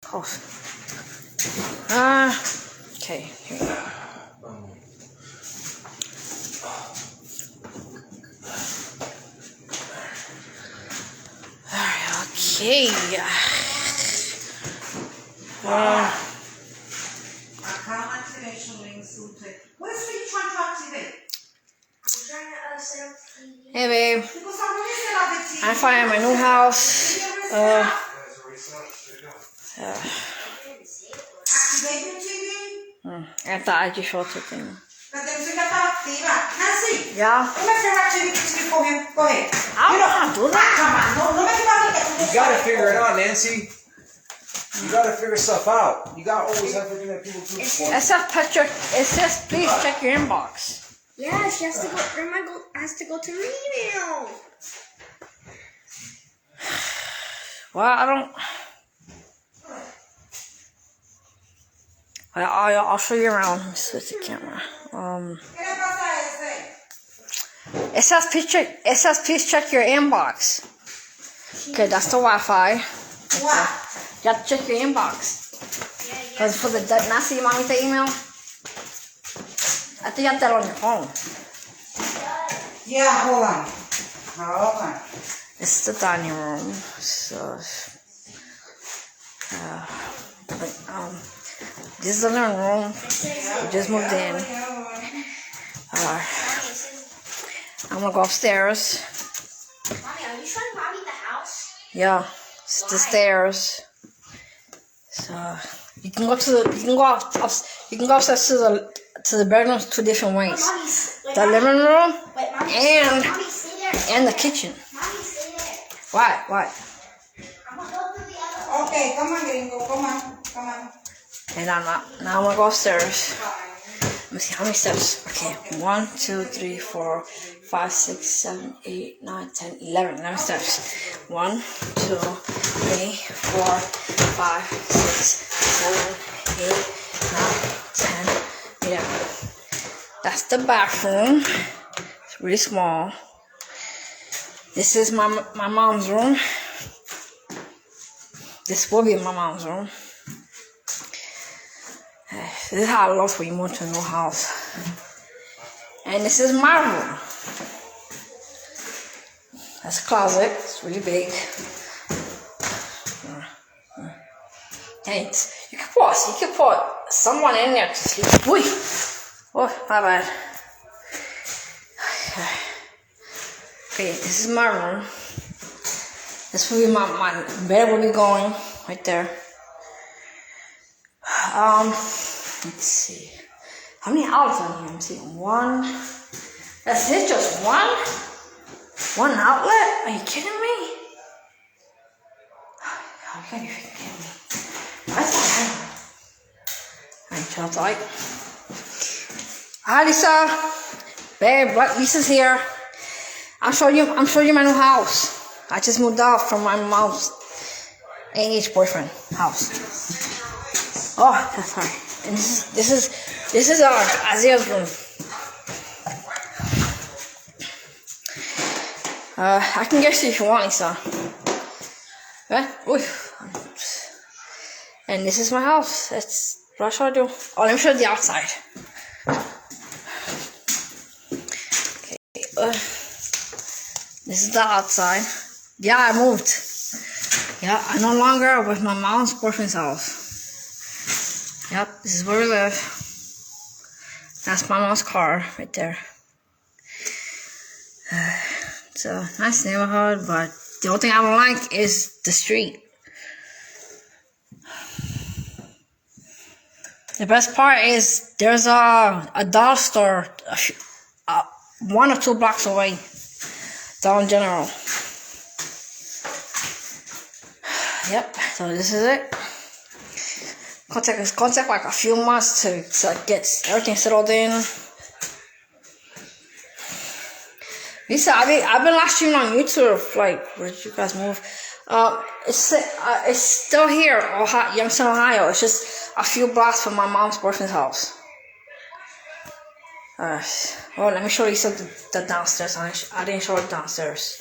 Close. Okay. Here you go. Okay. Hey babe, I'm fine at my new house. I thought I'd just show it to them. Yeah. I don't want to do that. You gotta figure it out, Nancy. You gotta figure stuff out. You gotta always have to do that people do. It says please check your inbox. Yeah, she has to go. Grandma has to go to her email. Well, I don't. I'll show you around. Let me switch the camera. It says please check your inbox. Okay, that's the Wi-Fi. What? You have to check your inbox. Because for the not see mommy the email. I think you have that on your phone. Yeah, hold on. It's the dining room. So, this is the living room. We just moved in. I'm gonna go upstairs. Mommy, are you showing Mommy the house? Yeah, it's the stairs. So you can go upstairs to the bedrooms two different ways. The living room and the kitchen. Mommy, stay there. What? I'm gonna go to the other. Okay, come on, Gringo. Come on. And now I'm gonna go upstairs. Let me see how many steps. Okay, 1, 2, 3, 4, 5, 6, 7, 8, 9, 10, 11. 11 steps. 1, 2, 3, 4, 5, 6, 7, 8, 9, 10, 11. That's the bathroom. It's really small. This is my mom's room. This will be my mom's room. This is how it looks when you move to a new house. And this is my room. That's a closet. It's really big. Thanks. You can put someone in there to sleep. Wait. Oh, my bad. Okay, this is my room. This will be my bed will be going right there. Let's see. How many outlets on here? I'm seeing one. That's it, just one? One outlet? Are you kidding me? How can you kidding me? That's not happening. Alright, chill tight. Hi, Lisa. Babe, Lisa's here. I'm showing you my new house. I just moved out from my mom's AH boyfriend house. Oh, that's right. And this is our Isaiah's room. I can get you if you want, Lisa. And this is my house. That's what I showed you. Oh, let me show you the outside. Okay. This is the outside. Yeah, I moved. Yeah, I'm no longer with my mom's boyfriend's house. Yep, this is where we live. That's my mom's car right there. It's a nice neighborhood, but the only thing I don't like is the street. The best part is there's a dollar store 1 or 2 blocks away. Down General. Yep, so this is it. It's gonna take like a few months to get everything settled in. Lisa, I've been live streaming on YouTube. Like, where did you guys move? It's still here, Youngstown, Ohio. It's just a few blocks from my mom's boyfriend's house. Well, let me show you the downstairs. I didn't show it downstairs.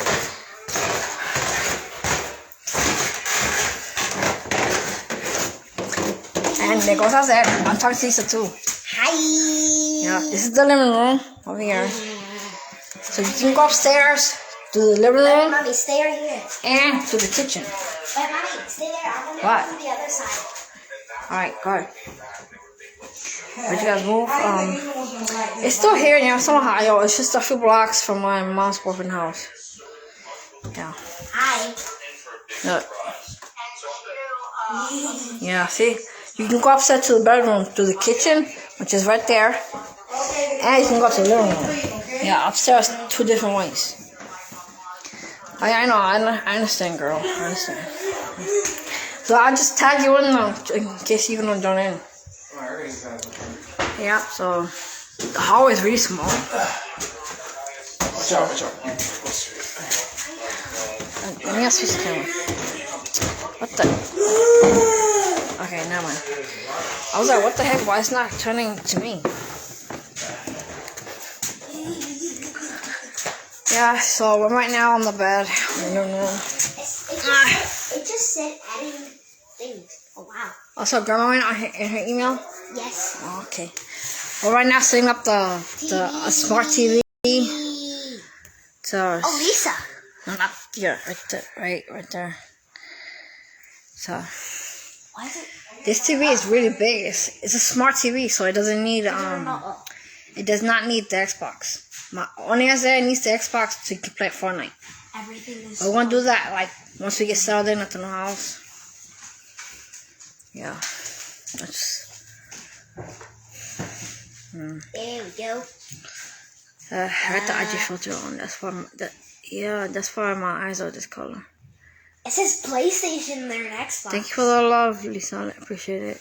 there goes outside. I'm talking to Lisa too. Hi. Yeah, this is the living room over here. So you can go upstairs to the living room Mommy, stay right here. and to the kitchen. Wait, Mommy, stay there. I'm gonna What? go to the other side. Alright, go ahead. But you guys move. It's still here in Youngstown, Ohio. It's just a few blocks from my mom's boyfriend's house. Yeah. Hi. Look. Yeah, see? You can go upstairs to the bedroom, to the kitchen, which is right there. And you can go to the living room. Yeah, upstairs, 2 different ways. I know, I understand, girl. I understand. So I'll just tag you in case you don't join in. Yeah, so the hallway is really small. Watch out. Let me ask you something. What the? Okay, never mind. I was like, what the heck? Why it's not turning to me? Yeah, so we're right now on the bed. It just said adding things. Oh, wow. Also, Grandma went in her email? Yes. Oh, okay. We're right now setting up a smart TV. So, Oh, Lisa. no, not yeah, right there. So, Why is it? this TV is really big. It's a smart TV, so it doesn't need it does not need the Xbox. Only as it needs the Xbox to play Fortnite. Everything is. We're gonna do that like once we get settled in at the new house. Yeah, that's. There we go. I got the IG filter on. That's why my eyes are this color. It says PlayStation there and Xbox. Thank you for the love, Lisa. I appreciate it.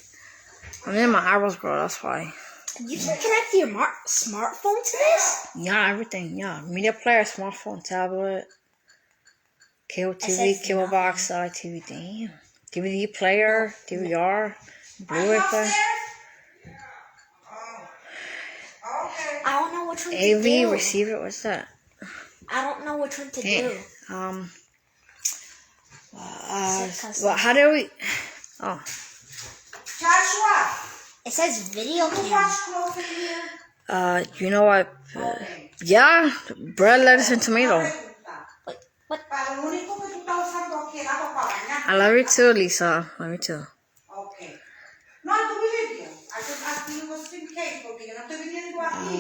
I mean, my eyebrows grow. That's why. You can connect your smartphone to this? Yeah, everything. Yeah, media player, smartphone, tablet, cable TV, cable box, satellite TV. Damn. DVD player, DVR, Blu-ray player. I don't know which one to AV do. receiver. What's that? I don't know which one to do. How do we? Oh. Joshua. It says video cam. You know what? Yeah, bread, lettuce, and tomato. What? I love you too, Lisa. Love you too. Okay. No, tú vives bien. Aquí was in case porque yo no estoy viniendo aquí.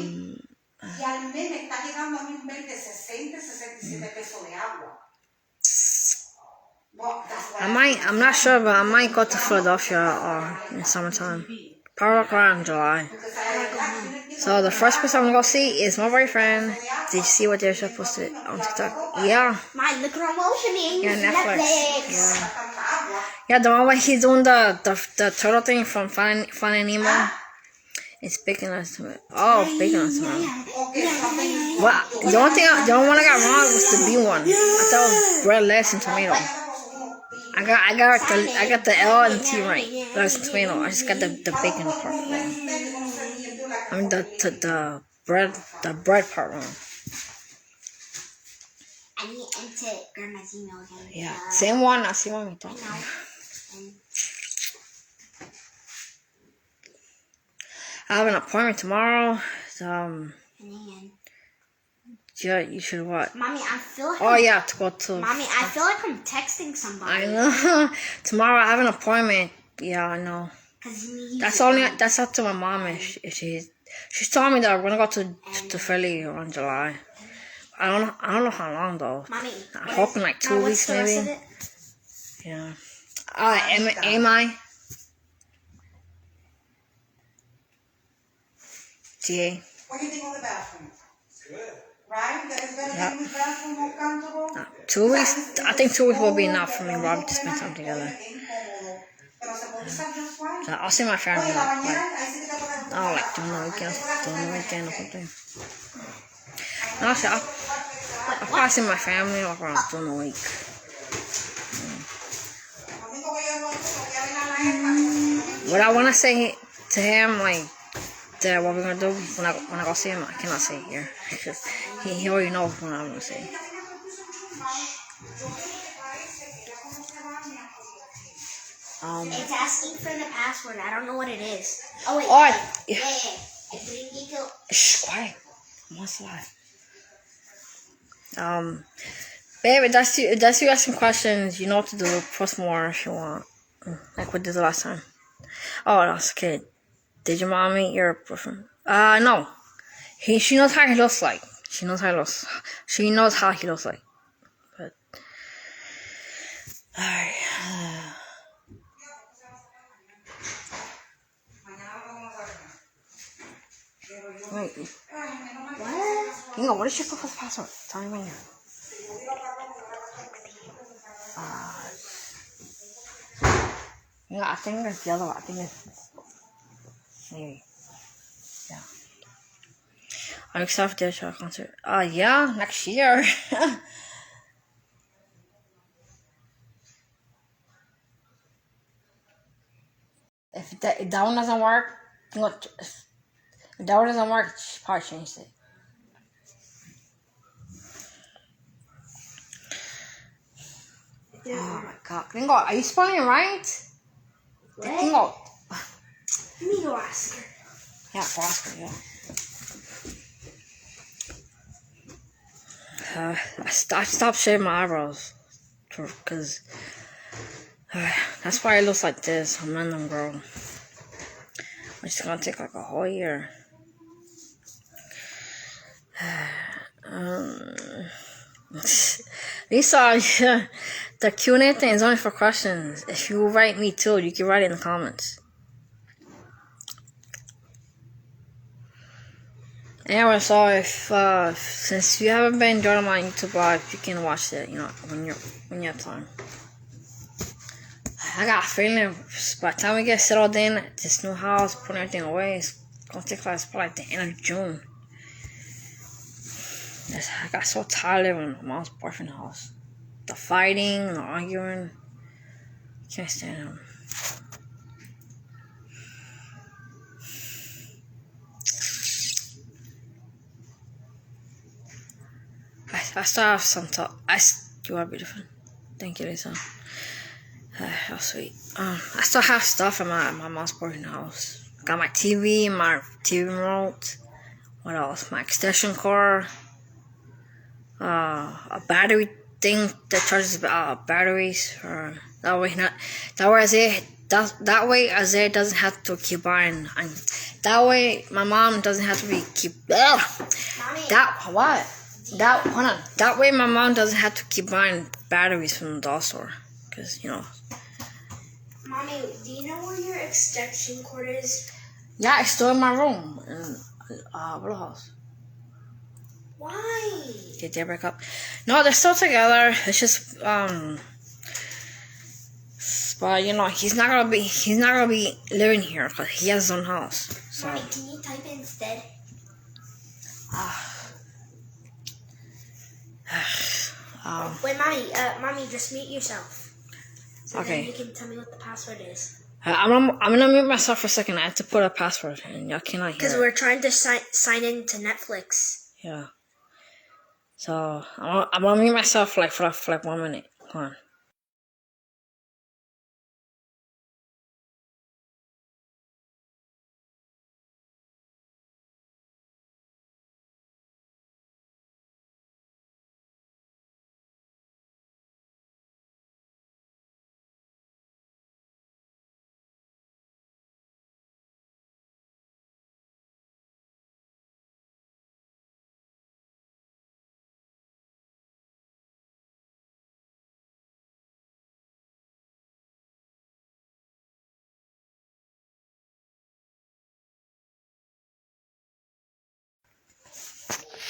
Y al mes me está llegando a mí un bill de 60, 67 pesos de agua. I'm not sure, but I might go to Philadelphia in summertime. Probably around July. So the first person I'm gonna go see is my boyfriend. Did you see what they're supposed to on TikTok? Yeah. My look promotion. Yeah, Netflix. Yeah, the one where he's doing the turtle thing from Finding Nemo. It's bacon us to it. Oh, bacon us to it. Well, the only one I got wrong was the B one. I thought it was bread, lettuce, and tomato. I got the L and T right. Lettuce and tomato. I just got the bacon part wrong. I mean the bread part wrong. I need to enter Grandma's email again. Yeah, same one. I see one. I have an appointment tomorrow. Yeah, you should what? Mommy, I feel like. Oh yeah, to go to. Mommy, I feel like I'm texting somebody. I know. Tomorrow I have an appointment. Yeah, I know. That's up to my mom if she's telling me that we're gonna go to Philly around July. I don't know how long though. Mommy, I'm hoping like 2 weeks maybe. Yeah. Am I? GA. What do you think of the bathroom? Good. Right? That is better than the bathroom, more comfortable? 2 weeks. I think 2 weeks will be enough for me and Robbie to spend time together. So I'll see my family. Like during the weekend or something. No, I'll probably see my family around during the week. What I want to say to him, like, that what we're gonna do when I go see him, I cannot say it here because he already knows what I'm gonna say. It's asking for the password. I don't know what it is. Oh, wait. Oh, Yeah. I think you go. shh, quiet. I'm on slide. Baby, that's you asking questions. You know what to do. Post more if you want. Like we did the last time. Oh, that's okay. Did your mom meet your boyfriend? No. She knows how he looks like. She knows how he looks like. But alright. Wait. What? Hang on, what is your profile password? Tell me right now. Yeah, I think it's the other one. I think it's maybe. Yeah. I'm excited for the show concert. Yeah, next year. If that one doesn't work, if that one doesn't work, probably change it. Oh my god. Gringo, are you spelling it right? What? Gringo. Let me go ask her. Yeah, go ask her, yeah. I stopped shaving my eyebrows. Because that's why it looks like this. I'm letting them grow. It's gonna take like a whole year. Lisa, the Q&A thing is only for questions. If you write me too, you can write it in the comments. Anyway, so if since you haven't been joining my YouTube live, you can watch it. You know, when you have time. I got a feeling by the time we get settled in this new house, putting everything away, it's gonna take like the end of June. I got so tired of living in my mom's boyfriend's house. The fighting, the arguing. Can't stand him. I still have some talk. You are beautiful. Thank you, Lisa. How sweet. I still have stuff in my mom's boyfriend's house. Got my TV, my TV remote. What else? My extension cord. A battery thing that charges batteries. That way Isaiah doesn't have to keep buying. That way my mom doesn't have to keep. Ugh, hold on. That way my mom doesn't have to keep buying batteries from the doll store. Cause Mommy, do you know where your extension cord is? Yeah, it's still in my room in Willow House. Why? Did they break up? No, they're still together. It's just but he's not gonna be living here because he has his own house. So. Mommy, can you type it instead? Wait, Mommy, just mute yourself. So Okay. then you can tell me what the password is. I'm gonna mute myself for a second. I have to put a password, and y'all cannot hear. Because we're trying to sign in to Netflix. Yeah. So I'm gonna mute myself for 1 minute. Hold on.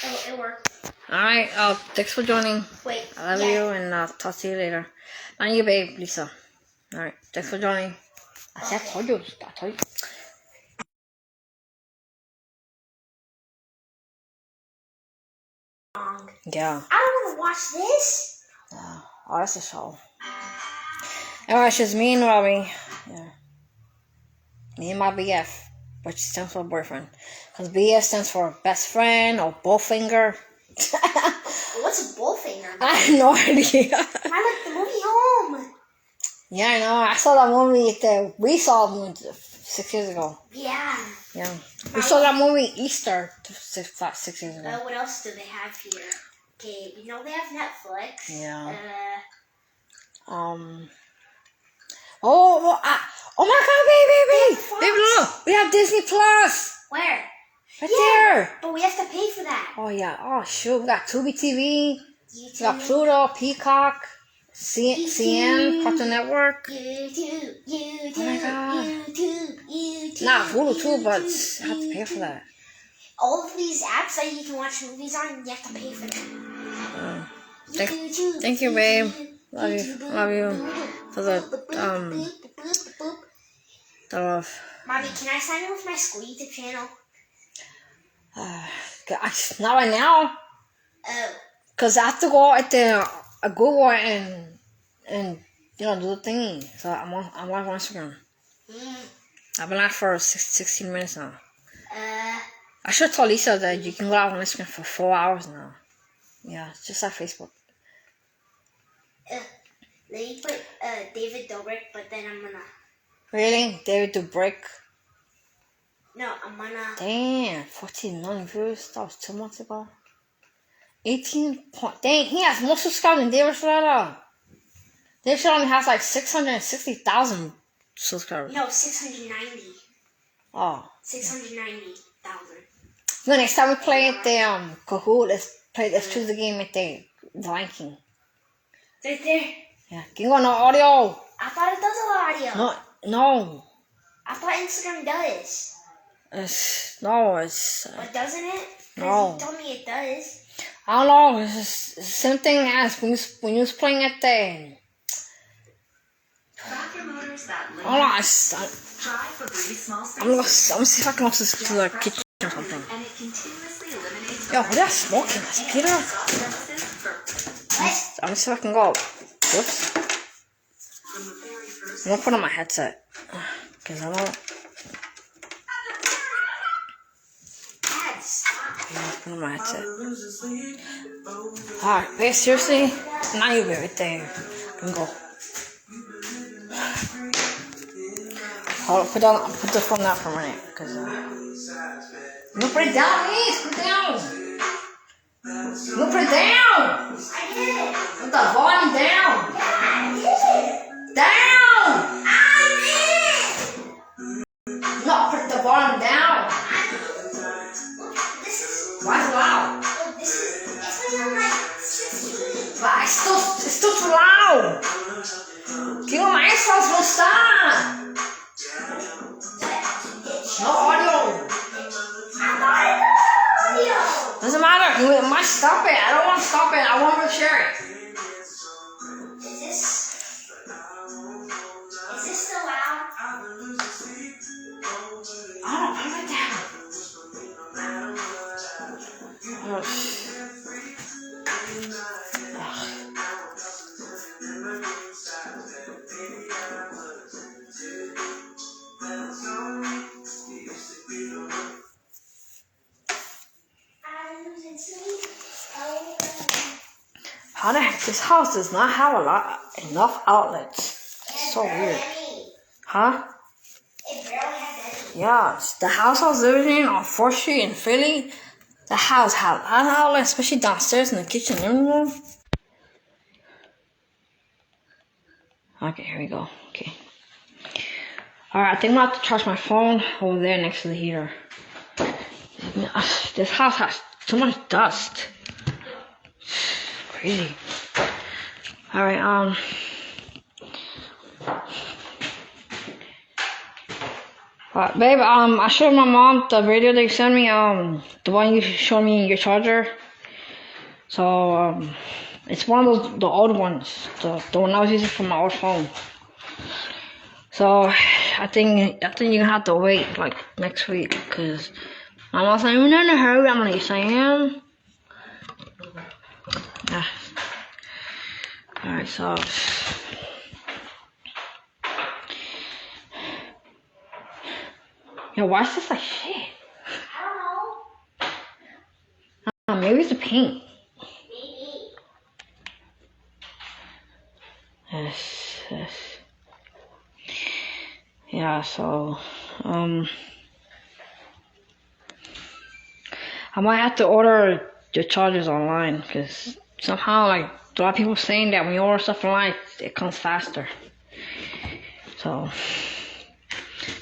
Oh, it worked. Alright, thanks for joining. Wait. I love you, and I'll talk to you later. Not you, babe, Lisa. Alright, thanks for joining. I told you. Yeah. I don't want to watch this. Yeah. Oh, that's a show. Anyway, it's just me and Robbie. Yeah. Me and my BF, which stands for boyfriend. Because BF stands for best friend or bowfinger. What's a bullfinger? I have no idea. I like the movie Home. Yeah, I know. I saw that movie. We saw the movie 6 years ago. Yeah. Yeah. We saw that movie Easter 6 years ago. What else do they have here? Okay, we know they have Netflix. Yeah. Oh my God, baby, look, we have Disney Plus Where? right there. But we have to pay for that. Oh yeah. Oh shoot, we got Tubi TV, we YouTube. got Pluto, Peacock, CN, Cartoon Network. YouTube. Oh my God. YouTube. Nah, Hulu too, but I have to pay for that. All of these apps that you can watch movies on, you have to pay for them. Thank you, babe. Love you for the love. Mommy, can I sign in with my school YouTube channel? Not right now, cause I have to go at the Google and do the thingy. So I'm live on Instagram. I've been live for 16 minutes now. I should have told Lisa that you can go live on Instagram for 4 hours now. Yeah, it's just like Facebook. Let me put David Dobrik, but then I'm gonna. Really? David Dobrik? No, I'm gonna. Damn, 14 million views. That was 2 months ago. 18 point. Dang, he has more subscribers than David Schroeder. David Schroeder only has like 660,000 subscribers. No, 690. Oh. 690,000. No, next time we play at the Kahoot, let's choose the game at the Lion King. Right there. Yeah, can you go no audio? I thought it does allow audio. No. I thought Instagram does. It's. But doesn't it? No. You told me it does. I don't know. It's the same thing as when you was playing at the. Hold on. I'm gonna see if I can also to the kitchen or something. Yo, what are you smoking? That's Peter? I'm gonna see if I can go. Whoops. I'm gonna put on my headset. Because I don't. Put on my headset. Alright, wait, seriously? Now you'll be right there. Can go. I'll put the phone down for a minute. Because, no, put it down, please. Put it down. No, put it down. I did it. Put the volume down. I did it. Down. I did it. No, put the volume down. This is. Why is it loud? This is. It's when I'm like 16. But it's still too loud. Give me my headphones, don't stop. No audio. Doesn't matter. You might stop it. I don't want to stop it. I want to share it. Is this still loud? I don't know. Put it down. How the heck? This house does not have enough outlets. It's so weird. Huh? It barely has any. Yeah, the house I was living in on 4th Street in Philly, the house had an outlet, especially downstairs in the kitchen living room. Okay, here we go. Okay. Alright, I think I'm about to charge my phone over there next to the heater. This house has so much dust. Crazy. Alright, babe, I showed my mom the radio that you sent me, the one you showed me in your charger. So, it's one of the old ones, the one I was using for my old phone. So, I think you're gonna have to wait, like, next week, because my mom's like, we're not in a hurry. I'm like, yes, I am. Yeah. Alright, so. Yo, why is this like shit? I don't know. Maybe it's the paint. Maybe. Yes. Yeah, so I might have to order the chargers online because somehow like a lot of people saying that when you order stuff online it comes faster. So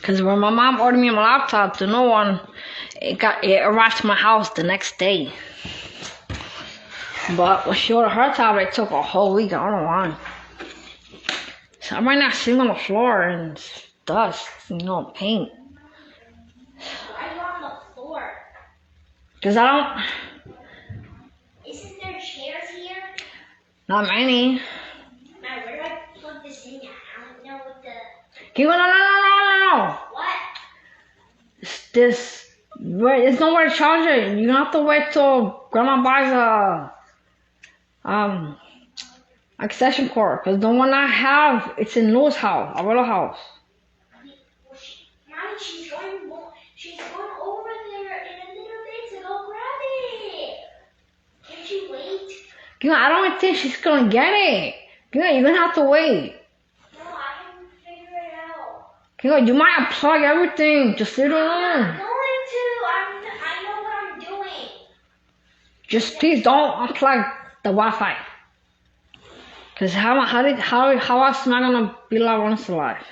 because when my mom ordered me my laptop, the new one, it arrived to my house the next day. But when she ordered her tablet, it took a whole week. I don't know why. So I'm right now sitting on the floor and dust, paint. Why are you on the floor? Cause I don't. Isn't there chairs here? Not many. Now, where do I plug this in at? I don't know what the... Keep on, no. What? There's nowhere to charge it. You have to wait till Grandma buys a extension cord. Cause the one I have, it's in Lou's house, our little house. Mommy, she's going over there in a little bit to go grab it. Can't you wait? I don't think she's gonna get it. You're gonna have to wait. No, I can figure it out. You might unplug everything. Just leave it alone. I'm going to. I know what I'm doing. Just please don't unplug the Wi-Fi. Cause how else am I gonna be once alive?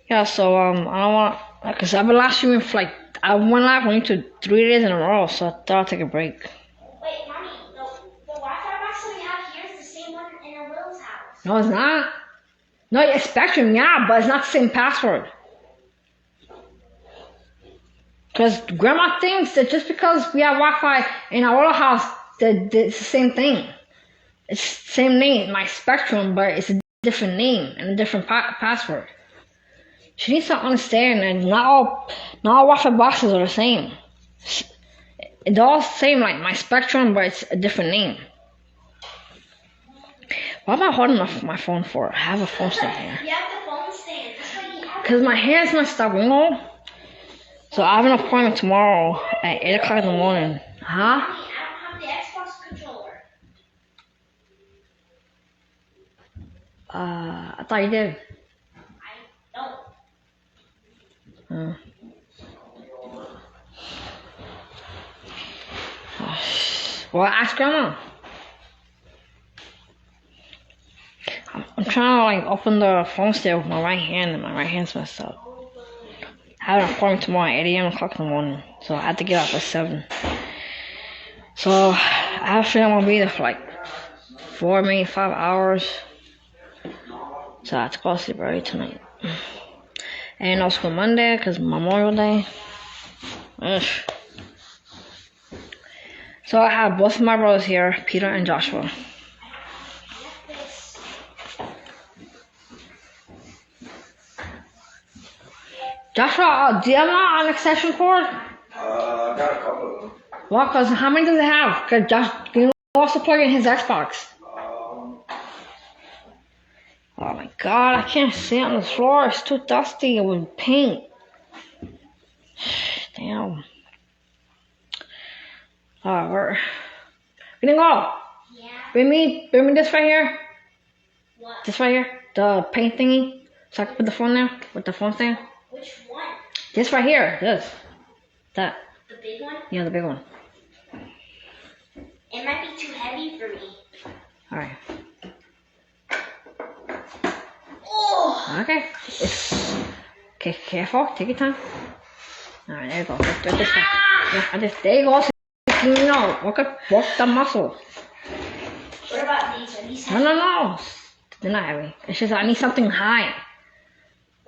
Yeah, so I don't want, cause I've been live streaming for I went live only to 3 days in a row, so I thought I'd take a break. Wait, Mommy, the Wi-Fi box that we have here is the same one in Will's house. No, it's not. No, it's Spectrum, yeah, but it's not the same password. Cause Grandma thinks that just because we have Wi-Fi in our little house, that it's the same thing. It's the same name, my Spectrum, but it's a different name and a different password. She needs to understand that not all Wi-Fi boxes are the same. It's all the same, like my Spectrum, but it's a different name. What am I holding my phone for? I have a phone stand here. You have the phone stand. Cause my hair's messed up, So I have an appointment tomorrow at 8 o'clock in the morning. Huh? I don't have the Xbox controller. I thought you did. I don't. Well, ask Grandma. I'm trying to open the phone stand with my right hand, and my right hand's messed up. I have an appointment tomorrow at 8 a.m. o'clock in the morning, so I have to get up at 7. So I have a feeling I'm gonna be there for 4, maybe 5 hours. So I have to go to sleep early tonight. And also Monday, because Memorial Day. Ugh. So I have both of my brothers here, Peter and Joshua. Joshua, do you have an extension cord? I got a couple of them. Well, because how many does it have? Because Josh, can you also plug in his Xbox? Oh my god, I can't sit on the floor. It's too dusty with paint. Damn. Alright, we're gonna go. Yeah. Bring me this right here. What? This right here. The paint thingy. So I can put the phone there with the phone stand. Which one? This right here. This. That. The big one? Yeah, the big one. It might be too heavy for me. Alright. Oh! Okay. Okay, careful. Take your time. Alright, there you go. Right this way. Yeah, there you go. Work the muscle. What about these? Are these heavy? No. They're not heavy. It's just I need something high.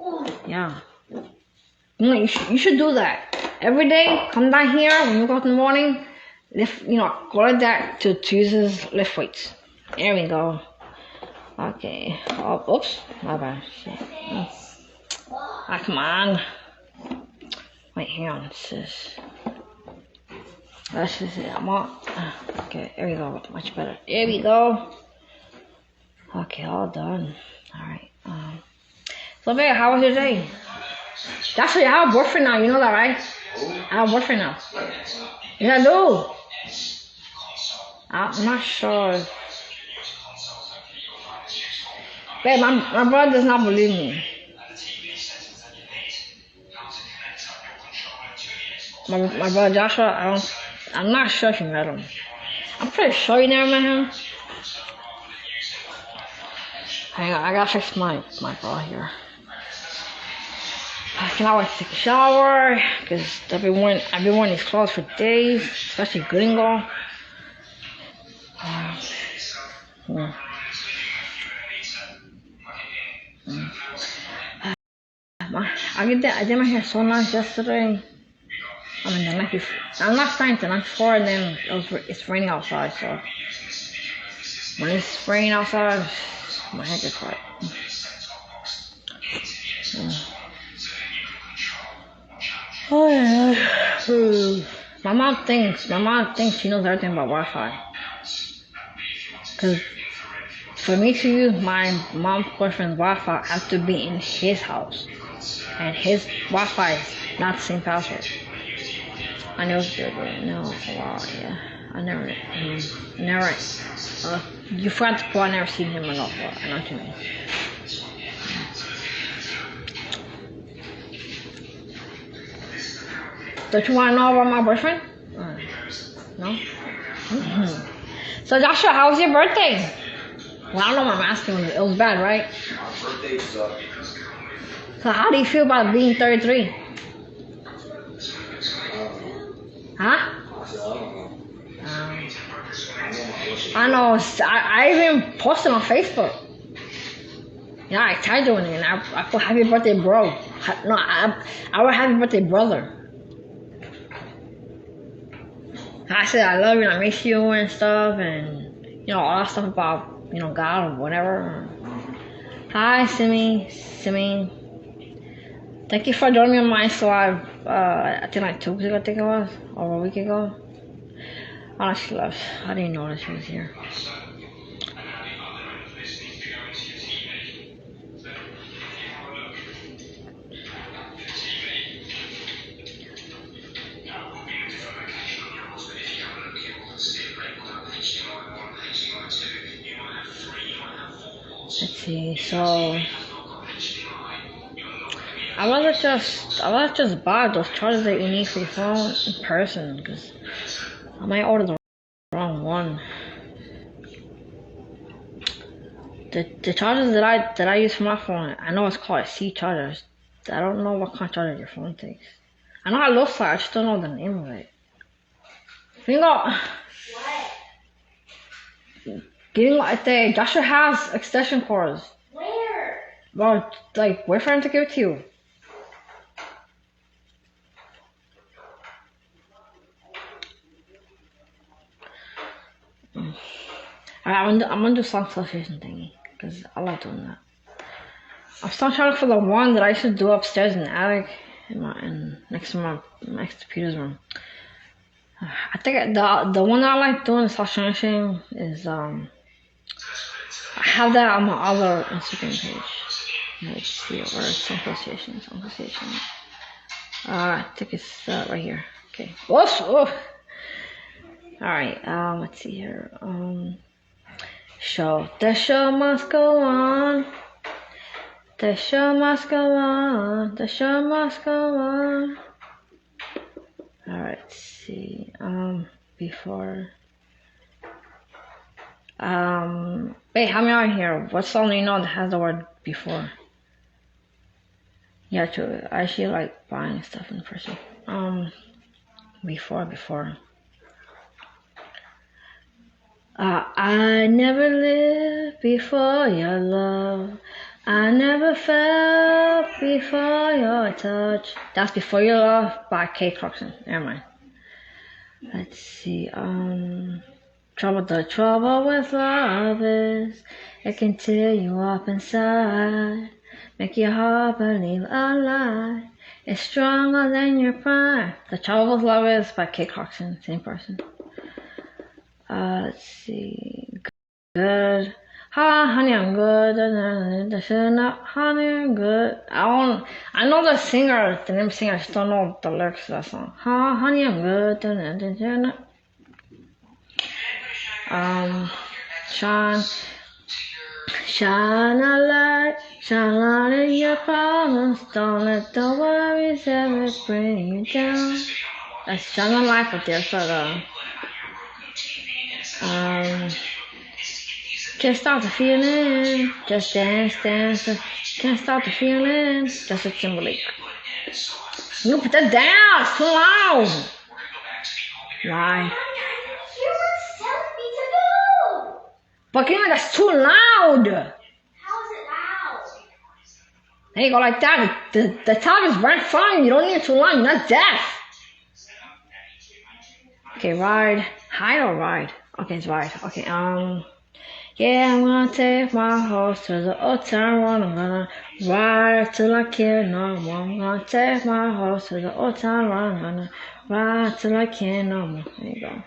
Ooh. Yeah. You should do that. Every day, come down here when you go out in the morning, lift, go like that to use his lift weights. There we go. Okay. Oh, oops. My bad. Shit. Come on. Wait, hang on. That's just it. Okay, there we go. Much better. There we go. Okay, all done. Alright. So, babe, how was your day? That's what you have a boyfriend now. You know that, right? I have a boyfriend now. Yeah, I do. I'm not sure. Babe, my brother does not believe me. My brother Joshua, I'm not sure if you met him. I'm pretty sure you never met him. Hang on, I gotta fix my bra here. I cannot wait to take a shower because I've been wearing these clothes for days, especially gringo. I did my hair so nice yesterday. I mean the night before. I'm not starting the night before, and then it's raining outside. So when it's raining outside, my hair gets wet. Oh yeah. My mom thinks she knows everything about Wi-Fi. Cause for me to use my mom's boyfriend's Wi-Fi, I have to be in his house, and his Wi-Fi is not the same password. I never did it. No, wow, yeah. I never. You forgot to put. I never seen him at all. I know what you mean. Don't you want to know about my boyfriend? No? Mm-hmm. So Joshua, how was your birthday? Well, I don't know what I'm asking. It was bad, right? My birthday sucked. So how do you feel about being 33? Huh? I know. I even posted on Facebook. Yeah, I tagged you in it, and I put happy birthday, bro. No, I wrote happy birthday, brother. I said I love you and I miss you and stuff, and all that stuff about God or whatever. Hi, Simi. Thank you for joining me on my live. I think like 2 weeks ago, I think it was, or a week ago. Oh, she left. I didn't know that she was here. Let's see. So I rather just buy those chargers that you need for your phone in person, because I might order the wrong one. The chargers that I use for my phone, I know it's called C chargers. I don't know what kind of charger your phone takes. I know how it looks like, I just don't know the name of it. What? Joshua has extension cords. Where? Well, like, wait for him to give it to you. I'm gonna do some association thingy, because I like doing that. I'm still trying to look for the one that I used to do upstairs in the attic, next to Peter's room. I think the one that I like doing in association is I have that on my other Instagram page. Let's see, or some association. I think it's right here. Okay. Whoops. Alright, let's see here. The show must go on. The show must go on. The show must go on. Alright, let's see. Before. Wait, how many are here? What song do you know that has the word before? Yeah, true. I actually like buying stuff in person. Before. I never lived before your love. I never felt before your touch. That's Before Your Love by Kate Clarkson. Never mind. Let's see. The trouble with love is it can tear you up inside, make your heart believe a lie. It's stronger than your pride. The Trouble with Love is by Kate Clarkson. Same person. Let's see. Good. Hi, honey, I'm good. Honey, I'm good. I know the singer, the name of the singer. I just don't know the lyrics to that song. Hi, honey, I'm good. Sean. Shine in your problems. Don't let the worries ever bring you down. That's shine a light up there for the. Can't stop the feeling. Just dance. Can't stop the feeling. Just a Timberlake. You put that down. It's too loud. Why? You were telling me to go. But that's too loud. How is it loud? There you go, like that. The top is right in front of you. You don't need it too long. You're not deaf. Okay, ride. Hide or ride? Okay, it's ride. Okay, yeah, I'm gonna take my horse to the old town run. I'm gonna ride till I can't no more. I'm gonna take my horse to the old town run. I'm gonna ride till I can't no more. There you go.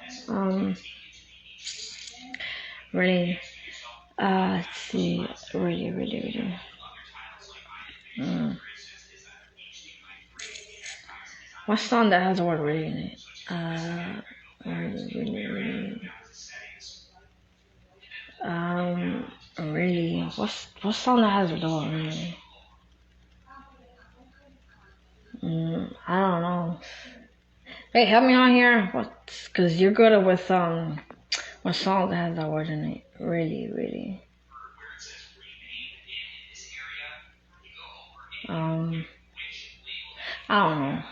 Really, let's see. Really. What song that has the word really in it? Really. Really. What song that has the word really? I don't know. Hey, help me on here. Cause you're good with what song that has that word in it? Really. I don't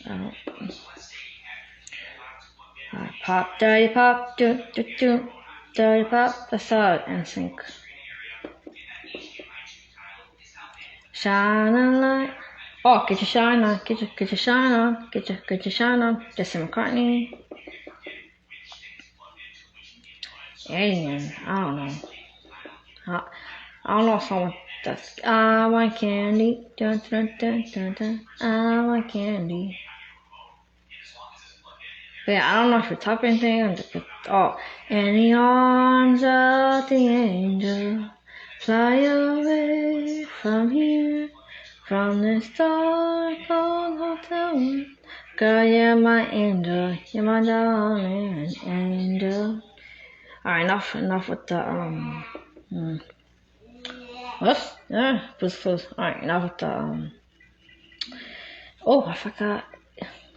know. Pop, dirty pop, do, dirty pop, that's all, and sync. Shine a light. Oh, get your shine on, get your shine on, get your shine on. Jesse McCartney. Alien, I don't know. I don't know someone that's I want candy, dun. I want candy. But yeah, I don't know if you're typing anything. Oh, in the arms of the angel, fly away from here, from this dark old hotel room. Girl, you're my angel, you're my darling angel. Alright, enough with the what? Yeah, close. Alright, enough with the oh, I forgot.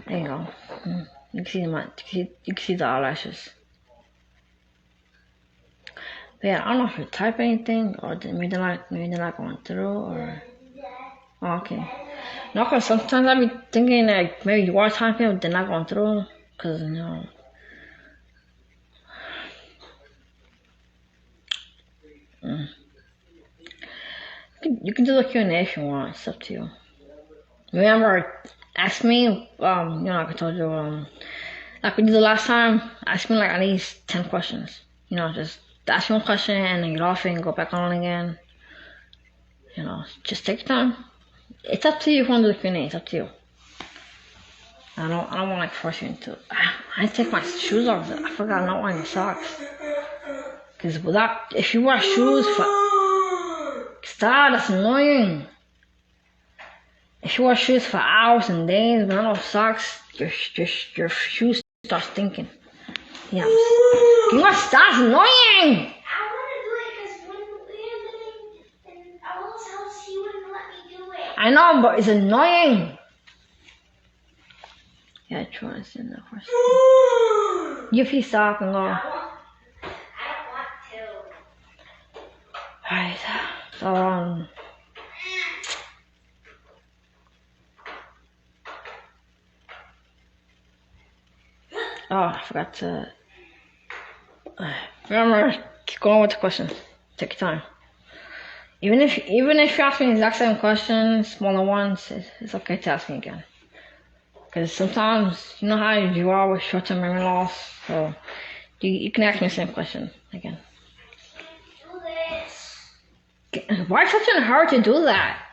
There you go. You can see the eyelashes. But yeah, I don't know if you type anything or maybe they're not going through or. Oh, okay. No, cause sometimes I be thinking like maybe you are typing but they're not going through, cause you know. You can do the Q&A if you want. It's up to you. Remember, ask me. Like I told you. Like we did the last time. Ask me like at least 10 questions. Just ask me one question and then get off it and go back on again. Just take your time. It's up to you if you want to do the Q&A. It's up to you. I don't want to like force you into. I take my shoes off. I forgot not wearing socks. Cause if you wear shoes for. Stop, that's annoying. If you wear shoes for hours and days with no socks, your shoes start stinking. Yeah. You want to stop? It's annoying. I want to do it because when we were living in Owen's house, he wouldn't let me do it. I know, but it's annoying. Yeah, try to send that question. You feel stop and go. I don't want to. Alright, so oh, I forgot to. Remember, keep going with the questions. Take your time. Even if you ask me the exact same questions, smaller ones, it's okay to ask me again. Because sometimes you know how you are with short-term memory loss, so you can ask me the same question again. Do this. Why is it such a hurry to do that?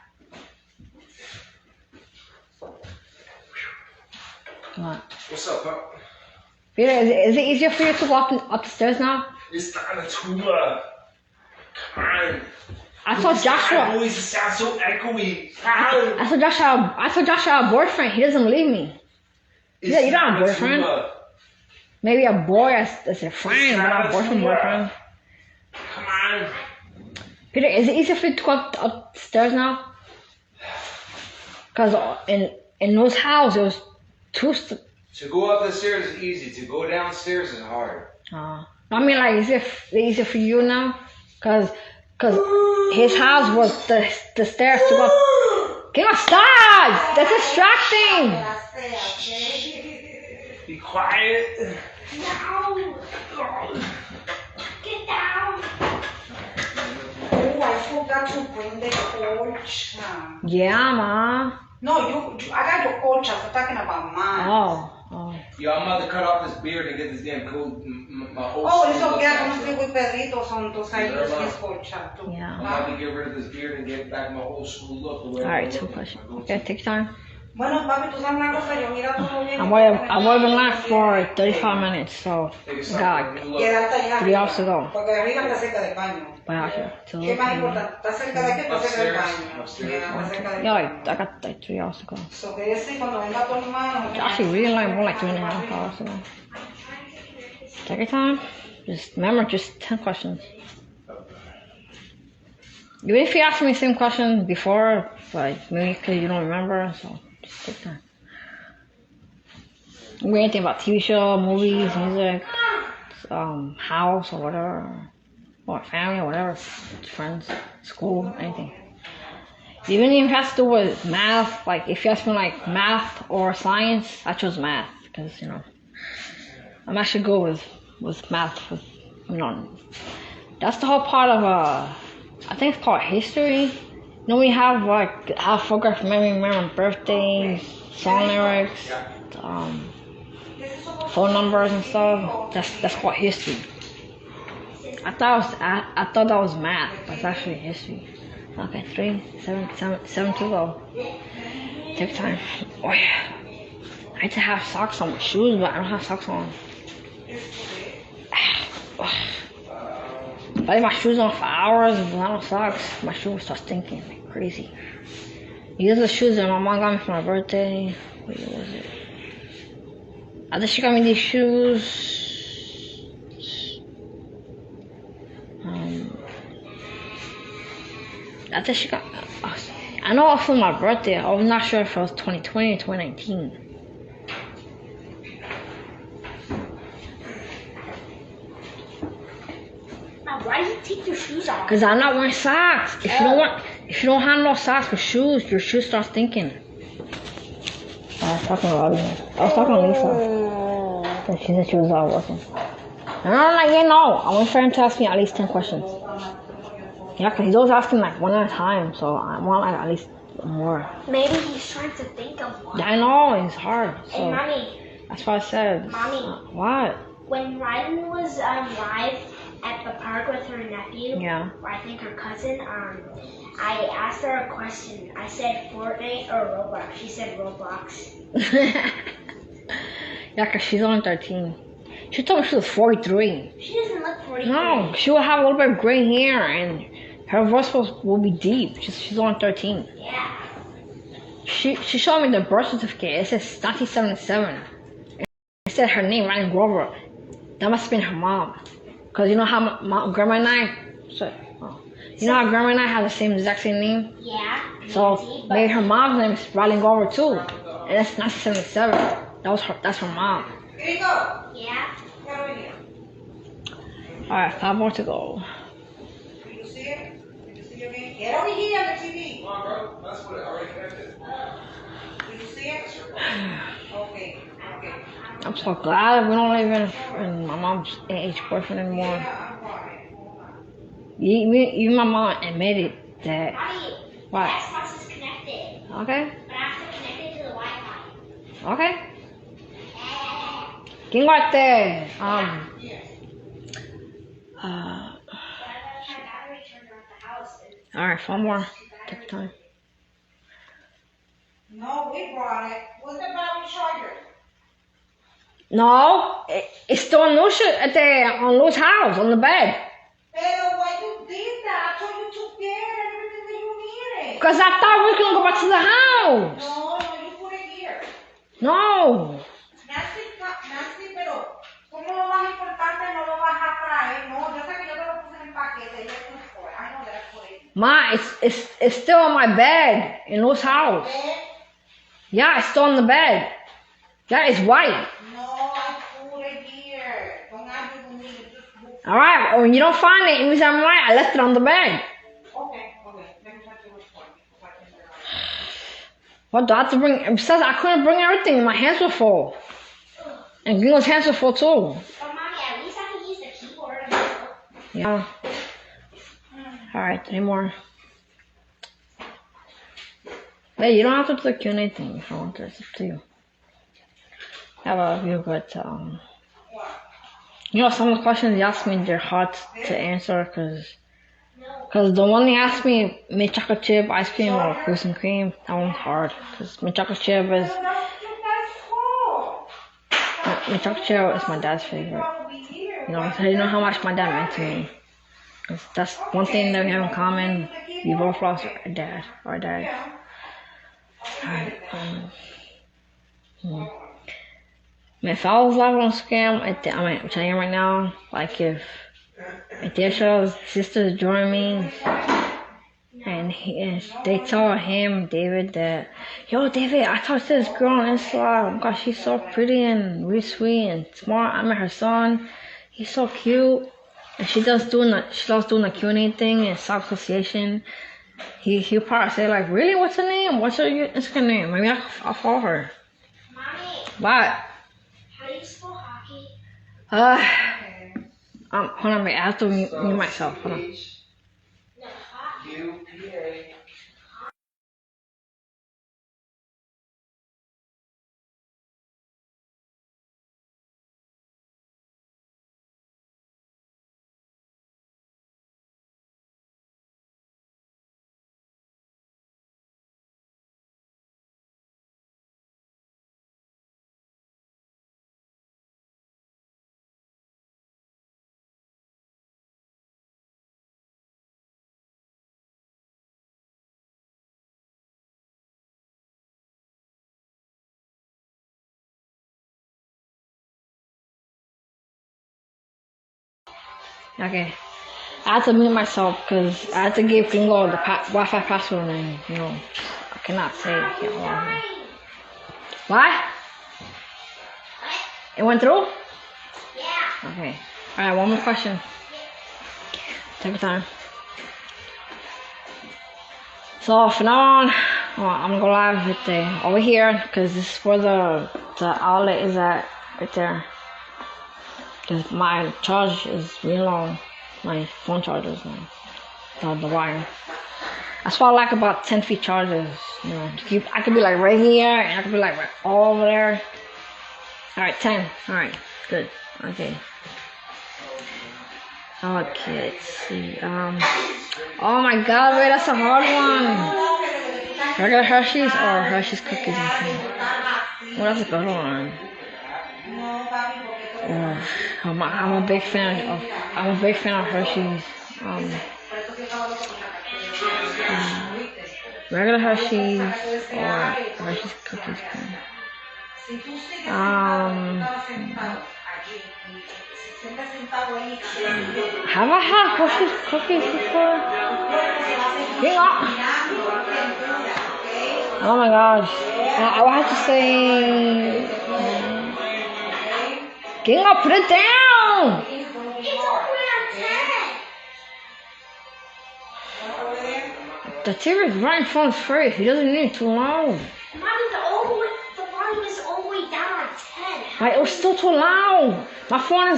What? What's up, Pop? Peter, is it easier for you to walk up the stairs now? It's not a tuba. Come on. I thought Joshua. Always sound so echoey. I thought Joshua had a boyfriend. He doesn't believe me. Yeah, you don't have a boyfriend. Maybe a boy as a friend, but not a boyfriend. Come on. Peter, is it easier for you to go upstairs now? Because in those houses, it was To go up the stairs is easy. To go downstairs is hard. I mean, like, is it easier for you now? Cause his house was the stairs to go. Get on, stop! That's distracting. Be quiet. No! Get down! Oh, I forgot to bring the colcha. Yeah, ma. No, I got your colcha. I'm talking about mine. Oh. Yo, I'm about to cut off this beard and get this damn coat. My whole Oh, school it's okay. looks I like don't shit. with Pedrito, so entonces I use his colcha too. Yeah. I'm about to get rid of this beard and get back my old school look. The way All I right, look two like questions. my Okay, take your time. Bueno, papi, tú sabes una cosa, yo mira todo bien. I've been live for 35 minutes, so God, Quedarte allá 3 hours to go. Porque arriba está cerca del baño. But actually, till ¿Qué más importante? Está cerca de aquí, está cerca del baño. Upstairs. Ya, está cerca del yeah, baño. like, I got like 3 hours to go. So que decir, cuando venga tu hermano. Actually, really like more like 2.5 hours to go. Take your time. Just remember, just 10 questions. Even if you ask me the same question before, like maybe because you don't remember, so just take time. Maybe anything about TV show, movies, music, house or whatever, or family or whatever, friends, school, anything. Even if it has to do with math, like if you ask me like math or science, I chose math because I'm actually good with math. That's the whole part of I think it's called history. We have like alphabet, remember birthdays, song lyrics, phone numbers and stuff. That's called history. I thought that was math, but it's actually history. Okay, 7 to go. Take time. Oh yeah. I need to have socks on with shoes, but I don't have socks on. I leave my shoes on for hours without socks. My shoes start stinking like crazy. These are the shoes that my mom got me for my birthday. Wait, what was it? I think she got me these shoes. I think she got. I know it was for my birthday. I was not sure if it was 2020 or 2019. Why do you take your shoes off? Cause I'm not wearing socks. If you don't have no socks with shoes, your shoes start stinking. I was talking to Lisa. And she said she was all working. And I'm like, I want for him to ask me at least 10 questions. Yeah, cause he's always asking like one at a time, so I want like at least more. Maybe he's trying to think of one. Yeah, I know, it's hard. So Hey, Mommy. that's why I said. Mommy. What? When Ryden was live at the park with her nephew, Yeah. or I think her cousin, I asked her a question. I said Fortnite or Roblox. She said Roblox. Yeah, cause she's only 13. She told me she was 43. She doesn't look 43. No, she will have a little bit of gray hair and her voice will be deep. She's only 13. Yeah. She showed me the birth certificate. It says 1977. It said her name, Ryan Grover. That must have been her mom. Cause you know how grandma and I, you know how grandma and I have the same exact same name. Yeah. So Nancy, maybe her mom's name is Riley Grover too, and that's 1977. That's her mom. Here you go. Yeah. Get over here. All right, 5 more to go. Do you see it? Do you see it again? Get over here on the TV. Come on, bro. That's what it already connected. Do you see it? Okay. I'm so glad we don't live in my mom's boyfriend anymore. Yeah, I'm quiet. Hold on. Even my mom admitted that. Mommy, What? Xbox is connected, Okay. but I have to connect it to the Wi-Fi. Okay. ¿Quién guarde? But I gotta try battery turner at the house. All right, 4 more. Take time. No, we brought it. What's the battery charger? No, it's still on Lou's house on the bed. Pero why you did that? I told you to get everything that you needed. Cause I thought we were gonna go back to the house. No, you put it here. No. Nancy, pero ¿cómo lo más importante no lo vas a traer? No, yo sé que yo te lo puse en el paquete. I know that for you. Ma, it's still on my bed in Lou's house. Yeah, it's still on the bed. Yeah, it's white. No, I put it here. Don't argue with me. Just All right. When you don't find it, it means I'm right. I left it on the bed. okay. Let me try to look for it. What do I have to bring? Besides, I couldn't bring everything. My hands were full. And Gino's hands were full too. But mommy, at least I can use the keyboard. Yeah. All right. 3 more. Hey, you don't have to do the Q&A thing if you want to. It's up to you. I have a few good, some of the questions you asked me, they're hard to answer because the one you asked me, mint chocolate chip ice cream or cookies and cream, that one's hard because mint chocolate chip is my dad's favorite. So you know how much my dad meant to me. 'Cause that's one thing that we have in common. We both lost our dad. Alright, if I was live on Instagram, I'm telling you right now, like if Deisha's sisters join me, and they tell him, David, that, yo, David, I talked to this girl on Instagram. Gosh, she's so pretty and really sweet and smart. I met her son. He's so cute. And she loves doing the Q&A thing and self association. He'll probably say like, really, what's her name? What's her Instagram name? Maybe I'll follow her. Mommy, What? how do you spell hockey? Hold on, wait, I have to mute myself. Hold on. No, hockey. UPA. Okay. I had to mute myself because I had to give Gringo the Wi-Fi password and, I cannot say it. Can't log in. What? It went through? Yeah. Okay. Alright, one more question. Take your time. So from now on, I'm gonna go live with over here because this is where the outlet is at right there. Because my charge is really long. My phone charger is long. The wire. That's why I like about 10 feet chargers. I could be like right here and I could be like right over there. Alright, 10. Alright, good. Okay. Okay, let's see. Oh my god, wait, that's a hard one. Regular Hershey's or Hershey's cookies and cream? Well, that's a good one. I'm a big fan of Hershey's. Regular Hershey's or Hershey's cookies cream. Have I had Hershey's cookies before? Oh my gosh. I would have to say... Gingo, put it down! It's only on 10. The TV is right in front of his face. He doesn't need it too loud. Mommy, the volume is all the way down at 10. It was still too loud. My phone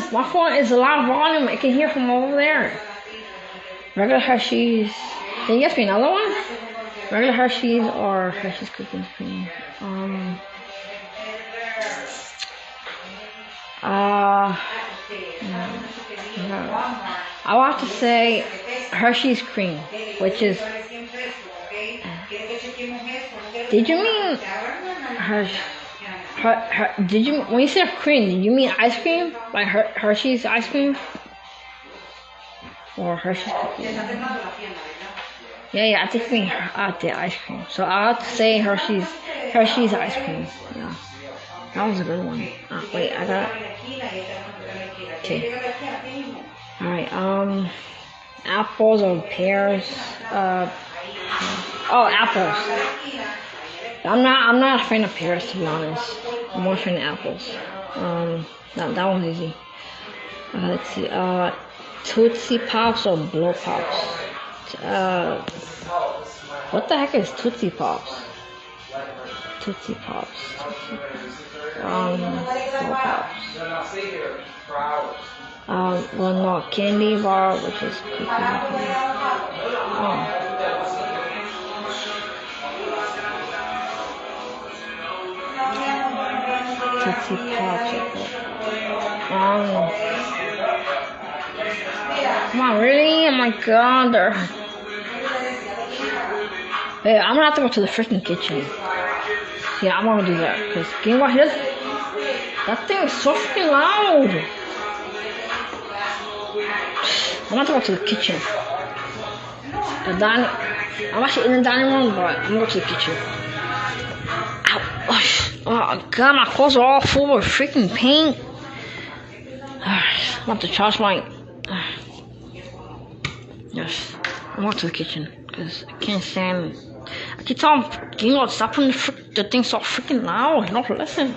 is a loud volume. I can hear from over there. Regular Hershey's. Can you guess me another one? Regular Hershey's or Hershey's cookies cream? I will have to say Hershey's cream, which is. Did you mean did you, when you said cream, did you mean ice cream? Like Hershey's ice cream? Or Hershey's cookies? Yeah, I think we the ice cream. So I'll have to say Hershey's ice cream. Yeah. That was a good one. Wait, I got. Okay. Alright, apples or pears. Apples. I'm not a fan of pears, to be honest. I'm more a fan of apples. That one's easy. Let's see. Tootsie Pops or Blow Pops? What the heck is Tootsie Pops? Tootsie Pops. Blow Pops. Well, no, candy bar, which is cookie. Tootsie Pops. Come on, really? Oh my god, Hey, I'm gonna have to go to the freaking kitchen. Yeah, I'm gonna do that, because Game Boy, that thing is so freaking loud. I'm gonna have to go to the kitchen. I'm actually in the dining room, but I'm gonna go to the kitchen. Ow. Oh god, my clothes are all full of freaking paint. I'm about to charge my... Yes, I'm going to the kitchen, because I can't stand... I keep telling him, stop putting the thing so freaking loud. Don't listen.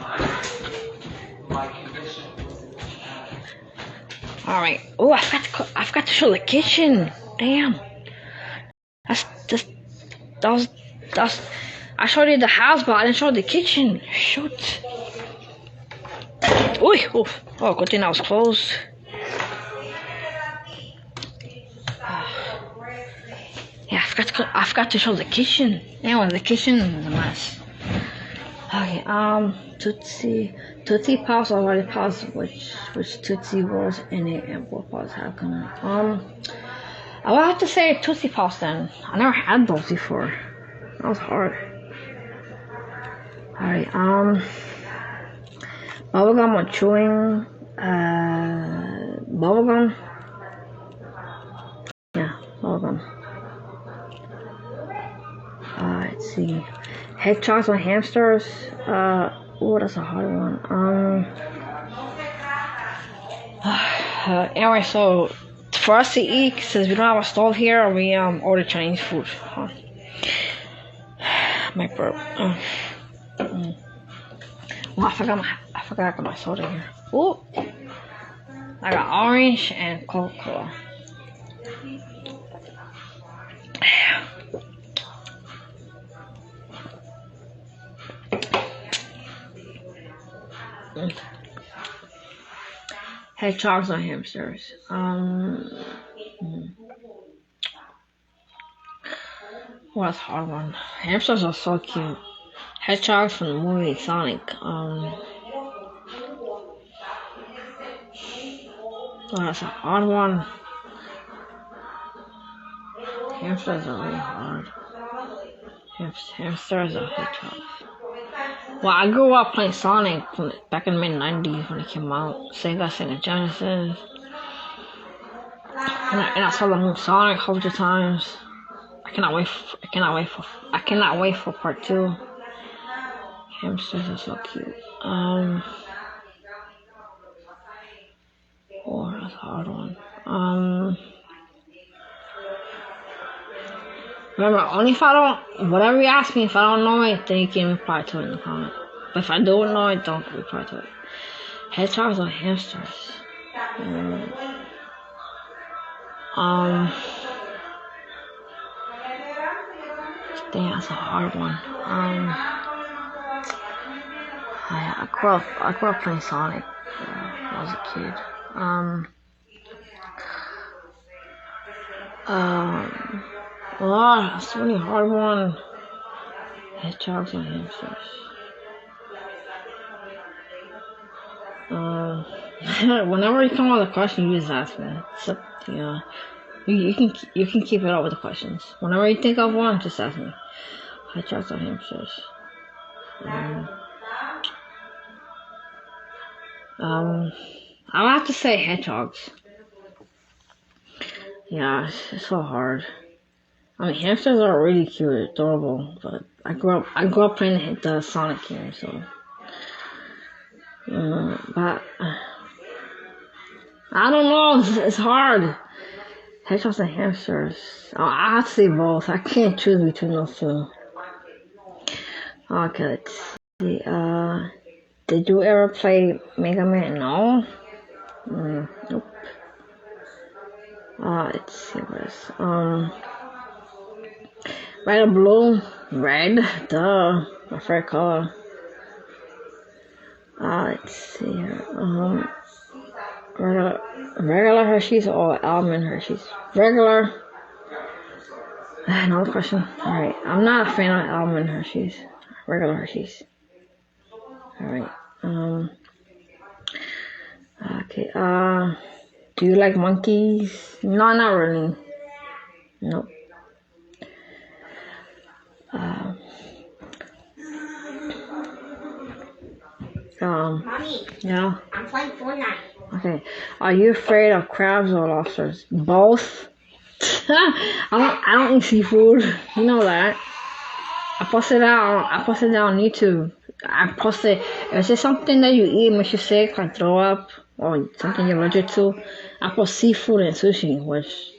Alright. Oh, I forgot to show the kitchen. Damn. I showed you the house, but I didn't show the kitchen. Shoot. Oh, good thing I was closed. Yeah, I forgot to show the kitchen. Anyway, the kitchen is a mess. Okay, Tootsie Pops already paused which Tootsie was in it and what Pops have coming. I would have to say Tootsie Pops then. I never had those before. That was hard. Alright, bubblegum or chewing, bubblegum. Yeah, bubblegum. Let's see. Hedgehogs or hamsters? That's a hard one. Anyway, so for us to eat, since we don't have a stove here, we order Chinese food. My burp. Well, I forgot I got my soda here. Oh, I got orange and Coca-Cola. Hedgehogs or hamsters? Well, that's a hard one. Hamsters are so cute. Hedgehogs from the movie Sonic. Well, that's a hard one. Hamsters are really hard. Hamsters are hedgehogs. Well, I grew up playing Sonic back in the mid-90s when it came out. Sega Genesis. And I saw the movie Sonic a hundred times. I cannot wait for part 2. Hamsters are so cute. That's a hard one. Remember, only if I don't, whatever you ask me, if I don't know it, then you can reply to it in the comment. But if I don't know it, don't reply to it. Hedgehogs or hamsters? Damn, that's a hard one. I grew up playing Sonic when I was a kid. That's a really hard one. Hedgehogs and hamsters. Whenever you come up with a question, you just ask me. You can keep it up with the questions. Whenever you think of one, just ask me. Hedgehogs or hamsters? I would have to say hedgehogs. Yeah, it's so hard. I mean, hamsters are really cute, adorable, but I grew up playing the Sonic game, so. But I don't know. It's hard. Hedgehogs and hamsters. Oh, I have to say both. I can't choose between those two. Okay, let's see. Did you ever play Mega Man? No. Nope. Let's see what is. Red or blue? Red. Duh. My favorite color. Let's see here. Regular Hershey's or almond Hershey's? Regular. Another question. Alright. I'm not a fan of almond Hershey's. Regular Hershey's. Alright. Okay. Do you like monkeys? No, not really. Nope. Mommy, Yeah. I'm playing Fortnite. Okay. Are you afraid of crabs or lobsters? Both. I don't eat seafood. You know that. I posted that on YouTube. I posted, if it's something that you eat makes you sick, like throw up, or something you're allergic to, I post seafood and sushi, which,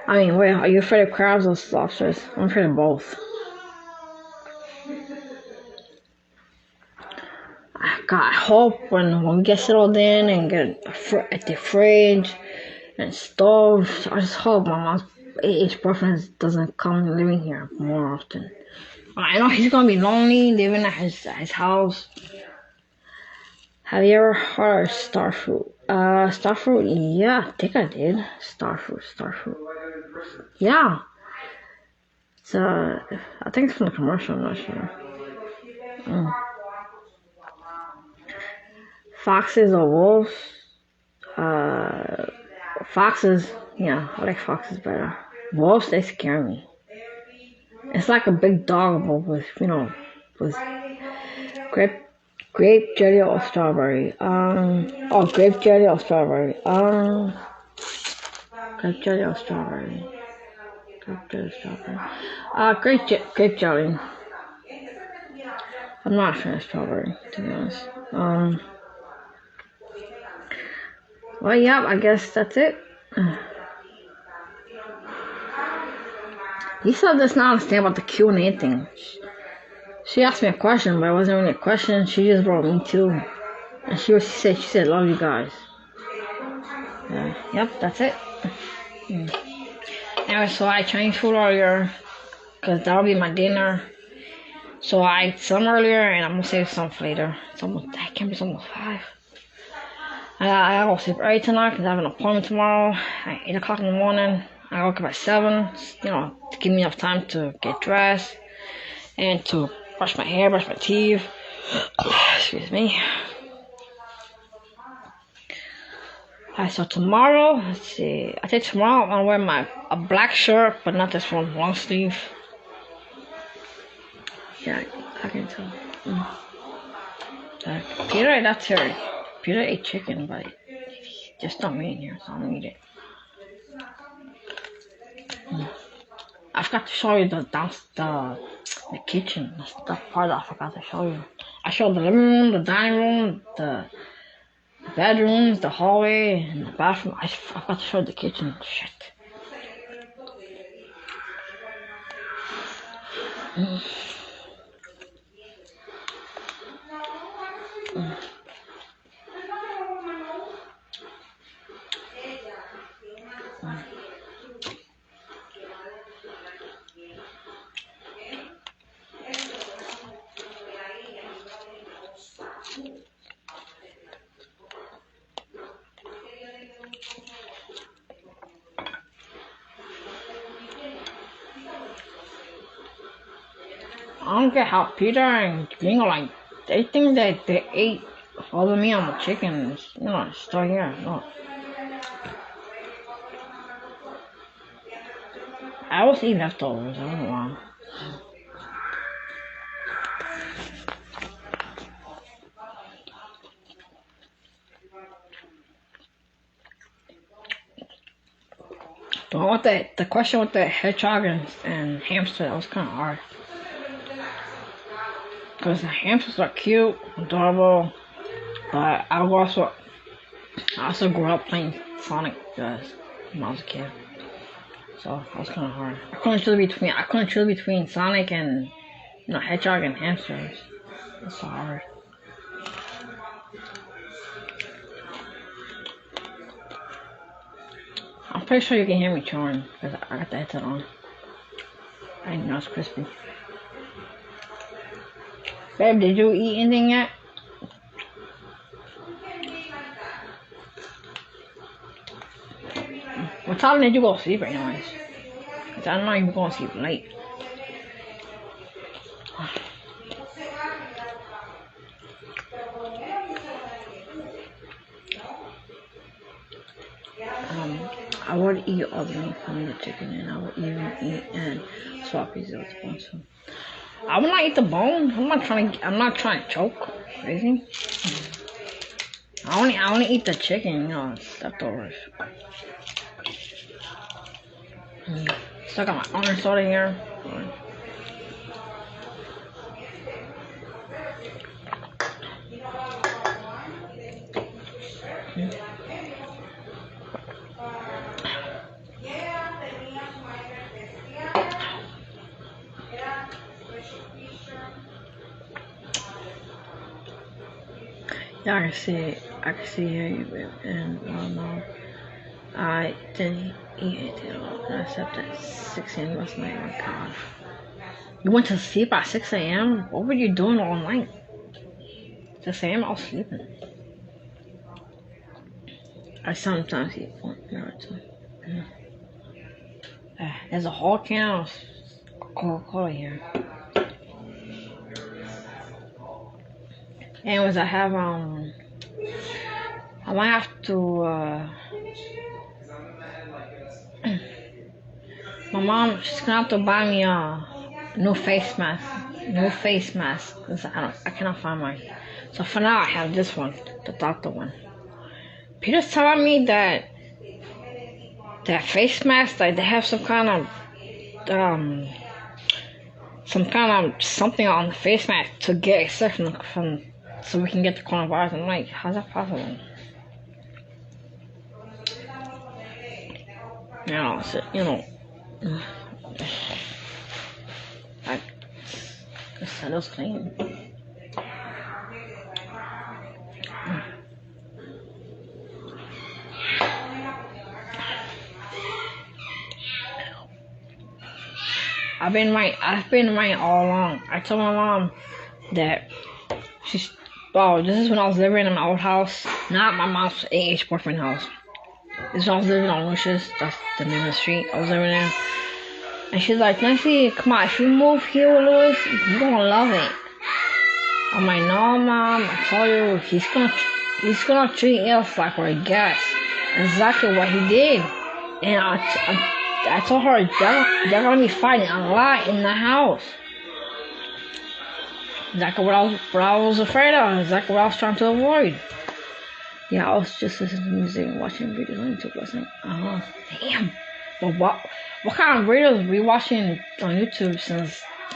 I mean, wait, are you afraid of crabs or lobsters? I'm afraid of both. I hope when we get settled in and get the fridge and stove, I just hope my mom's boyfriend doesn't come living here more often. I know he's gonna be lonely living at his house. Have you ever heard of starfruit? Starfruit, yeah, I think I did. Starfruit. Yeah. I think it's from the commercial, I'm not sure. Foxes or wolves? Foxes, yeah, I like foxes better. Wolves, they scare me. It's like a big dog, but with grape jelly or strawberry. Grape jelly or strawberry. Grape jelly or strawberry. Grape jelly. I'm not a fan of strawberry, to be honest. Well, yeah, I guess that's it. Lisa does not understand about the Q&A thing. She asked me a question, but it wasn't really a question. She just brought me too. And she said, love you guys. Yep, that's it. Anyway, so I changed food earlier, because that'll be my dinner. So I ate some earlier, and I'm going to save some for later. It's almost 5. I gotta go sleep early tonight, because I have an appointment tomorrow at 8 o'clock in the morning. I wake up at 7, to give me enough time to get dressed, and to brush my hair, brush my teeth. Excuse me. Alright, so tomorrow, let's see. I think tomorrow I'm gonna wear a black shirt, but not this one, long sleeve. Yeah, I can tell. Peter, that's Terry. Peter ate chicken, but just don't eat in here, so I don't eat it. I forgot to show you the kitchen. That's the part that I forgot to show you. I showed the living room, the dining room, the bedrooms, the hallway, and the bathroom. I forgot to show the kitchen. Shit. I don't get how Peter and Gringo, they think that they ate all the meat on the chicken. It's still here. No. I always eat leftovers. I don't know why. The one with the question with the hedgehog and hamster, that was kind of hard. Because the hamsters are cute, adorable, but I also grew up playing Sonic just when I was a kid. So that was kind of hard. I couldn't choose between Sonic and Hedgehog and hamsters. It's so hard. I'm pretty sure you can hear me chewing because I got the headset on. I didn't know it's crispy. Babe, did you eat anything yet? What time did you go to sleep anyways? Cause I don't know you were going to sleep late. I would eat all the meat from the chicken, and I would even eat and swap pieces with the bones. So I would not eat the bone. I'm not trying to choke. Crazy. I only eat the chicken. Leftovers. Still got my orange soda here. Yeah, I can see here, and no, I didn't eat anything at all, except at 6 a.m. last night. Oh my God. You went to sleep at 6 a.m.? What were you doing all night? 6 a.m. I was sleeping. I sometimes eat one or two. There's a whole can of Coca-Cola here. Anyways, I might have to, my mom, she's gonna have to buy me a new face mask. Cause I cannot find mine. So for now, I have this one, the doctor one. Peter's telling me that face mask, like they have some kind of something on the face mask to get accepted from, so we can get the coronavirus. I'm like, how's that possible? I said it was clean. I've been right all along. I told my mom that this is when I was living in my old house, not my mom's AH boyfriend house. This is when I was living on Lucius, that's the name of the street I was living in. And she's like, Nancy, come on, if you move here with Louis, you're gonna love it. I'm like, no, Mom, I told you, he's gonna treat us like we're guests. Exactly what he did. And I told her, they're gonna be fighting a lot in the house. Exactly what I was afraid of. Exactly what I was trying to avoid. Yeah, I was just listening to music and watching videos on YouTube last night. Damn. But what kind of videos were you watching on YouTube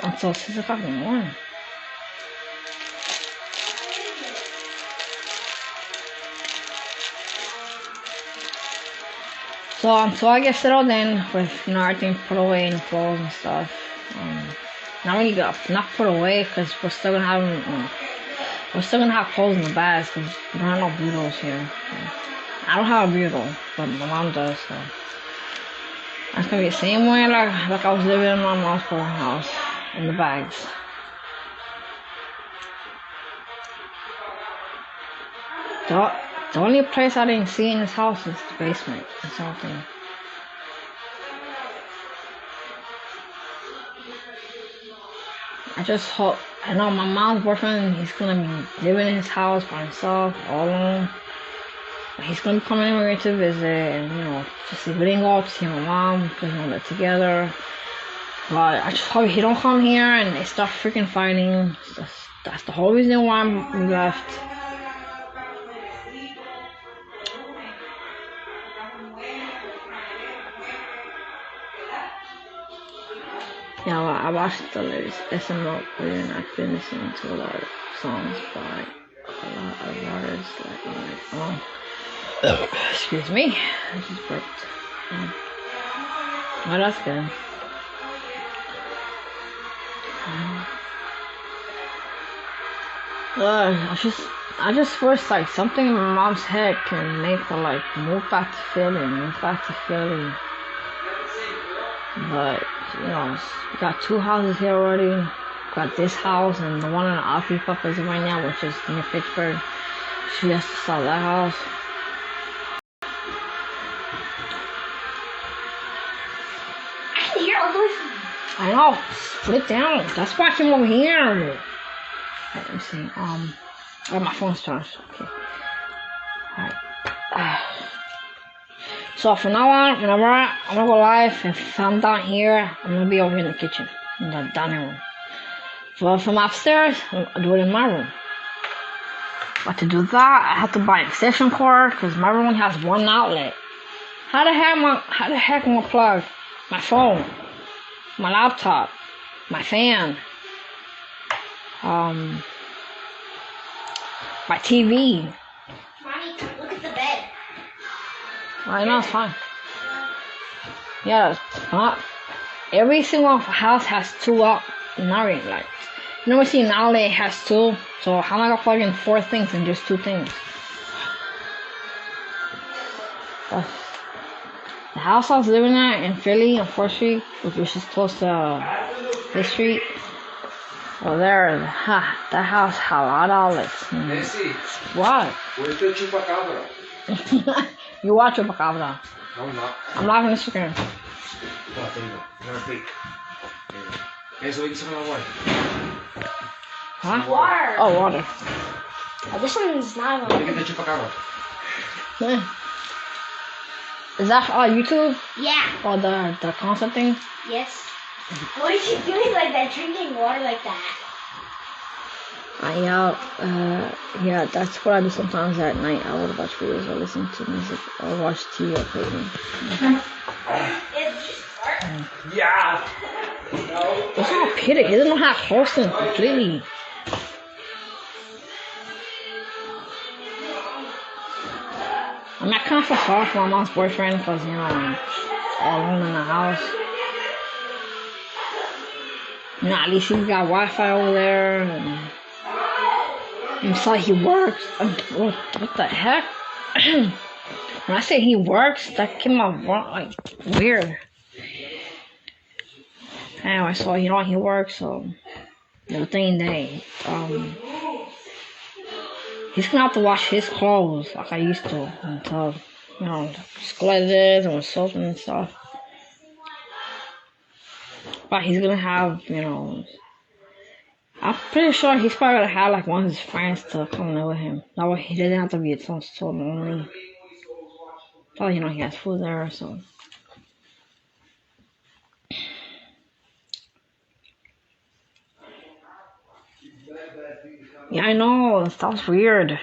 until 6 o'clock in the morning? So until I get settled in with everything put away in the clothes and stuff, not put away because we're still gonna have clothes in the bags because we don't have no bureaus here. I don't have a bureau, but my mom does. So it's gonna be the same way like I was living in my mom's house in the bags. The only place I didn't see in this house is the basement. That's the whole thing. I just hope. I know my mom's boyfriend, he's gonna be living in his house by himself, all alone. He's gonna be coming over here to visit, and just if we didn't go up to see my mom because we live together. But I just hope he don't come here and they start freaking fighting. That's the whole reason why we left. Yeah, well, I watched the latest SML video and I've been listening to a lot of songs by a lot of artists like Excuse me. I just burped. Oh, that's good. I just wish like something in my mom's head can make her like move back to Philly. But we got 2 houses here already. Got this house and the one in the Alfie Puppers right now, which is near Pittsburgh. She has to sell that house. I can hear all the way from I know. Put it down. That's why I came over here. Let me see. My phone's charged. Okay. Alright. So from now on, whenever I'm gonna go live, if I'm down here, I'm gonna be over here in the kitchen, in the dining room. But if I'm upstairs, I'll do it in my room. But to do that, I have to buy an extension cord because my room has one outlet. How the heck am I gonna plug my phone, my laptop, my fan, my TV? Mommy, look at the bed. I know, it's fine. Yeah, every single house has 2 outlet lights. You never see an outlet has 2, so how am I gonna plug in 4 things and just 2 things? The house I was living at in Philly on 4th Street, which is close to this street, that house had a lot of outlets. Nancy, What? where's the chupacabra? You watch Chupacabra. No, I'm not. I'm not on Instagram. No, tengo. No, take. Eso, hay que sacar agua. Huh? Water. Oh, water. This one is not Look on. at the chupacabra. Yeah. Is that YouTube? Yeah. Or the concert thing? Yes. What is she doing like that? Drinking water like that? Yeah, that's what I do sometimes at night. I would watch videos or listen to music or watch TV or play games. It's just fart. Yeah. It's not pity. He doesn't know how to host them completely. I mean, I kind of feel sorry for my mom's boyfriend because, I'm all alone in the house. At least he's got Wi-Fi over there. And so he works. What the heck? When I say he works, that came out wrong, weird. Anyway, so he works, so the thing that he's gonna have to wash his clothes like I used to until just like this and with soap and stuff. But he's gonna have I'm pretty sure he's probably gonna have like one of his friends to come live with him. That way he doesn't have to be so lonely. Probably he has food there, so. Yeah, I know. It sounds weird.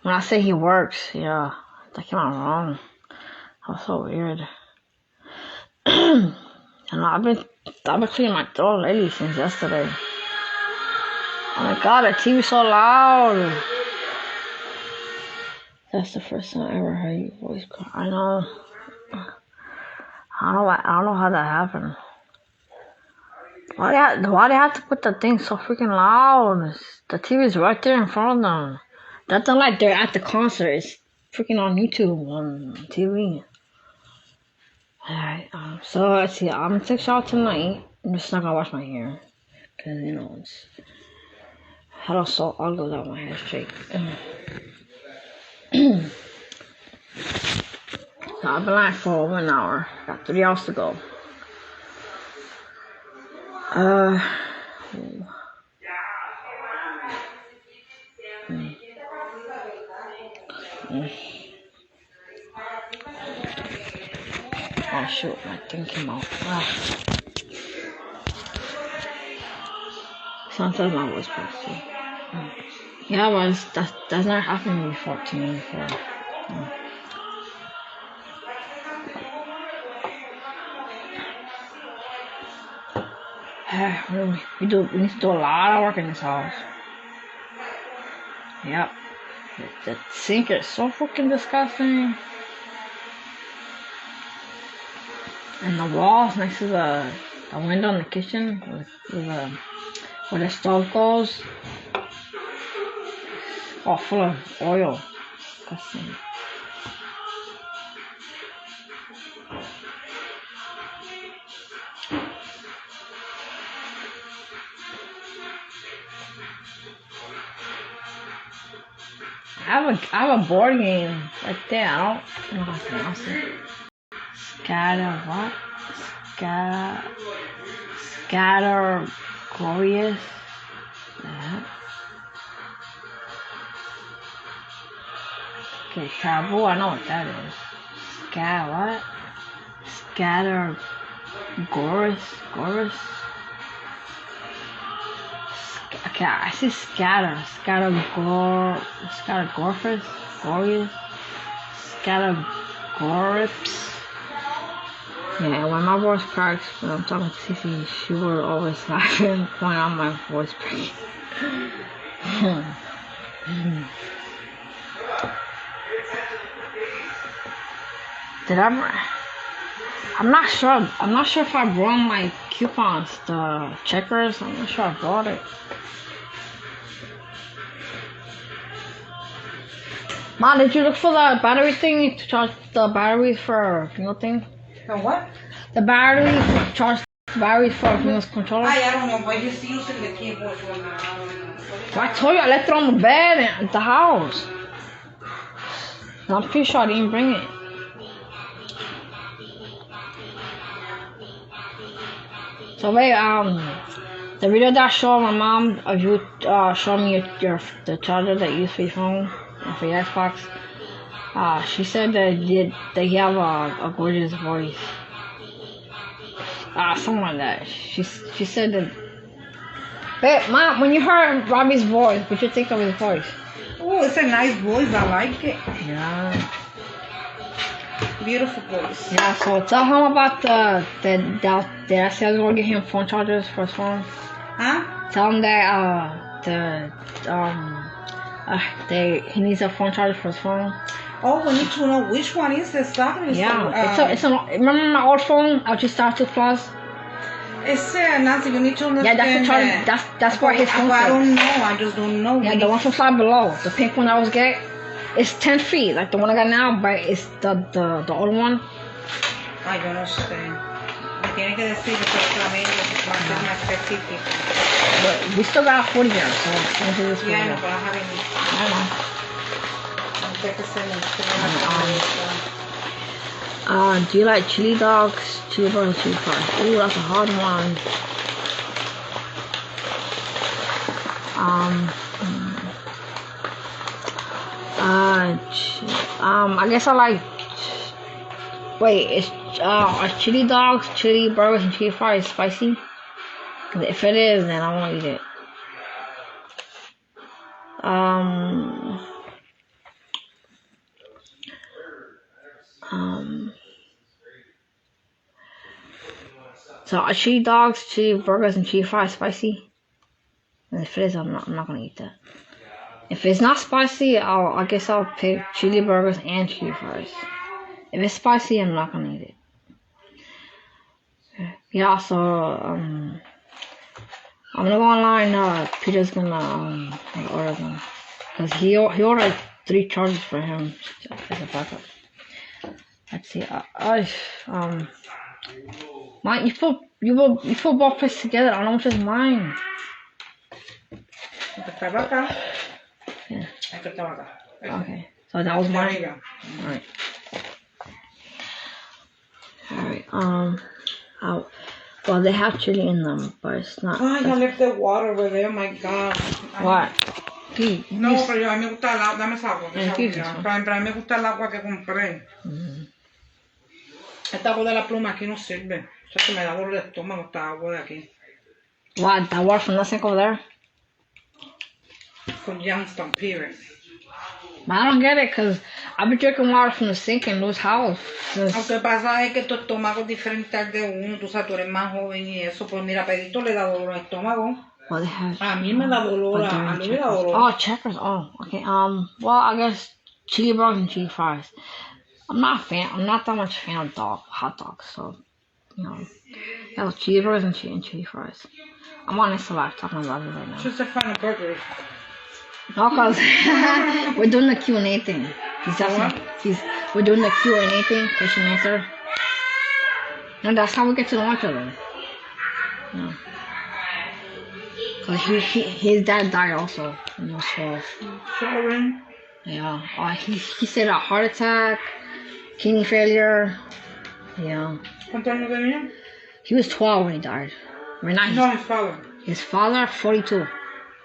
When I say he works, yeah, that came out wrong. That was so weird. And I've been cleaning my throat lately since yesterday. Oh my god, the TV's so loud. That's the first time I ever heard your voice cry. I know. I don't know how that happened. Why they have to put the thing so freaking loud? The TV's right there in front of them. That's not like they're at the concert. It's freaking on YouTube on TV. Alright, so let's see. I'm gonna take a shower tonight. I'm just not gonna wash my hair. Cause it's head all so ugly without my hair straight. So I've been live for over an hour. Got 3 hours to go. Oh shoot, my thing came out. Sometimes my voice breaks too. Yeah, but that's never happened before to me before. We need to do a lot of work in this house. Yep. The sink is so freaking disgusting. And the walls next to the window in the kitchen where the stove goes, all full of oil. Disgusting. I have a board game right there. I don't know how to pronounce it. Scatter glorious. Yeah. Okay, taboo. I know what that is. Scatter glorious. Okay, I see scatter gorfus, glorious, scatter gorips. Yeah, when my voice cracks when I'm talking to Cece, she will always laughing when on my voice break. I'm not sure if I brought my coupons, the checkers. I'm not sure I brought it. Mom, did you look for the battery thing to charge the batteries for thing? The what? The battery to charge the batteries for Windows controller? I don't know, but you see using the keyboard. Well, I told you I left it on the bed at the house. And I'm pretty sure I didn't bring it. So wait, the video that showed my mom of you showed me the charger that you use for your phone and for your Xbox. She said that you have a gorgeous voice. Something like that. She said that. But Mom, when you heard Robbie's voice, what you think of his voice? Oh, it's a nice voice. I like it. Yeah. Beautiful voice. Yeah. So tell him about that I said I was gonna get him phone chargers for his phone. Huh? Tell him that he needs a phone charger for his phone. Oh, we need to know which one is exactly. Yeah, remember my old phone? I just started 2 Plus. It's Nancy, you need to understand. Yeah, that's the charger. That's where his phone. I don't know. I just don't know. Yeah, the one from Slide Below, the pink one I was getting, it's 10 feet, like the one I got now, but it's the old one. I don't understand. Me tiene que decir exactamente más específico. But we still got 40 here, so I'm do this Yeah, I video. know, but I haven't. I know. Do you like chili dogs, chili burgers, chili fries? Ooh, that's a hard one. I guess I like. Wait, it's are chili dogs, chili burgers, and chili fries spicy? If it is, then I won't eat it. So are chili dogs, chili burgers, and chili fries spicy? And if it is, I'm not gonna eat that. If it's not spicy, I guess I'll pick chili burgers and chili fries. If it's spicy, I'm not gonna eat it. Yeah, so I'm gonna go online. Peter's gonna order them because he ordered 3 chargers for him as a backup. Let's see. Mine, you put both places together. I don't know which is mine. Yeah. Okay. So that was mine. Alright. Well, they have chili in them, but it's not. Oh, I left the water over there. My God. What? No, pero a mí me gusta el agua. Dame esa agua. Pero a mí me gusta el agua que compré. Esta agua de la pluma aquí no sirve. O sea, que me da dolor de estómago esta agua de aquí. What? That water from the sink over there? From Youngstown, period. I don't get it, because I've been drinking water from the sink in Lou's house. Lo que pasa es que tu estómago es diferente al de uno. Tú sabes, tú eres más joven y eso. Pues mira, Pedrito le da dolor al estómago. Well, they have. A mí me da dolor. But they're A in mí me da Checkers. dolor. Oh, Checkers. Oh, okay. Well, I guess chili burgers and chili fries. I'm not a fan. I'm not that much fan of hot dogs. So, you know, yeah, chili burgers and chili fries. I'm on this a lot talking about it right now. She's a fan of burgers. No, cause we're doing the Q&A thing. We're doing the Q&A thing, question and answer. And that's how we get to know each other. Yeah. Cause his dad died also when he was 12. Sorry. Yeah. He said a heart attack, kidney failure. Yeah. ¿Cuántos años tenía? He was 12 when he died. Right now, No, his father. his father 42.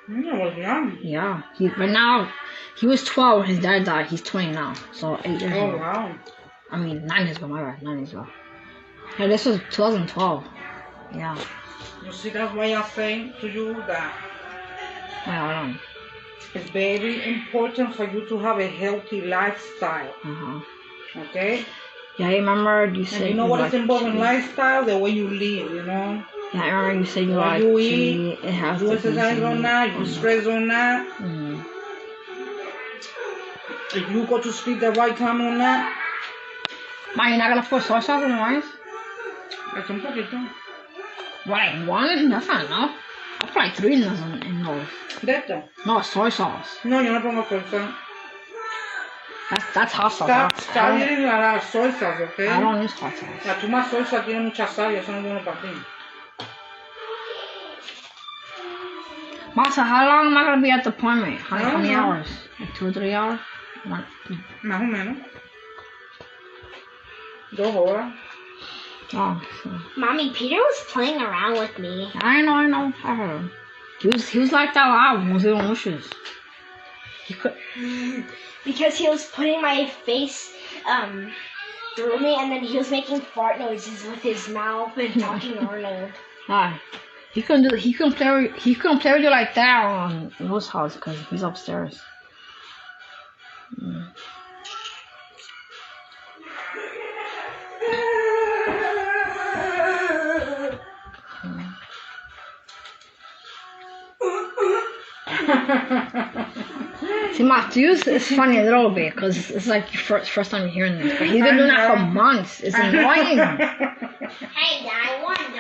No, was young. Yeah. Right now, he was 12 when his dad died. He's 20 now. So 8 years Oh, ago. wow. I mean, 9 years ago, my bad. 9 years ago. Yeah, this was 2012. Yeah. You see, that's why I say to you that Well, I don't. it's very important for you to have a healthy lifestyle. Okay? Yeah, I remember you said. And you know what is like involved in cheese. lifestyle? The way you live, you know? Yeah, I remember you said you What like you to eat, eat. It has you to be exercise or not, you stress or not, if you go to sleep the right time or not. Ma, you're not gonna put soy sauce in the rice? It's un poquito. What, like one? That's not enough. I'll put like 3 in those. De esto. No, soy sauce. No, yo no pongo salsa. That's hot sauce. Está bien la soy sauce, ¿ok? I don't use hot sauce. La tuma salsa tiene mucha sal y eso no es bueno para ti. Ma, so how long am I gonna be at the appointment? How I don't many know. hours? Like 2 or 3 hours? One. Más o menos. 2 horas. Oh, so. Mommy, Peter was playing around with me. I know. I heard him. He was like that loud when he was doing wishes. He could. Because he was putting my face through me, and then he was making fart noises with his mouth and talking Arnold. Hi. He couldn't play with you like that on Lou's house because he's upstairs. See, Matthews, it's funny a little bit because it's like your first time hearing this. But he's been doing that for months. It's annoying. Hey, I want to.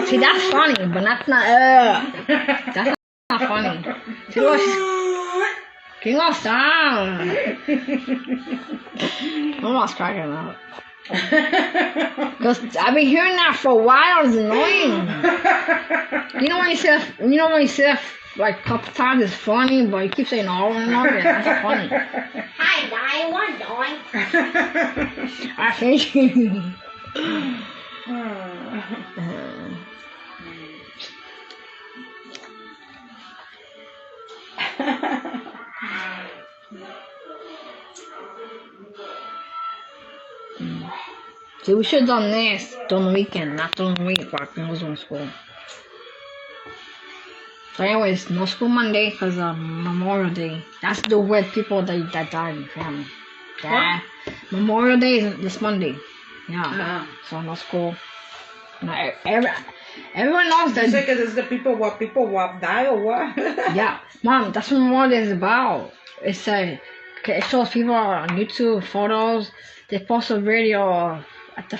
See, that's funny, but that's not. That's not funny. See, look, King of Sound. I'm almost cracking up. Because I've been hearing that for a while. It's annoying. You know when you say that like a couple times, it's funny, but you keep saying over and over again. That's not funny. Hi, I want to. I hate you. See, we should have done this during the weekend, not during the week, but I was in school. So anyways, no school Monday because of Memorial Day. That's the with people that died in the family. Yeah. Memorial Day is this Monday. Yeah. So no school. No, everyone knows that. You say because it's the people what die or what? Yeah, Mom, that's what Memorial Day is about. It's it shows people on YouTube photos. They post a video at the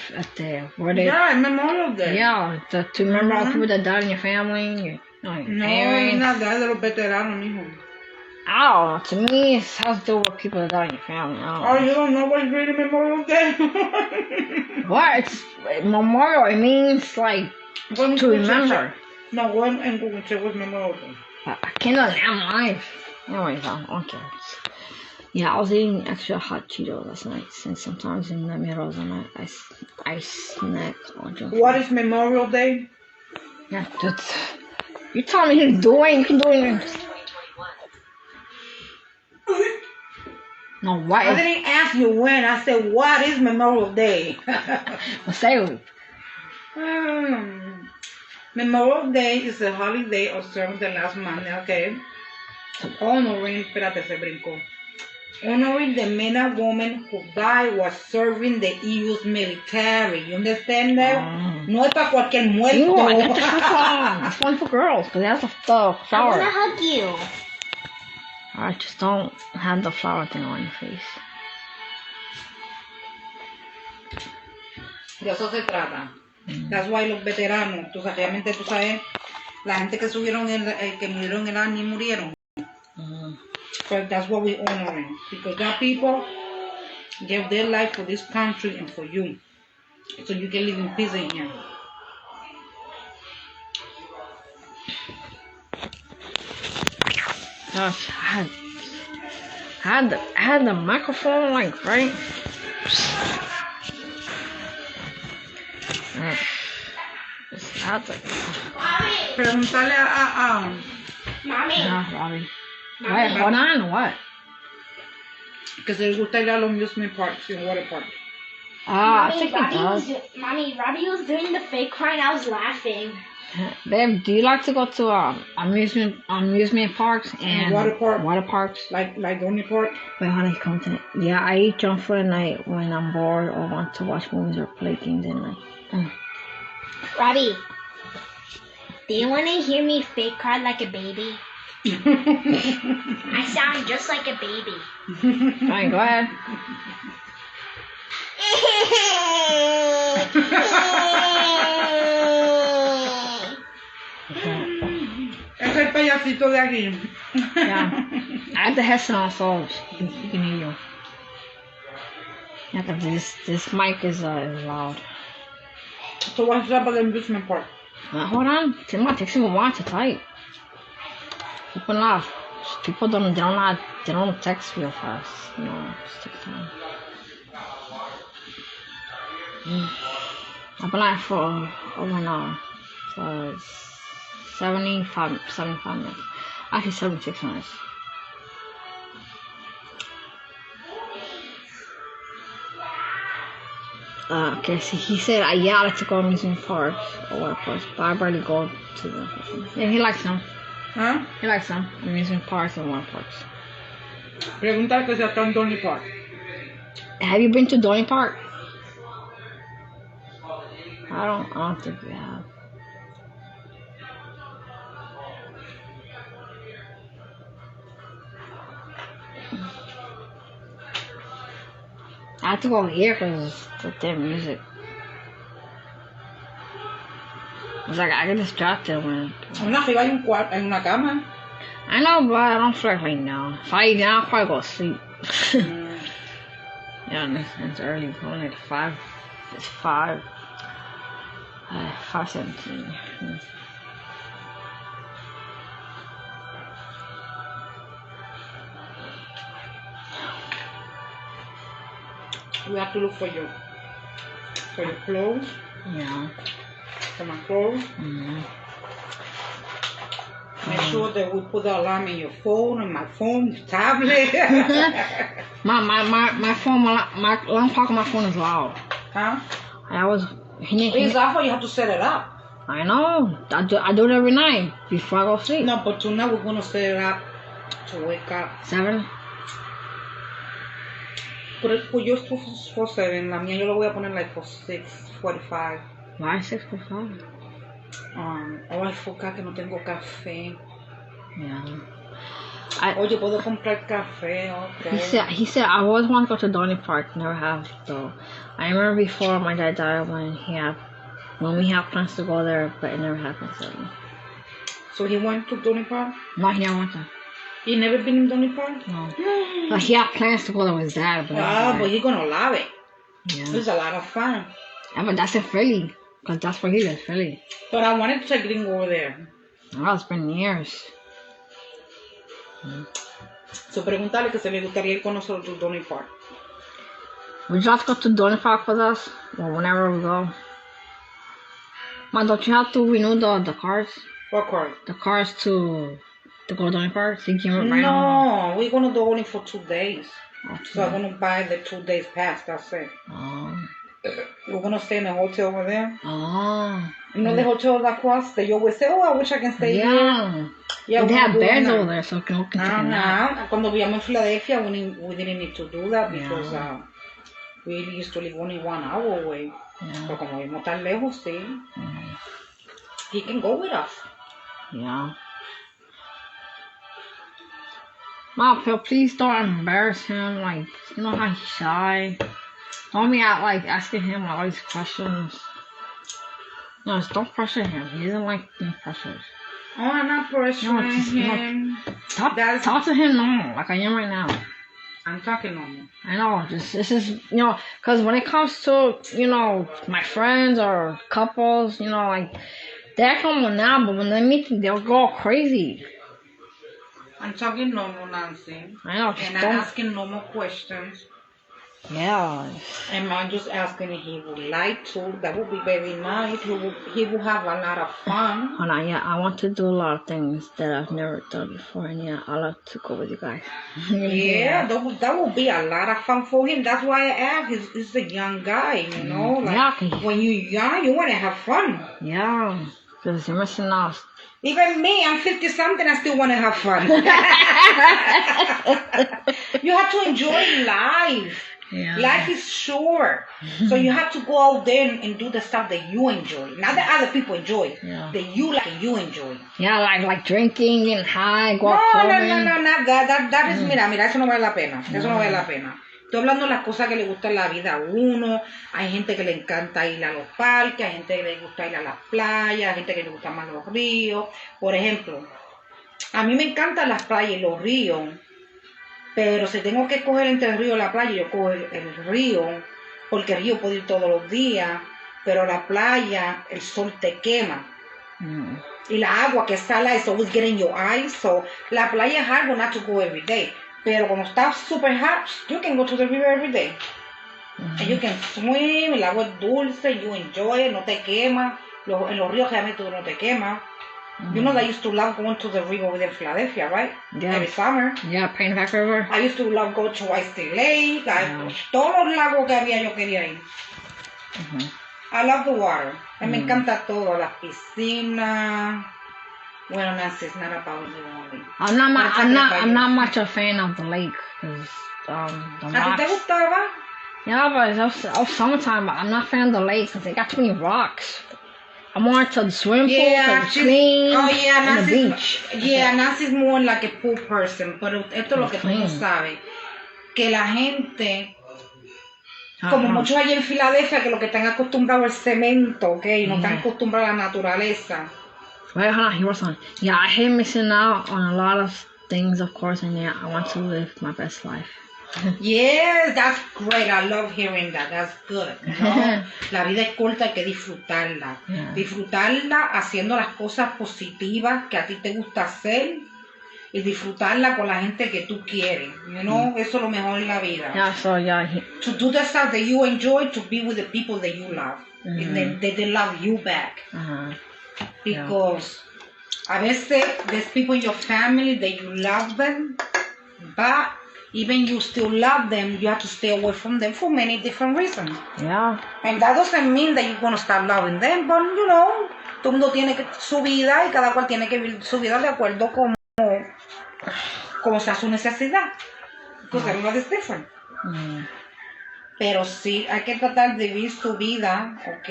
where they. Yeah, Memorial Day. Yeah, to remember all the people that died in your family. Your parents. No, nada de los veteranos, mijo. I don't know. To me, it has to do with people that died in your family. Oh, you don't know what's really Memorial Day? What? It's Memorial. It means like to remember. No, go and Google check what's Memorial Day. I can't do it. I'm live. Anyways, I don't care. Yeah, I was eating extra hot Cheetos last night, since sometimes in the middle of the night I snack on junk. What is Memorial Day? Yeah, that's. You tell me to do it. You can do it. No, what? I didn't ask you when. I said, what is Memorial Day? Well, say it. Memorial Day is a holiday observed the last Monday, okay? Honoring, espérate, se brincó. Honoring the men and women who died while serving the EU's military. You understand that? No es para cualquier muerto. Ew, get the fuck on. It's one for girls, because it has the I flower. wanna hug you. Alright, just don't have the flower thing on your face. De eso se trata. That's why los veteranos, tú sabes, realmente tú sabes, la gente que subieron que murieron en el año y murieron. But that's what we honoring. Because that people gave their life for this country and for you. So you can live in peace in here. Gosh, I had the microphone like right. Just had the. Preguntarle a Mommy. Yeah, Robbie. What? Hold on. What? que se le gusta ir a los amusement parks and water parks. Ah, I Mommy, think he does. Mommy, Robbie was doing the fake cry and I was laughing. Babe, do you like to go to amusement parks and Water park. Water parks? Like Donny Park. Wait, how do you come to it? Yeah, I eat junk food at night when I'm bored or want to watch movies or play games at night. Robbie, do you want to hear me fake cry like a baby? I sound just like a baby. Fine, go ahead. Es el payasito de aquí. Yeah. I have the headset on so you can hear you. Yeah, 'cause this mic is loud. So what's up at the amusement park? Hold on. It might take a while to type. People laugh. People they don't text real fast. You know, just take time. I've been live for over an hour. So 75 minutes. Actually 76 minutes. Okay, so he said, yeah, I like to go to amusement parks or water parks, but I barely go to them. Yeah, he likes them. ¿Ah? He likes them. Amusement parks and water parks. Pregunta que si está en Donny Park. Have you been to Donny Park? I don't think we have. I have to go over here because the damn music. It's like I get distracted when. Arriba hay un cuarto, hay una cama. I know, but I don't feel like right now. If I eat now, I'll probably go to sleep. Yeah, and it's early. It's only like 5. It's 5. 5:17. We have to look for your clothes. Yeah. For my clothes. Make sure that we put the alarm in your phone and my phone, tablet. my phone, my alarm clock on my phone is loud. Huh? I always. It's awful. You have to set it up. I know. I do it every night before I go to sleep. No, but tonight we're gonna set it up to wake up. 7. Put yours for 7. La mía yo lo voy a poner like for 6:45. Why 6:45? Oh, I forgot que no tengo café. Yeah. Oye, puedo comprar café otra vez. He said I always want to go to Donny Park. Never have though. I remember before my dad died when we had plans to go there, but it never happened. So he went to Donny Park? No, he never went there. He never been in Donny Park? No. But he had plans to go there with his dad. But he's gonna love it. Yeah. It's a lot of fun. Yeah, but that's in Philly, because that's where he lives, Philly. But I wanted to take Gringo over there. Well, it's been years. So preguntarle que se le gustaría ir con nosotros to Donny Park. Would you have to go to Donny Park with us? Or whenever we go? Man, don't you have to renew the cards? What card? The cards to go to Donny Park? So you can right No, we're gonna do only for 2 days. Okay. So I'm gonna buy the 2 days pass, that's it. Oh. We're gonna stay in a hotel over there. Oh. You know the hotel across that you always say, oh, I wish I can stay here. Yeah. Yeah, They have we're beds doing over that. there, so we can take a nap. Cuando vivíamos en Philadelphia, we didn't need to do that because we used to live only 1 hour away. Pero como vimos tan lejos, sí. He can go with us. Yeah. Mom, Phil, please don't embarrass him. Like, you know how he's shy. Don't be out like asking him all these questions. No, just don't pressure him. He doesn't like being pressured. Oh, I'm not pressuring him. Talk to him normal, like I am right now. I'm talking normal. I know, this is, because when it comes to, my friends or couples, like, they act normal now, but when they meet them, they'll go all crazy. I'm talking normal, Nancy. I know, and I'm asking normal questions. Yeah. And I'm just asking if he would like to. That would be very nice. He will have a lot of fun. And I want to do a lot of things that I've never done before, and yeah, I love to go with you guys. Yeah, that would be a lot of fun for him. That's why I asked. He's a young guy, when you're young, you want to have fun. Yeah, because you're missing out. Even me, I'm 50-something, I still want to have fun. You have to enjoy life. Yeah. Life is short. So you have to go out there and do the stuff that you enjoy. Not that other people enjoy. Yeah. That you like and you enjoy. Yeah, like drinking, getting high, go out No, clubbing. not that. That is, mira, eso no vale la pena. Eso no vale la pena. Estoy hablando de las cosas que le gustan en la vida a uno. Hay gente que le encanta ir a los parques, hay gente que le gusta ir a las playas, hay gente que le gusta más los ríos. Por ejemplo, a mí me encantan las playas y los ríos, pero si tengo que escoger entre el río y la playa, yo cojo el río, porque el río puedo ir todos los días, pero la playa, el sol te quema. Y la agua que sale, it's always getting your eyes. So, la playa es algo not to go every day. Pero cuando está super hot, you can go to the river every day. And you can swim, el agua es dulce, you enjoy it, no te quema. En los ríos realmente no te quema. You know that I used to love going to the river within Philadelphia, right? Yeah. Every summer. Yeah, Painterback River. I used to love go to White State Lake. Todos los lagos que había yo quería ir. I love the water. A mí me encanta todo, las piscinas. Well, Nancy, it's not about you only. I'm not much a fan of the lake because the ¿A ti te rocks. gustaba? Yeah, but it was summertime. But I'm not a fan of the lake because they got too many rocks. I'm more into the swimming pool, the screen, and the beach. Yeah, Nancy's more like a pool person. Pero esto es lo que tú no sabes. Que la gente, como muchos allá en Filadelfia, que lo que están acostumbrados al cemento, ¿ok? No están acostumbrados a la naturaleza. Wait, hold on, here was on. Yeah, I hate missing out on a lot of things, of course, and yeah, I want to live my best life. Yes, that's great. I love hearing that. That's good. ¿No? La vida es corta, hay que disfrutarla. Yeah. Disfrutarla haciendo las cosas positivas que a ti te gusta hacer y disfrutarla con la gente que tú quieres. You know? Eso es lo mejor en la vida. Yeah, so yeah. To do the stuff that you enjoy, to be with the people that you love. And then they love you back. Because a veces there's people in your family that you love them, but even you still love them, you have to stay away from them for many different reasons. Yeah. And that doesn't mean that you're going to stop loving them, but you know, todo el mundo tiene su vida y cada cual tiene que vivir su vida de acuerdo como sea su necesidad. Because everybody's different. Pero sí, hay que tratar de vivir su vida, ¿ok?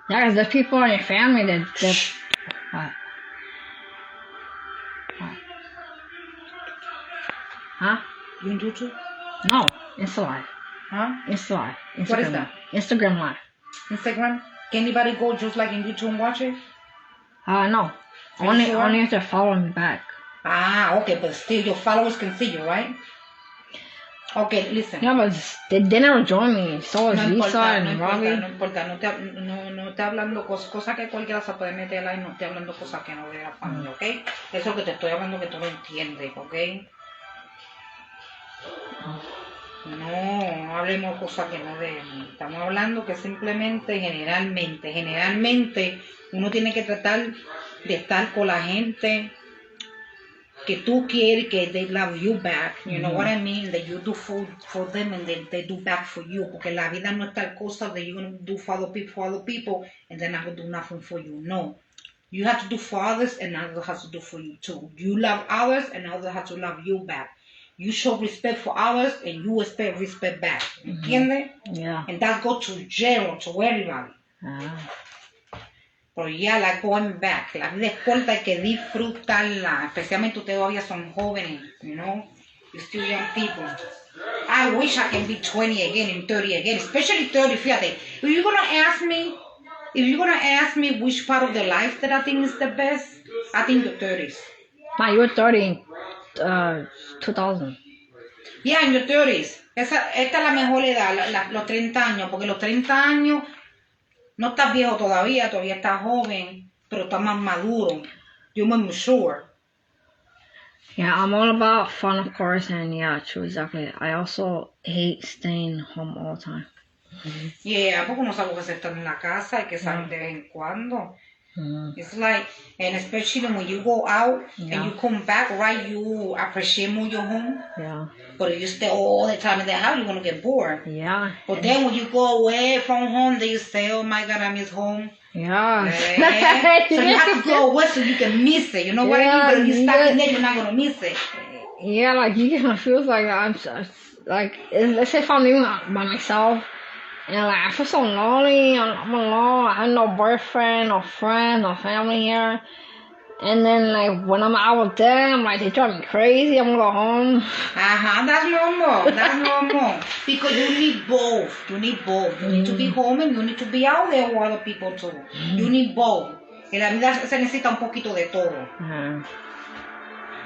Yeah, because there's people in your family that what? Huh? You in YouTube? No, Insta Live. Huh? Insta Live. Instagram. What is that? Instagram Live. Instagram? Can anybody go just like in YouTube and watch it? No. Are you sure? Only if they're following me back. Ah, okay, but still your followers can see you, right? Okay, listen. Yeah, but they never join me. So is Lisa and Robbie. No importa, no te hablando cosas que cualquiera se puede meter ahí, no estoy hablando cosas que no de la familia, ¿ok? Eso es lo que te estoy hablando que tú lo entiendes, ¿ok? No hablemos cosas que no debemos. Estamos hablando que simplemente, generalmente, uno tiene que tratar de estar con la gente que tú quieres, que they love you back. You know what I mean? That you do for them and they do back for you. Porque la vida no es tal cosa that you're going to do for other people and they're not going to do nothing for you. No. You have to do for others and others have to do for you too. You love others and others have to love you back. you show respect for others and you expect respect back. ¿Entiendes? Yeah. And that goes to general, to everybody. Pero ya, like going back, la vida es corta, hay que disfrutarla, especialmente ustedes todavía son jóvenes, you know, you're still young people. I wish I can be 20 again and 30 again, especially 30, fíjate. If you're gonna ask me which part of the life that I think is the best, I think the 30s. Ma, you were 30 in 2000. Yeah, in your 30s. Esta es la mejor edad, los 30 años, porque los 30 años no estás viejo todavía estás joven, pero estás más maduro. You're more mature. Yeah, I'm all about fun, of course, and yeah, true, exactly. I also hate staying home all the time. Yeah, porque no sabes que se está en la casa, hay que salir de vez en cuando. It's like, and especially when you go out and you come back, right, you appreciate more your home. Yeah. But if you stay all the time in the house, you're going to get bored. Yeah. But then when you go away from home, then you say, oh my God, I miss home. Yeah. So you have to go away so you can miss it. You know what I mean? But if you stop in there, you're not going to miss it. Yeah, like you can feel like like let's say if I'm living by myself and like I feel so lonely, I'm alone, I have no boyfriend, no friends, no family here. And then like when I'm out with them, like they drive me crazy, I'm gonna go home. That's normal. That's normal. Because you need both. You need both. You need to be home and you need to be out there with other people too. You need both. En la vida se necesita un poquito de todo.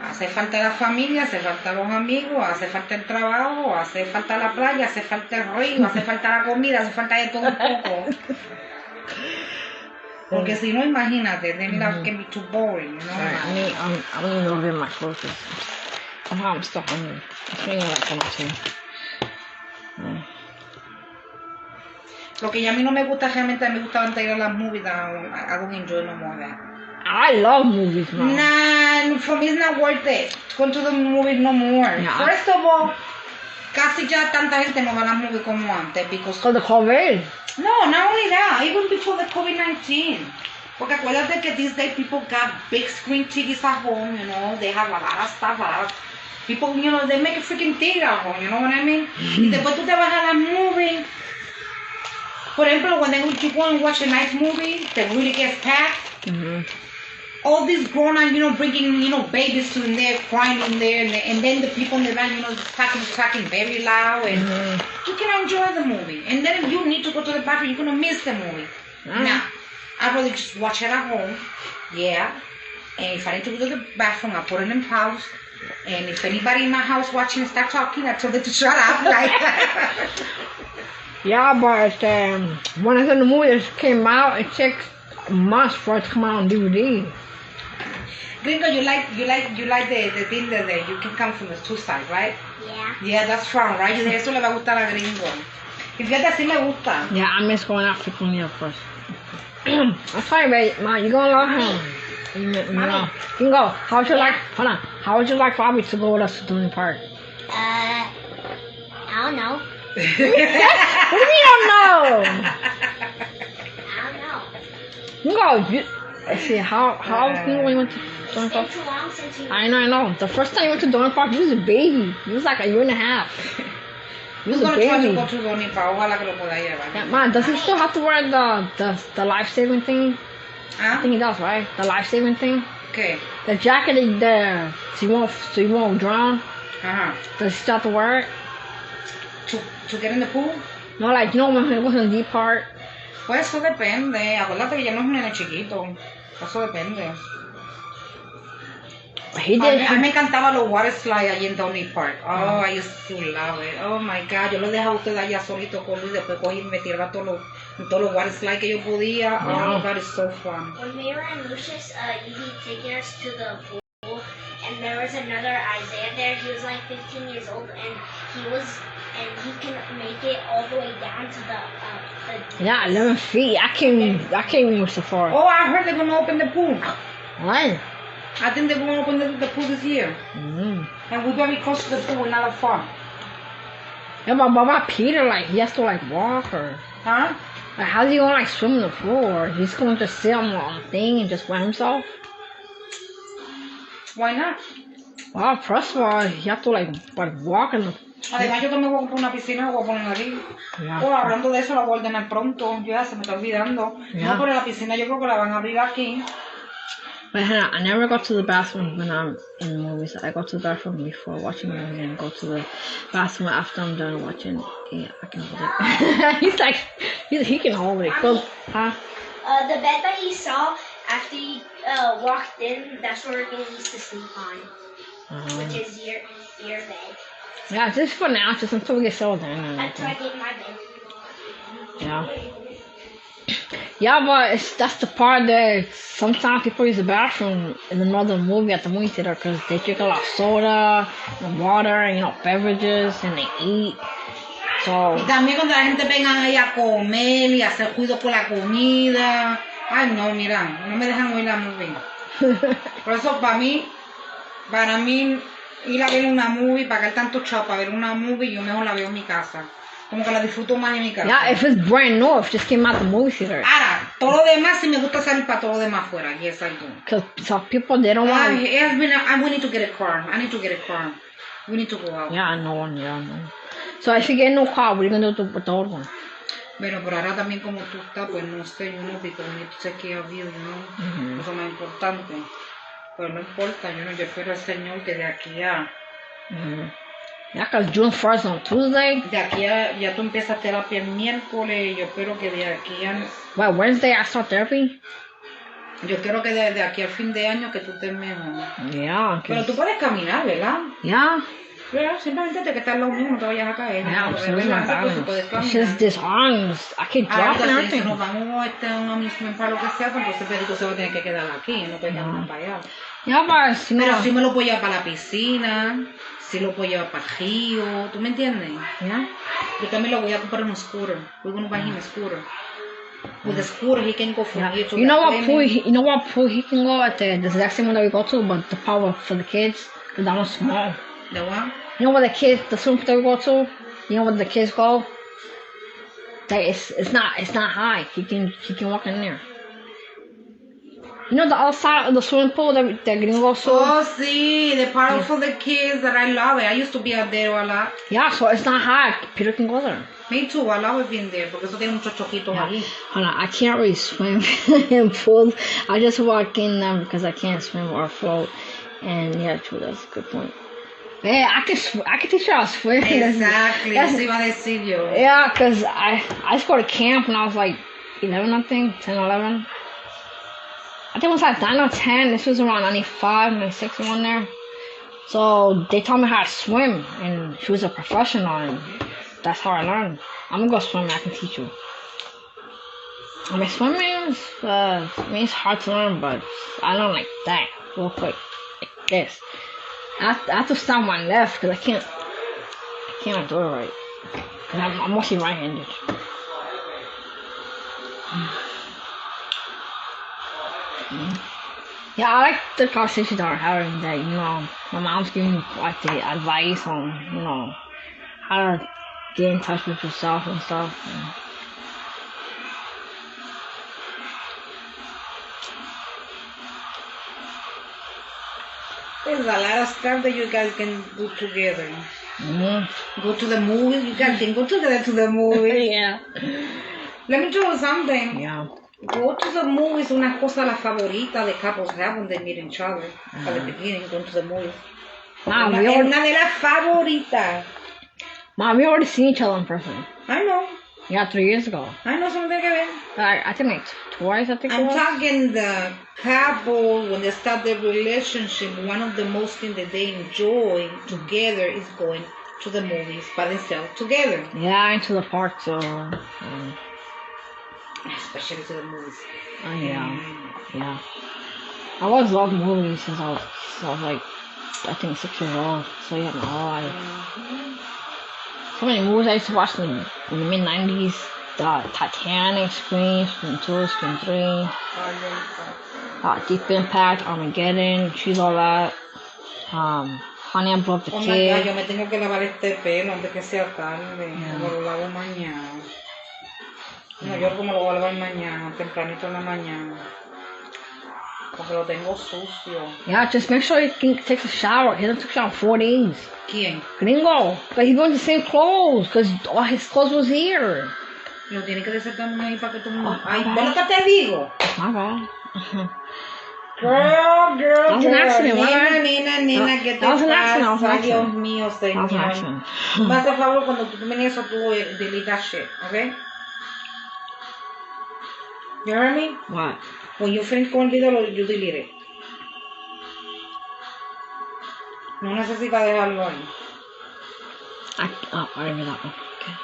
Hace falta la familia, hace falta los amigos, hace falta el trabajo, hace falta la playa, hace falta el río, hace falta la comida, hace falta de todo un poco. Porque si no, imagínate, then life can be too boring, you know? I don't even know where my clothes is. Somehow I'm still hungry. I'm feeling like I'm not Lo que ya a mí no me gusta realmente, me gusta antes ir a las movies, I don't enjoy no more that. I love movies, man. Nah, for me it's not worth it. Go to the movies no more. Yeah. First of all, casi ya tanta gente no va a las movies como antes because... Because the COVID. No, not only that, even before the COVID-19. Porque acuérdate que these days people got big screen TVs at home, you know, they have a lot of stuff, people, you know, they make a freaking theater at home, you know what I mean? Y después tú te vas a la movie. For example, when you go and watch a nice movie that really gets packed, all these grown-ups, you know, bringing, you know, babies to in there, crying in there, and then the people in the van, you know, talking very loud, and you can enjoy the movie. And then if you need to go to the bathroom, you're gonna miss the movie. Now, I'd rather just watch it at home, yeah. And if I need to go to the bathroom, I put it in pause. And if anybody in my house watching start talking, I tell them to shut up, like. Yeah, but when I said the movie came out, it takes months for it to come out on DVD. Gringo, you like the thing that you can come from the two sides, right? Yeah. Yeah, that's fun, right? Eso le va a gustar a Gringo. Y fíjate, así me gusta. Yeah, I miss going out frequently, of course. That's fine, babe. Ma, you're gonna love him. You know. Gringo, how would you like? Hold on. How would you like Bobby to go with us to Disney Park? I don't know. What do you mean you don't know? I don't know. Gringo, let's see, how Gringo you went to Disney Park? It's been too long since you. I know. The first time you went to Disney Park, you was a baby. You was like a year and a half. You was I'm a gonna try to baby. go to Disney Park. Ojalá que lo pueda llevar. Yeah, man, does he still have to wear the life-saving thing? I think he does, right? The life-saving thing? Okay. The jacket is there, so you won't drown. Does he still have to wear it? To get in the pool? No, like, you know when he goes in the deep part? Pues eso depende. Acuérdate que ya no es un nene chiquito. Eso depende. He A did. mí me encantaban los water slides allí en Disney Park. Oh, I used to love it. Oh my God. Yo lo dejaba a usted allá solito con Luis. Después cogí y me tiraba todos los water slides que yo podía. Oh, that is so fun. When we were in Lucius, you'd be taking us to the pool, and there was another Isaiah there. He was like 15 years old, and he can make it all the way down to the Yeah, 11 feet. I can't even with Sephora. Oh, I heard they're going to open the pool. What? I think they're going to open the pool this year. And we're very close to the pool. We're not that far. Yeah, but my Peter, like, he has to, like, walk or... Huh? Like, how's he gonna, like, swim in the pool? Or he's going to sit on the thing and just wet himself? Why not? Well, first of all, you have to like walk in the. Además, yo también voy a comprar una piscina, la voy a poner aquí. Yeah. Oh, hablando de eso, la voy a ordenar pronto. Ya se me está olvidando. Yeah. No, pero la piscina yo creo que la van a abrir aquí. But Hannah, I never go to the bathroom when I'm in movies. I go to the bathroom before watching movies and go to the bathroom after I'm done watching. Yeah, I can hold it. He's like, he can hold it. Go, huh? The bed that he saw after he walked in, that's what we're gonna use to sleep on, which is your bed. Yeah, just for now, just until we get settled in. That's why I gave my bed. Yeah. Yeah, but that's the part that sometimes people use the bathroom in the middle of the movie at the movie theater because they drink a lot of soda and water and, beverages and they eat. So. Y también cuando la gente venga ahí a comer y a hacer ruido por la comida. Ay, no, mira, no me dejan oír la movie. Por eso, para mí, ir a ver una movie, pagar tanto chavo para ver una movie, yo mejor la veo en mi casa. Como que la disfruto más en mi casa. Yeah, if it's brand new, if it just came out the movie theater. Ahora, todo lo demás, sí me gusta salir para todo lo demás fuera. Yes, I do. Because some people, they don't want. It has been, we need to get a car. I need to get a car. We need to go out. Yeah, no. So if you get no car, what are you going to do with the old one? Bueno, pero ahora también como tú estás, pues no sé, because we need to take care of you, Eso es más importante. Pero no importa, yo espero al Señor que de aquí a... Yeah, because June 1st on Tuesday. De aquí a... Ya tú empiezas terapia el miércoles, yo espero que de aquí a... Well, Wednesday I start therapy. Yo quiero que de aquí al fin de año que tú estés mejor. Yeah. Pero tú puedes caminar, ¿verdad? Yeah. Pero simplemente te que estás lo mismo, no te vayas a caer. Yeah, ¿no? so it's my balance. Puedes It's just this arms. I keep dropping Si everything. nos vamos a un amusement para lo que sea, pues entonces Pedrito se va a tener que quedar aquí, no puede caminar para allá. Yeah, but Pero sí me lo puedo llevar para la piscina, sí lo puedo llevar para el río, ¿tú me entiendes? Yeah. Yo también lo voy a comprar un scooter. We're going to buy him a scooter. With the scooter, he can go from here to You know the what pool he can go at the exact same one that we go to, but the power for the kids, because that one's small. The one? You know where the swim pool that we go to? You know where the kids go? It's not high. He can walk in there. You know the outside of the swimming pool that gringos to? Oh, sí, the part for the kids that I love it. I used to be out there a lot. Yeah, so it's not high. Peter can go there. Me too, I love it being there, porque eso tiene muchos choquitos ahí. Hold on, I can't really swim in pools. I just walk in them because I can't swim or float. And yeah, true, that's a good point. Yeah, I could teach you how to swim. Exactly, eso iba a decir yo. Yeah, because I just go to camp when I was like 11, I think, 10, 11. I think it was like 9 or 10. This was around 95, 96, around there. So they taught me how to swim, and she was a professional, and that's how I learned. I'm gonna go swimming. I can teach you. I mean, swimming is, it's hard to learn, but I learned like that, real quick, like this. I have to stop my left because I can't do it right. Cause I'm mostly right-handed. Yeah, I like the conversations that we're having. That my mom's giving me like the advice on how to get in touch with yourself and stuff. There's a lot of stuff that you guys can do together. Mm-hmm. Go to the movies. You guys can go together to the movies. Yeah. Let me tell you something. Yeah. Go to the movies, una cosa la favorita de couples have when they meet each other. At the beginning, going to the movies. Mom, Una de las favoritas. Mom, we already seen each other in person. I know. Yeah, 3 years ago. I know something que ver. I think like twice, I think it I'm was. talking the couple, when they start their relationship, one of the most things that they enjoy together is going to the movies by themselves together. Yeah, into the park, so. Especially to the movies. Oh, yeah. I always loved movies since I was like, I think 6 years old. So yeah, my whole life. So many movies I used to watch in the mid-90s. The Titanic, Scream 2, Scream 3. Deep Impact, Armageddon, Choose All That. Honey, I Blew Up the Oh Kid. my God, yo me tengo que lavar este pelo antes que sea tarde. Me lo lavo mañana. No, yo como lo voy a lavar mañana, tempranito en la mañana. porque lo tengo sucio. Yeah, just make sure he takes a shower. He doesn't take a shower in 4 days. ¿Quién? Gringo. But he's wearing the same clothes because all his clothes was here. Lo tiene que decir también ahí para que tú me... Ay, ¿ves lo que te digo? My bad. Girl, That was an accident, right? Nena, ¿qué te That was an accident, that was an pasa? accident. Dios mío, That was an señor. accident. Me hace favor cuando tú termines eso, tú delete that shit, okay? You heard me? What? When you finish con el video, you delete it. No necesitas dejarlo ahí. I remember that one. Okay.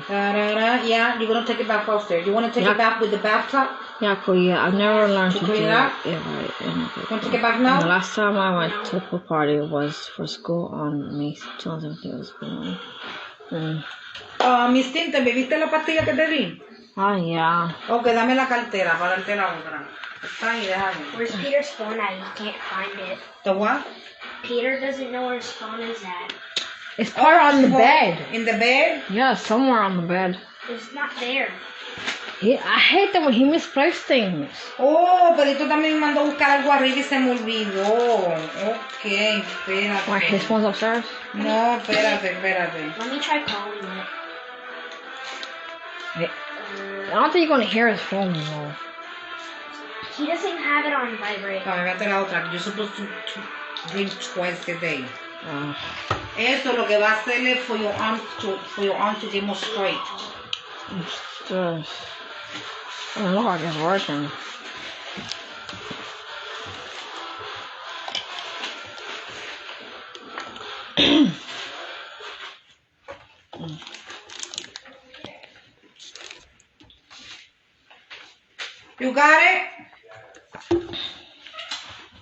Da-da-da. Yeah, you're gonna take it back upstairs. You wanna take it back with the bathtub? Yeah, cool. Yeah, I've never learned to do clean it that. up? Yeah, right. Want to take it back The now? last time I went to a pool party was for school on May 2017. It was good. Miss Tim, ¿te bebiste la pastilla que te di? Oh, yeah. Ok, dame la cartera para darte la otra. Está ahí, déjame. Where's Peter's phone at? He can't find it. The what? Peter doesn't know where his phone is at. It's part on the bed. In the bed? Yeah, somewhere on the bed. It's not there. I hate that when he misplaced things. Oh, Pedrito también me mandó a buscar algo arriba y se me olvidó. Ok, espérate. Why, his phone's upstairs? No, espérate. Let me try calling it. I don't think you're going to hear his phone, though. He doesn't have it on vibrate. Date la otra. You're supposed to drink twice a day. Uh, Eso lo que va a hacerle for your arm to get more straight. it's just... I don't look like it's working. You got it?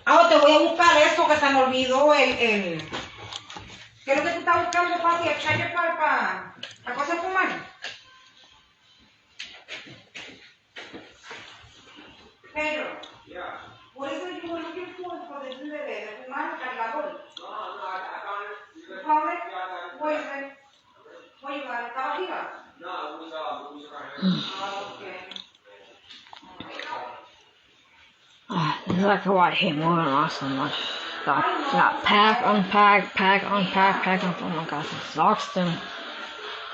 Ahora te voy a buscar eso que se me olvidó el... ¿Qué es lo que tú estás buscando, papi? El charger para la cosa de fumar. Pedro. Yeah. What is it you were looking for the fumar, el cargador? No, I found it. You found it? Yeah, I found it. Where is it? Where you got it? ¿Estaba arriba? No, it was right here. Okay. This is like why I hate moving around so much. Got pack, unpack, pack, unpack, pack, unpack. Oh my gosh, it's exhausting.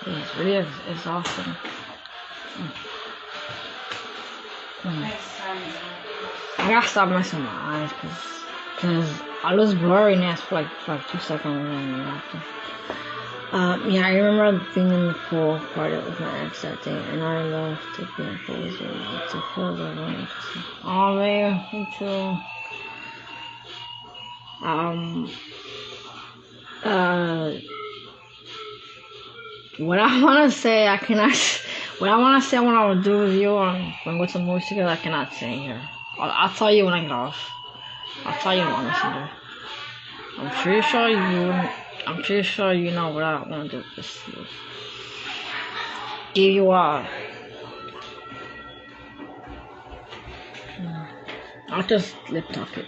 It's really exhausting. I gotta stop messing with my eyes because I lose blurriness for like 2 seconds and then after. Yeah, I remember being in the pool party with my ex that day, and I love to be in pools with to feel the room. Oh man, me too. What I wanna say, I cannot. What I wanna say, what I would do with you, when we go to the movies together, I cannot say here. I'll tell you when I get off. I'll tell you on Messenger. I'm pretty sure you know what I want to do. Just give you a. I'll just lip talk it.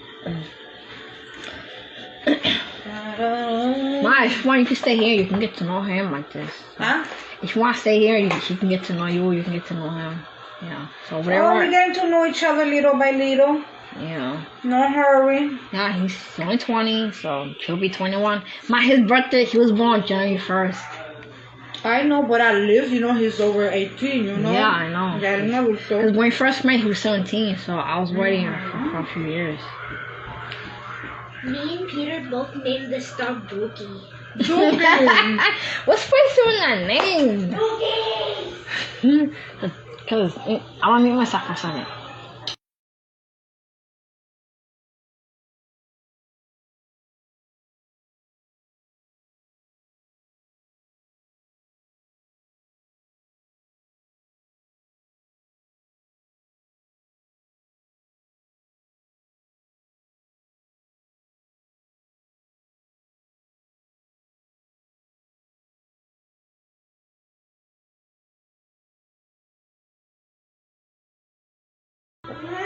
Ma, if you want, you can stay here. You can get to know him like this. Huh? If you want to stay here, he can get to know you. You can get to know him. Yeah. So whatever. Oh, we're getting to know each other little by little. Yeah. No hurry. Yeah, he's only 20, so he'll be 21. His birthday, he was born January 1st. I know, but at least, he's over 18, you know? Yeah, I know. Ya él me gustó. Because when we first met, he was 17, so I was waiting for a few years. Me and Peter both named this dog Dookie. Dookie! What's supposed to in that name? Dookie! Because I want to meet myself for a second.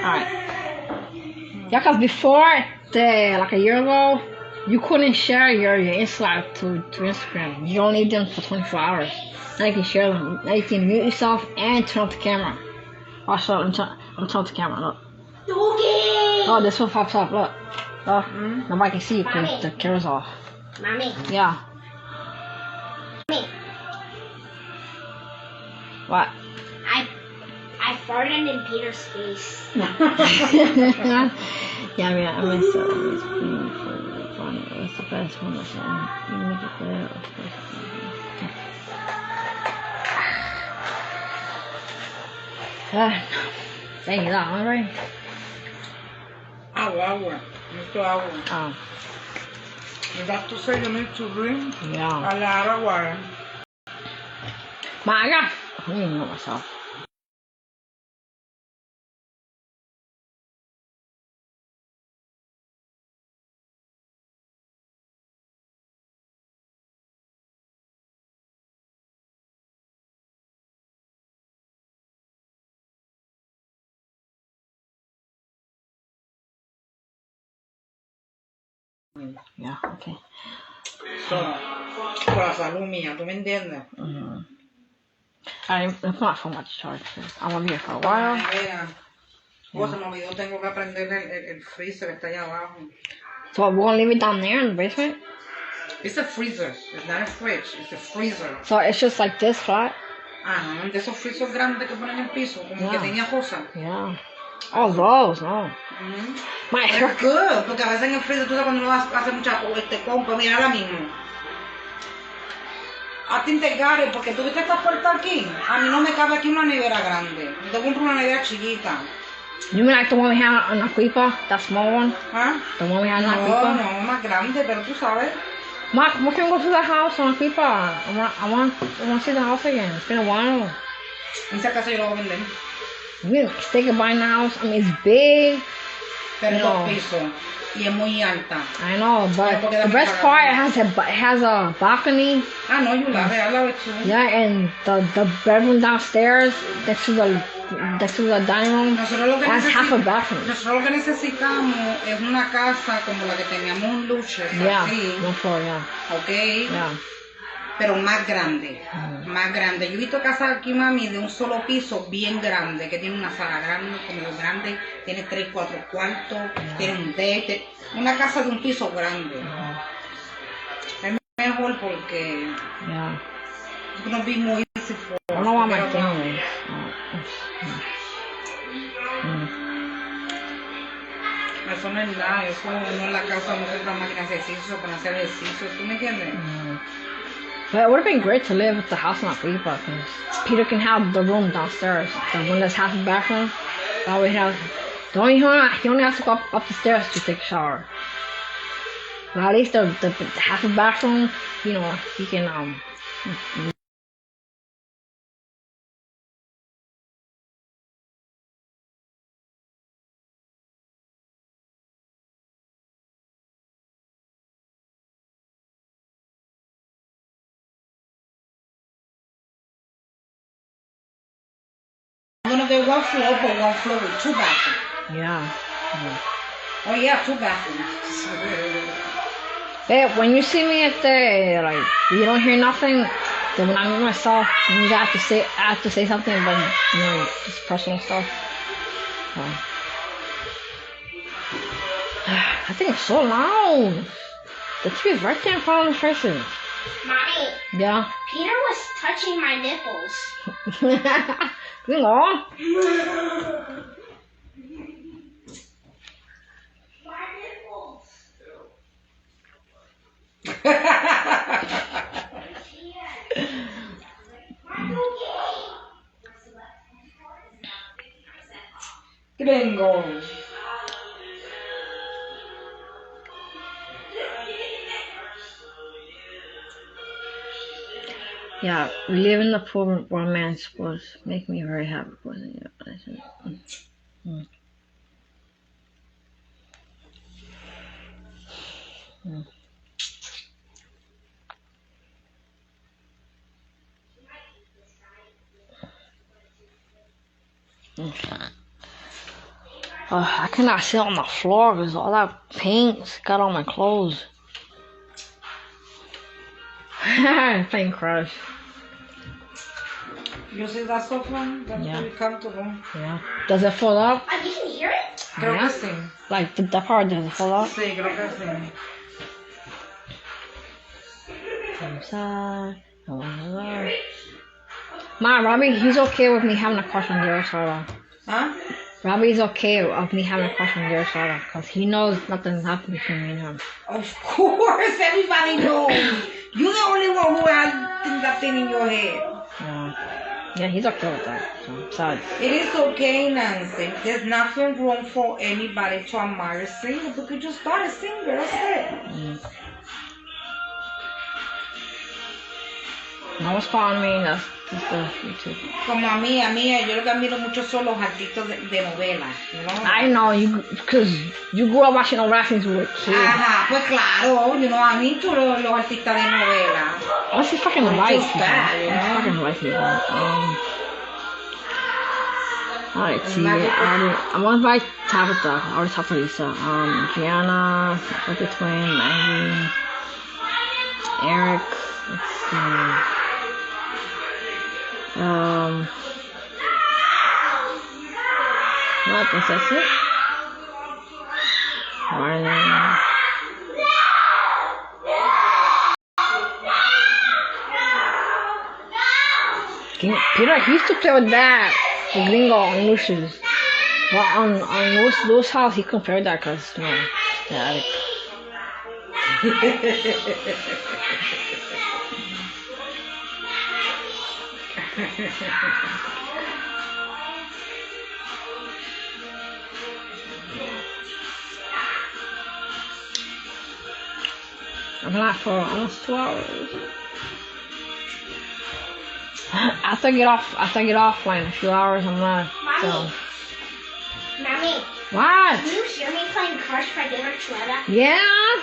Alright. Yeah, because before, like a year ago, you couldn't share your Insta to Instagram. You only need them for 24 hours. Now you can share them. Now you can mute yourself and turn off the camera. Also, I'm turning off the camera. Look. Dookie! Oh, this one pops up. Look. Look. Mm. Nobody can see you because Mommy. the camera's off. Mommy. Yeah. Mommy. What? I farted in Peter's face. Yeah, I mean, I miss it. It's pretty fun. It was the best one or something. You make it there, of course. Thank you, that hungry? Agua. Necesito agua. Oh, The doctor said you need to drink yeah. a lot of water. Ma, I don't even know myself. Yeah, okay. So, por la salud mía, ¿tú me entiendes? It's not so much charge. I'm gonna be here for a while. Mira, se me olvidó, tengo que aprender el freezer que está allá abajo. So we're gonna leave it down there in the basement? It's a freezer, it's not a fridge, it's a freezer. So it's just like this flat? Ajá, de esos freezers grandes que ponen en el piso, como que tenía cosas. Yeah. Oh, those, no. My It's hair. good, porque a veces en el freezer tú sabes cuando uno hace mucha compra, mira ahora mismo. A ti te gare, porque tú viste esta puerta aquí. A mí no me cabe aquí una nevera grande. Yo te compro una nevera chiquita. You mean like the one we had on Aquipa? That small one? ¿Ah? The one we had on No, Aquipa? no, más grande, pero tú sabes. Mark, we can go to the house on Aquipa. I want to see the house again. It's been a while. En esa casa yo lo voy a vender. You can think of buying the house. I mean, it's big. Pero No. 2 pisos. Y es muy alta. I know, but porque the dame best para- part, it has a balcony. Ah, no, yo la veo tú. Yeah, and the bedroom downstairs next to the dining room Nosotros lo que has half a necesitamos, bathroom. nosotros lo que necesitamos es una casa como la que teníamos en Luches, Yeah, así, no floor, yeah, ¿ok? yeah. Pero más grande, más grande. Yo he visto casas aquí, mami, de un solo piso, bien grande, que tiene una sala grande, como grande, tiene 3, 4 cuartos, tiene un deck, una casa de un piso grande. Es mejor porque Yeah. no vi muy easy for. I don't know what my thing is. Eso no es nada, eso no es la casa, no compra máquinas de ejercicio para hacer ejercicio, ¿tú me entiendes? But it would have been great to live at the house in Aquipa because Peter can have the room downstairs, the one that's half a bathroom. That way he only has to go up the stairs to take a shower. But at least the half a bathroom, you know, he can I'm gonna get 1 floor, but 1 floor with 2 bathrooms. yeah. Oh yeah, 2 bathrooms. Hey, when you see me at the you don't hear nothing. Then when I'm with myself, I have to say something about just personal stuff. So. I think it's so loud. The TV is right there in front of the faces. Mommy, Yeah. Peter was touching my nipples. Hang on. My nipples. Gringo. Yeah, reliving the poor romance was making me very happy, wasn't it? I cannot sit on the floor because all that paint got on my clothes. Paint crush. You see that sofa? That's Yeah. very comfortable. Yeah. Does it fold up? You can hear it? Creo Yeah? que sí. Like the part that doesn't fall off. Sí, creo que sí. Ma, Robbie, he's okay with me having a crush on Sarah. Huh? Robbie's okay with me having a crush on Sarah because he knows nothing's happened between me and him. Of course, everybody knows. You're the only one who has that thing in your head. Yeah, he's okay with that. So, besides. It is okay, Nancy. There's nothing wrong for anybody to admire a singer because you start a singer, that's it. No one's following me, that's the YouTube. Como a mí, yo lo que admiro mucho son los artistas de novelas, you know? I know, because you grew up watching old rapping with kids. Ajá, pues claro, you know, a mí los artistas de novela. What's his fucking life? bad, you know? Fucking life, alright, see, I'm gonna invite Tabitha. I already talked to Lisa. Gianna, Dr. Twain, Maggie, Eric. Let's see. What? That's it? Marlon. Peter, he used to play with that. The gringo on Lucius. But on Lu's house, he compared that because, you know, the attic. I'm not for almost 2 hours. After I get offline in a few hours, I'm not. Mommy. Mommy. What? Can you hear me playing Crush by David Chuleta? Yeah.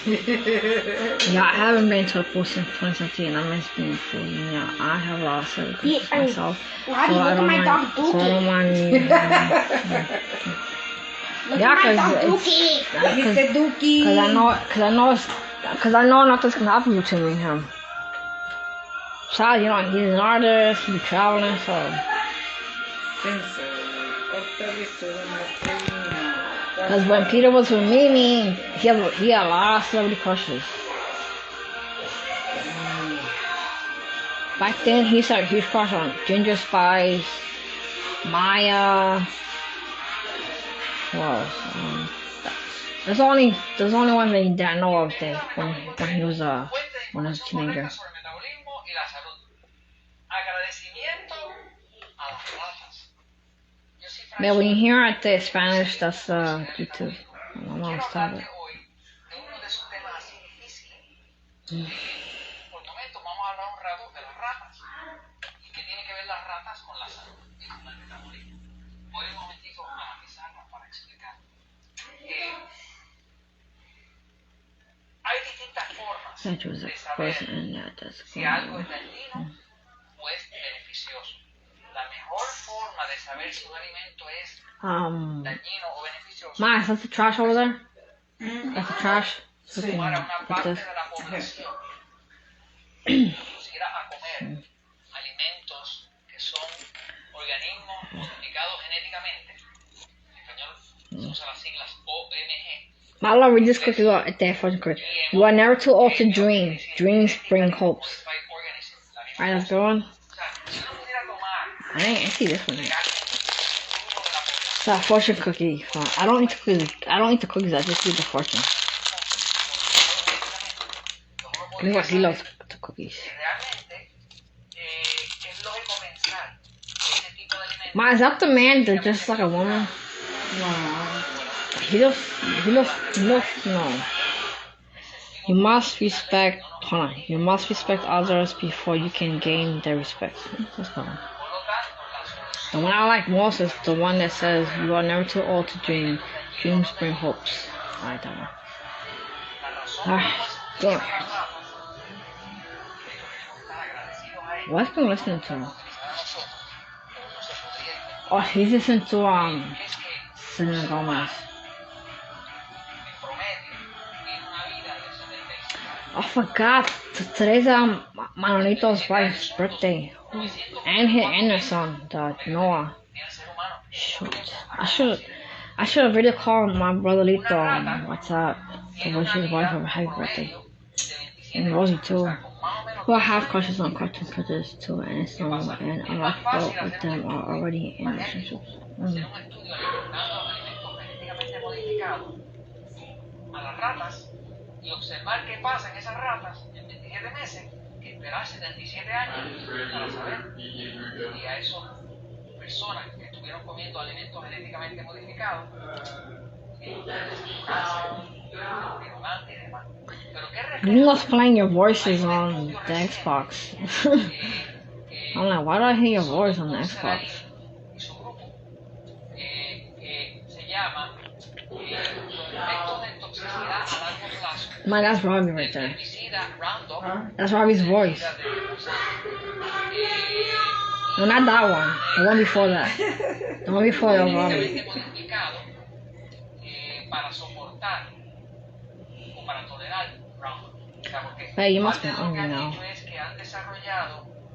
Yeah, I haven't been to a pool since 2017. I miss being full. Yeah, I have lost it myself. Why do you look at my dog Dookie? So I don't want Look at my dog Dookie. Mr. Dookie. Cause I know nothing's gonna happen between me and him. So, you know, he's an artist, he's traveling, so. Because when Peter was with Mimi, he had a lot of celebrity crushes. Back then, he started a huge crush on Ginger Spice, Maya. Who else? There's only one that I know of that when he was a teenager. Yeah, when you hear it in Spanish, that's YouTube. I'm gonna stop it. That was a person, and yeah, that's cool. Ma, is that the trash over there? That's the trash? So we can get this. Ma, I'll read this quickly at that fucking quick. You are never too old to dream. Dreams bring hopes. Alright, let's go on. I see this one. It's a fortune cookie. I don't eat the cookies. I just eat the fortune. He loves the cookies. Ma, is that the man that just like a woman? Wow. He looks, no. You must respect others before you can gain their respect. Let's go. The one I like most is the one that says, you are never too old to dream. Dreams bring hopes. I like that one. Alright, go. What's been listening to? Oh, he's listening to, Selena Gomez. I forgot. Today's Manolito's wife's birthday, and their son, Noah. Shoot, I I should have video called my brother Lito on WhatsApp to wish his wife a happy birthday. And Rosie too. Who I have crushes on cartoon characters too, and some and a lot of people with them are already in relationships. A las ratas y observar qué pasa en esas ratas en 27 meses que esperar 77 años para saber si a esas personas que estuvieron comiendo alimentos genéticamente modificados antes y demás. You was playing your voices on the Xbox. I'm like, why do I hear your voice on the Xbox? Man, that's Robbie right there. That's Robbie's voice. No, not that one. The one before that. The one before that was Robbie. Hey, you must be hungry now.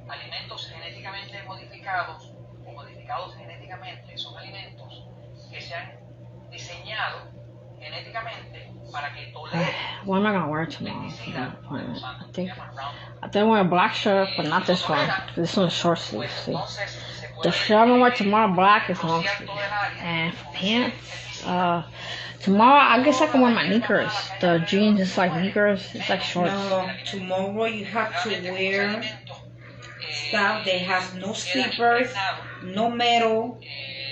Alimentos genéticamente modificados o modificados genéticamente son alimentos que se han diseñado genéticamente para que toleren. What am I gonna wear tomorrow for the appointment? I think I'm wearing a black shirt, but not this one. This one's short sleeve. See, the shirt I'm gonna wear tomorrow black is long sleeve, and for pants, tomorrow I guess I can wear my sneakers. The jeans is like sneakers. It's like shorts. No, tomorrow you have to wear stuff that has no slippers, no metal.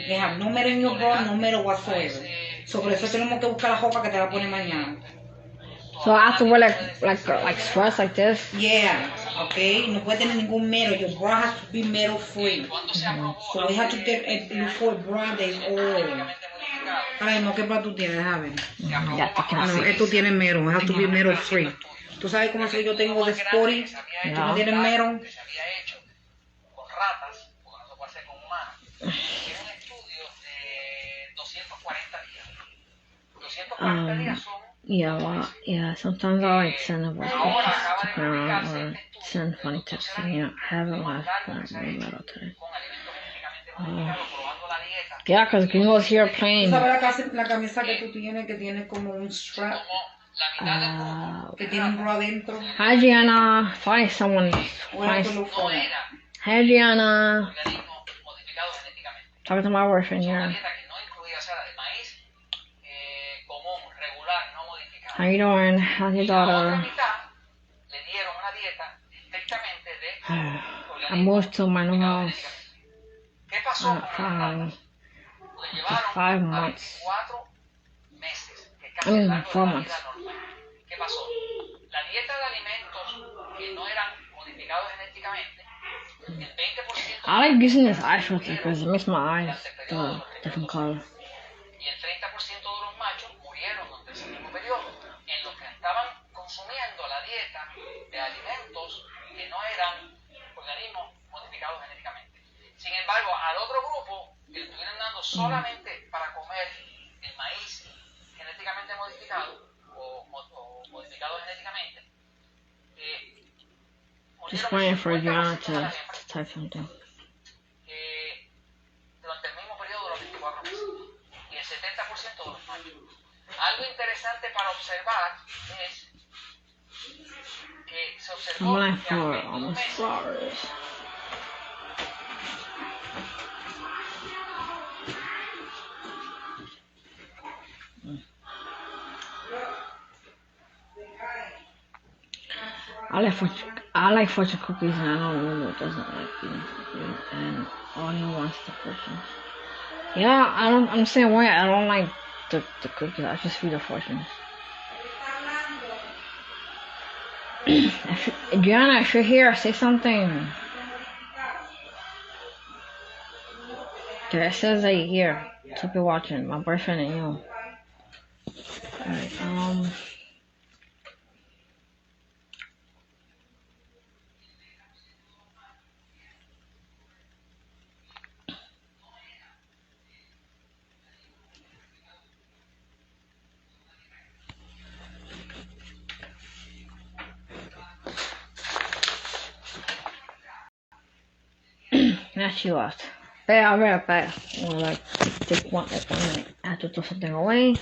They have no metal in your bra, no metal whatsoever. So por eso tenemos que buscar la ropa que te va a poner mañana. So I have to wear like sweats like this. Yeah, okay. No puede tener ningún metal. Your bra has to be metal free. So we have to get look for a bra that is all. Ahora mismo, ¿qué bra tú tienes? Déjame ver. No, esto tiene metal. It has to be metal free. ¿Tú sabes cómo es que yo tengo de Sporty? Que no tiene metal. Yeah, sometimes I like send a voice to put around or send funny texts. You know, I haven't laughed about today. Yeah, because Gringo's here playing. ¿Tú sabes la camisa que tú tienes que tiene como un strap? Que tiene un bra adentro. Hi, Gianna. Find someone. Hi, Gianna. Talking to my boyfriend here. How you doing? How's your daughter? I moved to my new house. 5 months. I mean, 4 months. I like using this eye filter because it makes my eyes a different color. Consumiendo la dieta de alimentos que no eran organismos modificados genéticamente. Sin embargo, al otro grupo que le estuvieron dando solamente para comer el maíz genéticamente modificado o modificado genéticamente, just waiting for Gianna to type something. Durante el mismo periodo de los 24 meses y el 70% de los machos. Algo interesante para observar es que se observó I'm like for almost flowers. I like fortune cookies, and I know Lulu doesn't like eating cookies, and Anya wants the fortune. Yeah, I'm the same way. I don't like the cookies. I just feed the fortunes. Gianna, if you're here, say something. There, it says that you're here. So you're watching. My boyfriend and you. Alright, now she left. Hey, I'll be right back. I'm gonna like take one minute. I have to throw something away.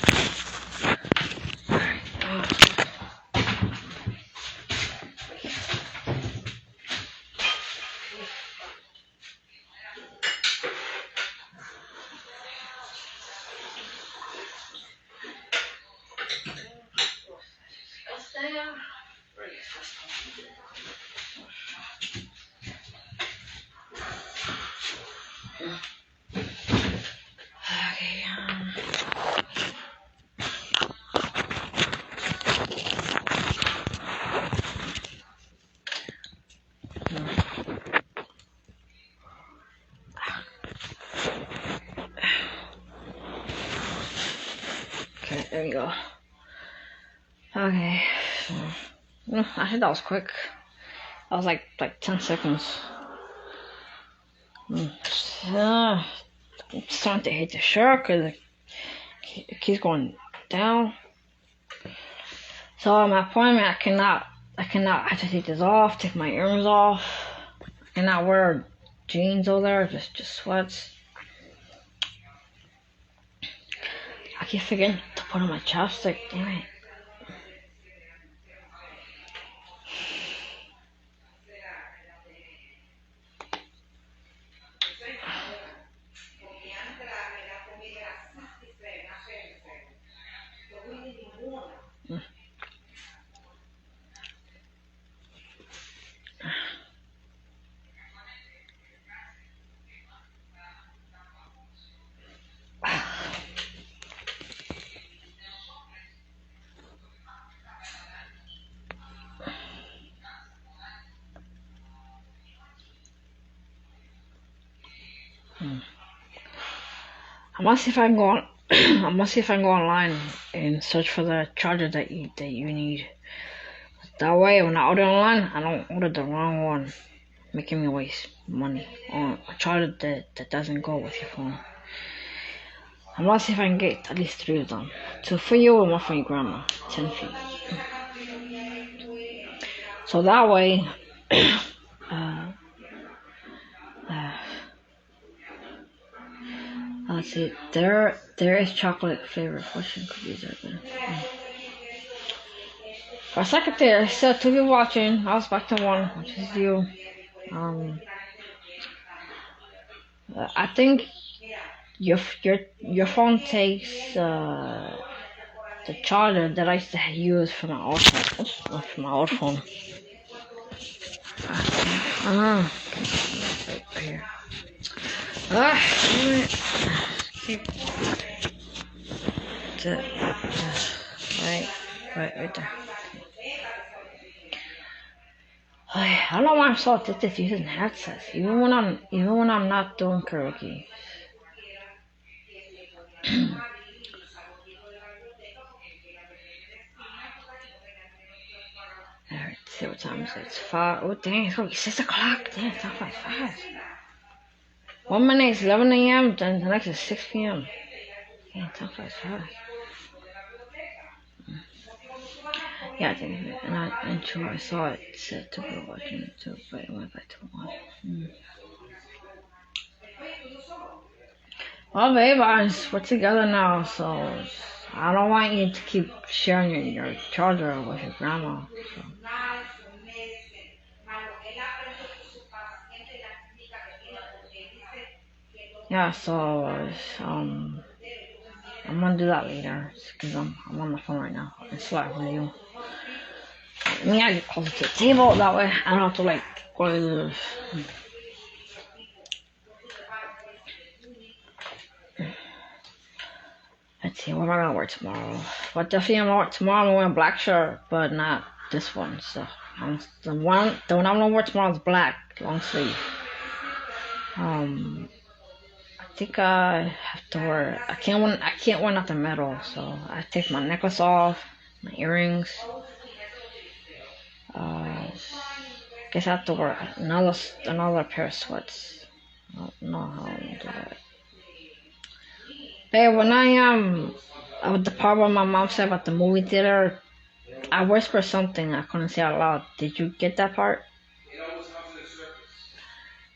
Okay, okay, there we go. Okay, I think that was quick. That was like 10 seconds. I'm starting to hate the shirt because it keeps going down. So at my appointment, I cannot. I have to take this off. Take my earrings off. I cannot wear jeans over there. Just sweats. I keep forgetting to put on my chapstick. Damn it. I must see if I can go on. I must see if I can go online and search for the charger that you need. That way, when I order online, I don't order the wrong one, making me waste money on a charger that doesn't go with your phone. I must see if I can get at least 3 of them. 2 for you and 1 for your grandma. 10 feet. So that way, let's see. There is chocolate flavored fortune cookies are good. For a second there, so to be watching, I was back to 1, which is you. I think your phone takes the charger that I used to use for my old phone. Oops, not for my old phone. Right here. Right there. I don't know why I'm so addicted to using headsets, even when I'm not doing karaoke. Alright, see what time is it? It's 5. Oh dang, it's gonna be 6 o'clock. Damn, it's not 5. 1 minute is 11 a.m. Then the next is 6 p.m. Yeah, it's not 5. Yeah, I think, and true, I saw it said to go watching it too, but it went back to 1. Well, babe, we're together now, so I don't want you to keep sharing your charger with your grandma. So. Yeah, so I'm gonna do that later because I'm on the phone right now. It's live video. I get closer to the table that way. I don't have to like go to the. Let's see, what am I gonna wear tomorrow? But definitely tomorrow I'm gonna wear a black shirt, but not this one. So the one I'm gonna wear tomorrow is black, long sleeve. I think I have to wear. I can't wear nothing metal, so I take my necklace off, my earrings. Guess I have to wear another pair of sweats. I don't know how I'm gonna do that. Hey, when the part where my mom said about the movie theater, I whispered something I couldn't say out loud. Did you get that part?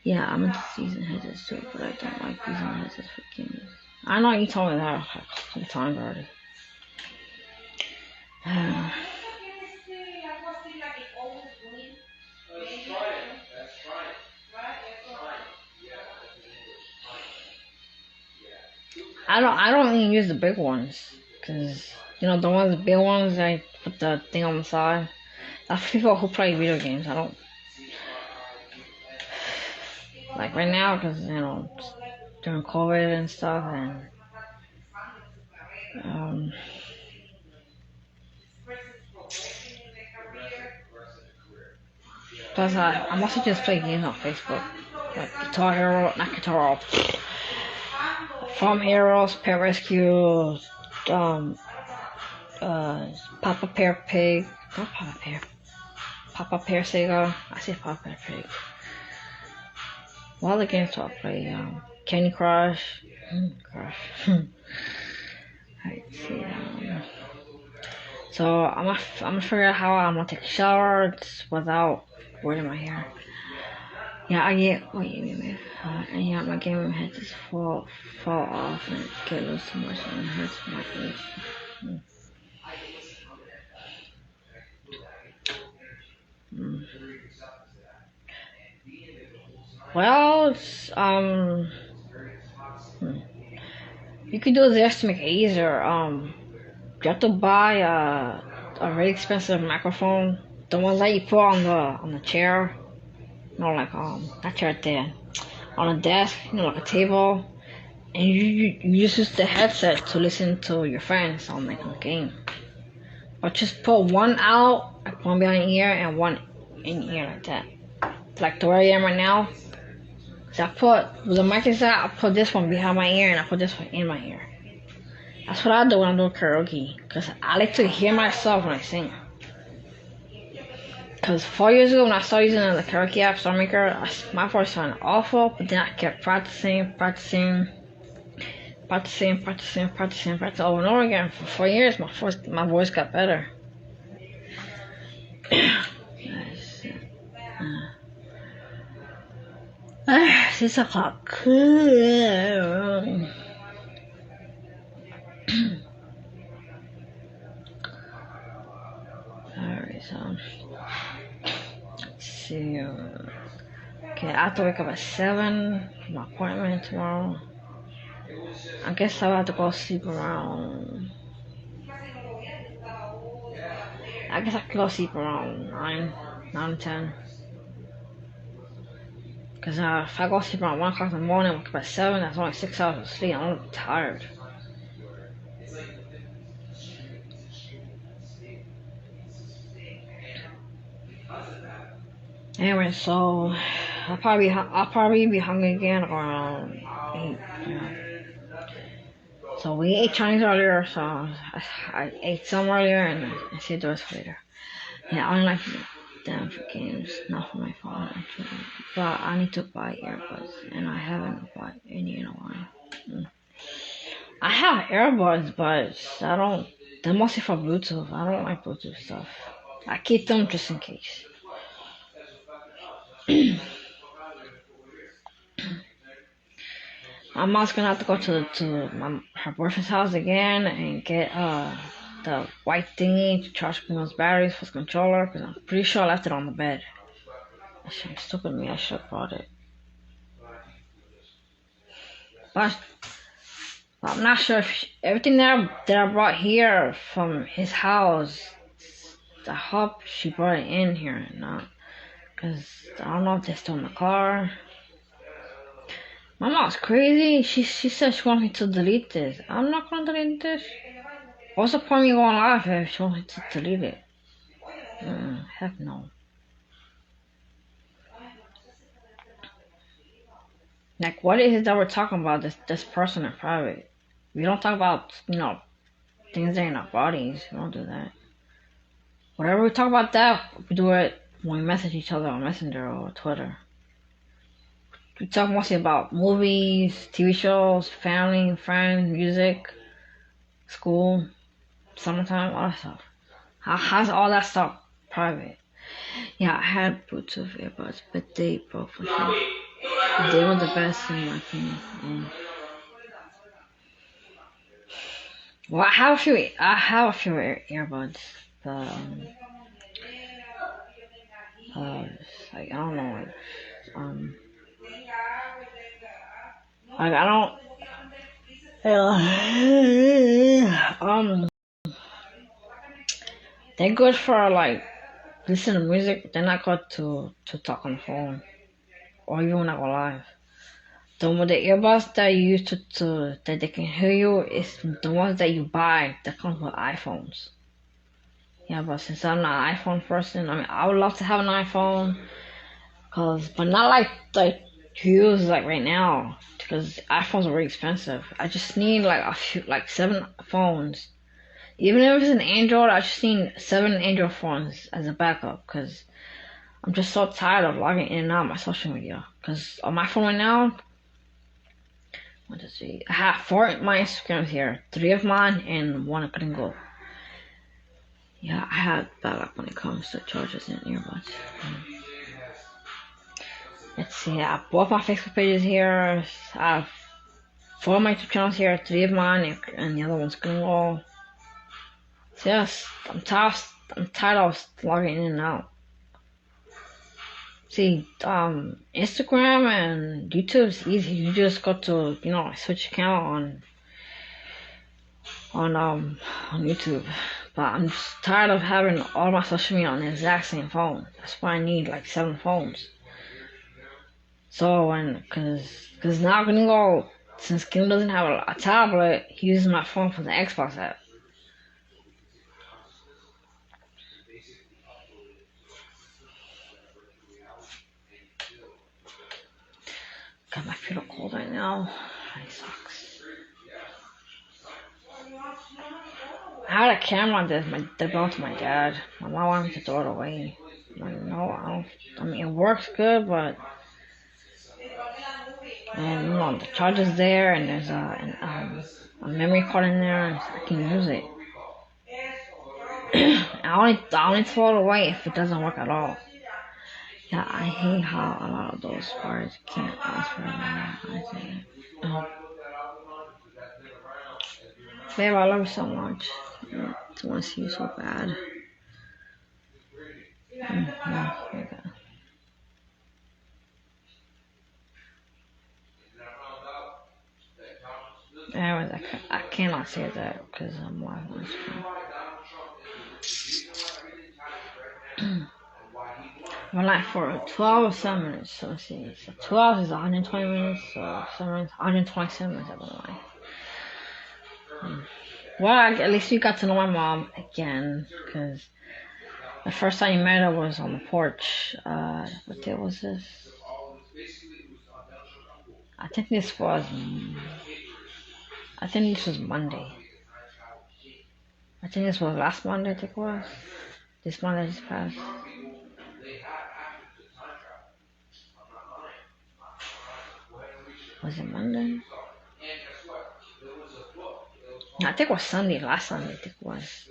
Yeah, I'm into season headsets too, but I don't like using headsets for games. I know you told me that a couple times already. I don't even use the big ones, cause you know the big ones I put the thing on the side. That's for people who play video games. I don't like right now, cause you know during COVID and stuff, and um, plus I mostly just play games on Facebook, like Guitar Hero, not Guitar Hero, Farm Heroes, Pet Rescue, um, Papa Pear Pig, not Papa Pear, Papa Pear Sega. I say Papa Pear Pig. What other games do I play? Candy Crush. Crush. Let's see. So I'm gonna figure out how I'm gonna take a shower without wetting my hair. Yeah, I get. Wait. And yeah, my gaming head just fall off and get loose too much and it hurts my face. Mm. Well, it's, you could do this to make it easier. You have to buy a really expensive microphone, the ones that you put on the chair. No, like not chair there, on a desk, you know, like a table, and you just use the headset to listen to your friends on like a game. Or just put one out, like one behind your ear and one in your ear like that. Like the way I am right now. So I put with the mic is out, I put this one behind my ear and I put this one in my ear. That's what I do when I'm doing karaoke, cause I like to hear myself when I sing. Cause 4 years ago when I started using the karaoke app, SongMaker, my voice sounded awful, but then I kept practicing over and over again. For 4 years, my voice got better. Yes. 6 o'clock. Alright, so let's see. Okay, I have to wake up at 7 for my appointment tomorrow. I guess I'll have to go sleep around. I guess I could go sleep around 9, 10. Cause if I go sleep around 1 o'clock in the morning, wake up at 7, that's only 6 hours of sleep. I'm gonna be tired. Anyway, so I'll probably be hungry again around 8. Yeah. So we ate Chinese earlier, so I ate some earlier and I saved the rest for later. Yeah, I don't like them for games, not for my phone actually. But I need to buy earbuds, and I haven't bought any in a while. I have earbuds, but I don't. They're mostly for Bluetooth. I don't like Bluetooth stuff. I keep them just in case. My mom's gonna have to go to her boyfriend's house again and get the white thingy to charge Kumo's batteries for his controller, because I'm pretty sure I left it on the bed. I'm stupid me, I should have brought it. But I'm not sure if everything that I brought here from his house, I hope she brought it in here, not, because I don't know if they're still in the car. My mom's crazy. She said she wants me to delete this. I'm not gonna delete this. What's the point of me going live if she wants me to delete it? Heck no. Like, what is it that we're talking about this person in private? We don't talk about, things that are in our bodies. We don't do that. Whatever we talk about that, we do it when we message each other on Messenger or Twitter. We talk mostly about movies, TV shows, family, friends, music, school, summertime, all that stuff. How's all that stuff private? Yeah, I had Bluetooth earbuds, but they broke for sure. They were the best in my opinion. Well, I have a few earbuds, but like I don't know, like I don't, they're good for like listen to music. They're not good to talk on the phone or even when I go live. The earbuds that you use to that they can hear you is the ones that you buy that comes with iPhones. Yeah, but since I'm not an iPhone person, I mean, I would love to have an iPhone, but not like to use like right now, because iPhones are really expensive. I just need like a few, like 7 phones. Even if it's an Android, I just need 7 Android phones as a backup, because I'm just so tired of logging in and out of my social media. Because on my phone right now, I have 4 of my Instagrams here, 3 of mine, and 1 I couldn't go. Yeah, I had bad luck when it comes to chargers and earbuds. Let's see, I have both my Facebook pages here. I have 4 of my YouTube channels here, 3 of mine, and the other one's gonna go. So yes, I'm tired of logging in and out. See, Instagram and YouTube is easy. You just go to, switch account on YouTube. But I'm just tired of having all my social media on the exact same phone. That's why I need like 7 phones. So cause now I'm gonna go, since Kim doesn't have a tablet, he uses my phone for the Xbox app. God, my feet are cold right now. It sucks. I had a camera that belonged to my dad. My mom wanted to throw it away. I'm like, no, I don't. I mean, it works good, but the charger's there, and there's a memory card in there, and I can use it. I only throw it away if it doesn't work at all. Yeah, I hate how a lot of those parts can't last very long. Babe, I love you so much. I want to see you so bad. Okay. Anyways, I cannot say that because I'm live on screen. We're like for 12 or 7 minutes, so let's see. So 12 is 120 minutes, so 7 minutes, 127 minutes I've been live. Well, at least you got to know my mom again, because the first time you met her was on the porch. What day was this? I think this was Monday. I think this was last Monday, I think it was. This Monday just passed. Was it Monday? No, I think it was Sunday, last Sunday, I think it was.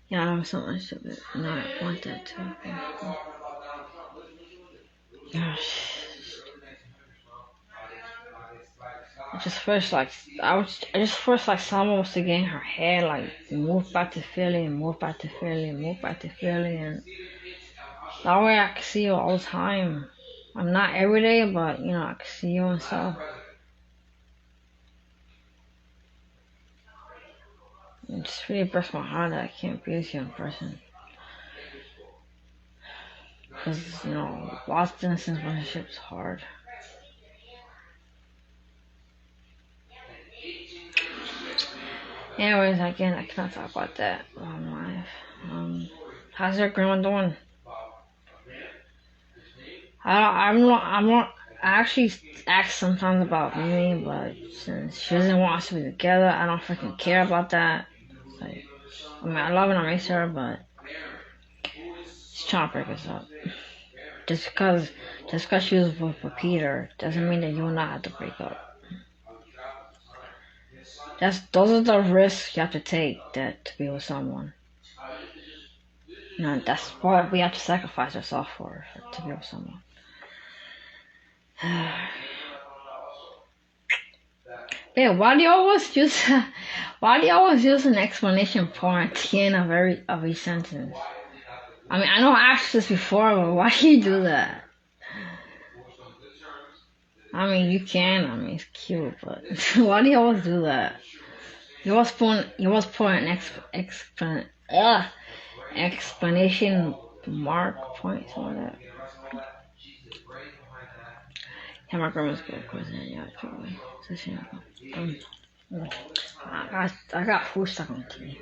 Yeah, I was something stupid. No, I want that too. Gosh. I just first like someone was to get in her head, like move back to Philly and move back to Philly and move back to Philly, and that way I can see you all the time. I'm not every day, but I can see you and stuff. It just really breaks my heart that I can't be with you in person. Because, long distance relationship is hard. Anyways, again, I cannot talk about that on live. How's your grandma doing? I actually ask sometimes about Mimi, but since she doesn't want us to be together, I don't freaking care about that. Like, I love and I miss her, but she's trying to break us up. Just because she was with Peter doesn't mean that you and I have to break up. Those are the risks you have to take to be with someone. No, that's what we have to sacrifice ourselves for to be with someone. Yeah, why do you always use an explanation point at the end of a sentence? I mean, I know I asked this before, but why do you do that? I mean, you can. I mean, it's cute, but why do you always do that? You always put an explanation mark point, something like that. Yeah, my grandma's good cousin. Yeah, probably. I got food stuck on me.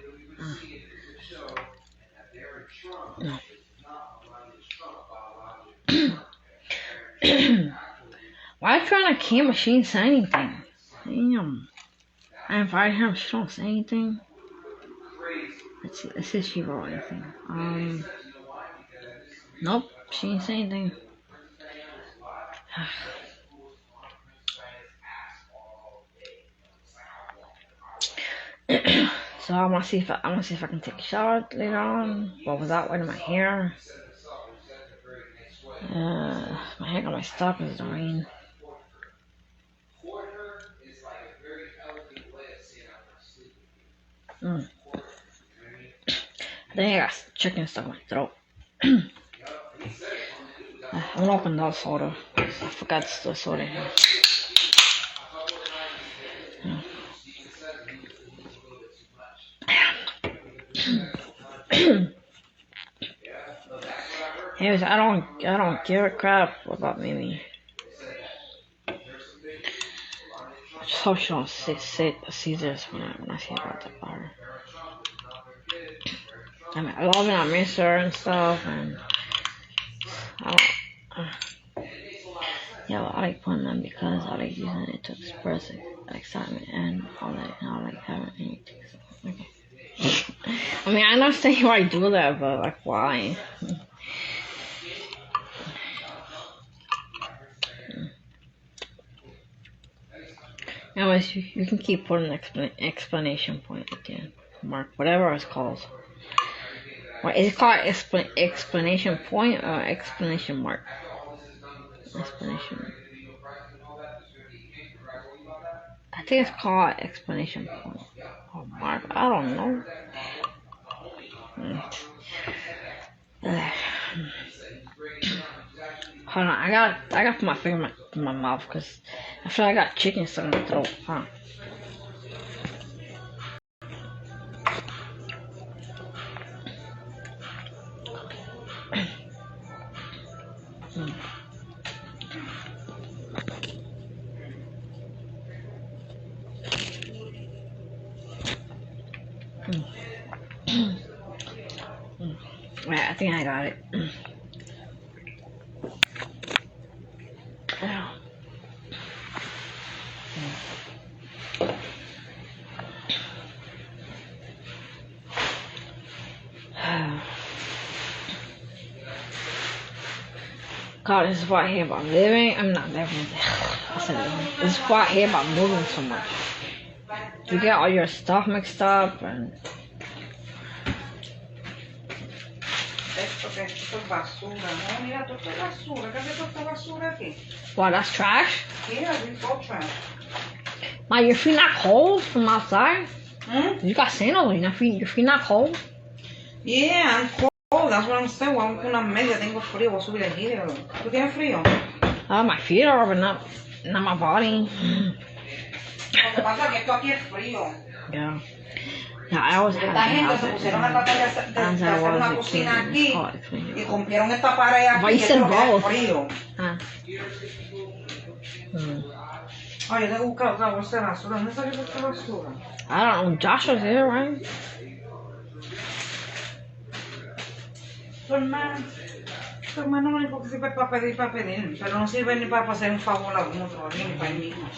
Why trying to camera? She didn't say anything. Damn. I invited her. She don't say anything. Let's see if she wrote anything. Nope. She didn't say anything. So I want to see if I can take a shower later on. Well, without wetting my hair. My hair got my stuck because of the rain. I think I got chicken stuck in my throat. I'm gonna open that soda. I forgot the soda in here. Anyways, I don't give a crap about Mimi. I just hope she don't see this when I see about the bar. I mean, I love it, I miss her and stuff, and I like putting them because I like using it to express excitement and all that, and I like having anything. So, okay. I mean, I understand why I do that, but like, why? Anyways, you can keep putting an explanation point at the end. Mark, whatever it's called. What is it called? Explanation point or explanation mark? Explanation. I think it's called explanation point. Oh, mark. I don't know. Hold on, I got to put my finger in my mouth because I feel like I got chicken stuck in my throat. Huh? Right, I think I got it. God, this is what I hear about living. I'm not living. I said living. This is what I hear about moving so much. You get all your stuff mixed up and. What, that's trash? Yeah, it's all trash. Ma, your feet not cold from outside? You got sandals on your feet not cold? Yeah, I'm cold. That's what I'm saying. Voy con una media. Tengo frío. Voy a subir aquí. ¿Tú tienes frío? My feet are, but not my body. Lo que pasa es que esto aquí es frío. Yeah. Yeah, I always Esta gente se pusieron a tratar de hacer una cocina aquí y rompieron esta pared aquí y esto es frío. Ay, yo tengo que buscar otra bolsa de basura. ¿Dónde salió esta basura? I don't know. Josh was here, right? Tu hermano lo único que sirve es para pedir, pero no sirve ni para hacer un favor a otro, ni para él mismo.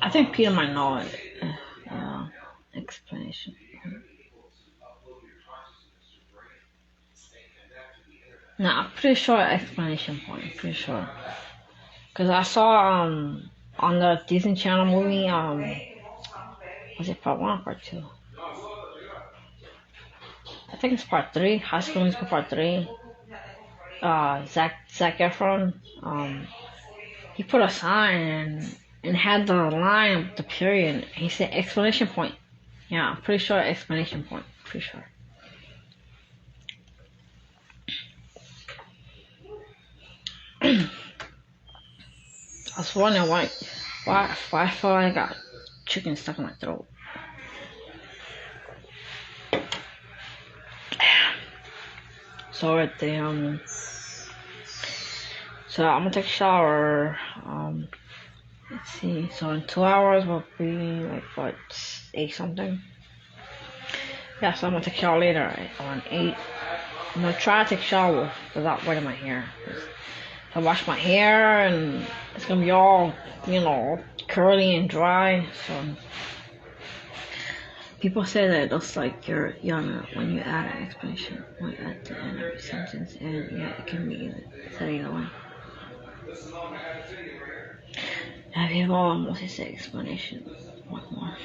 I think Peter might know it. Explanation. No, I'm pretty sure explanation point. I'm pretty sure. Because I saw on the Disney Channel movie, Was it part 1 or part 2? I think it's part 3. High School Musical part 3. Zac Efron. He put a sign and had the line with the period. He said exclamation point. Yeah, I'm pretty sure exclamation point. Pretty sure. I was wondering why I felt like I got chicken stuck in my throat. So at the so I'm gonna take a shower. Let's see. So in 2 hours we'll be like what 8 something. Yeah, so I'm gonna take a shower later around 8. I'm gonna try to take a shower without wetting my hair. I wash my hair and it's gonna be all, curly and dry. So people say that it looks like you're younger when you add an explanation point at the end of a sentence, and yeah, it can be said either way. Have you all what is the explanation? What more?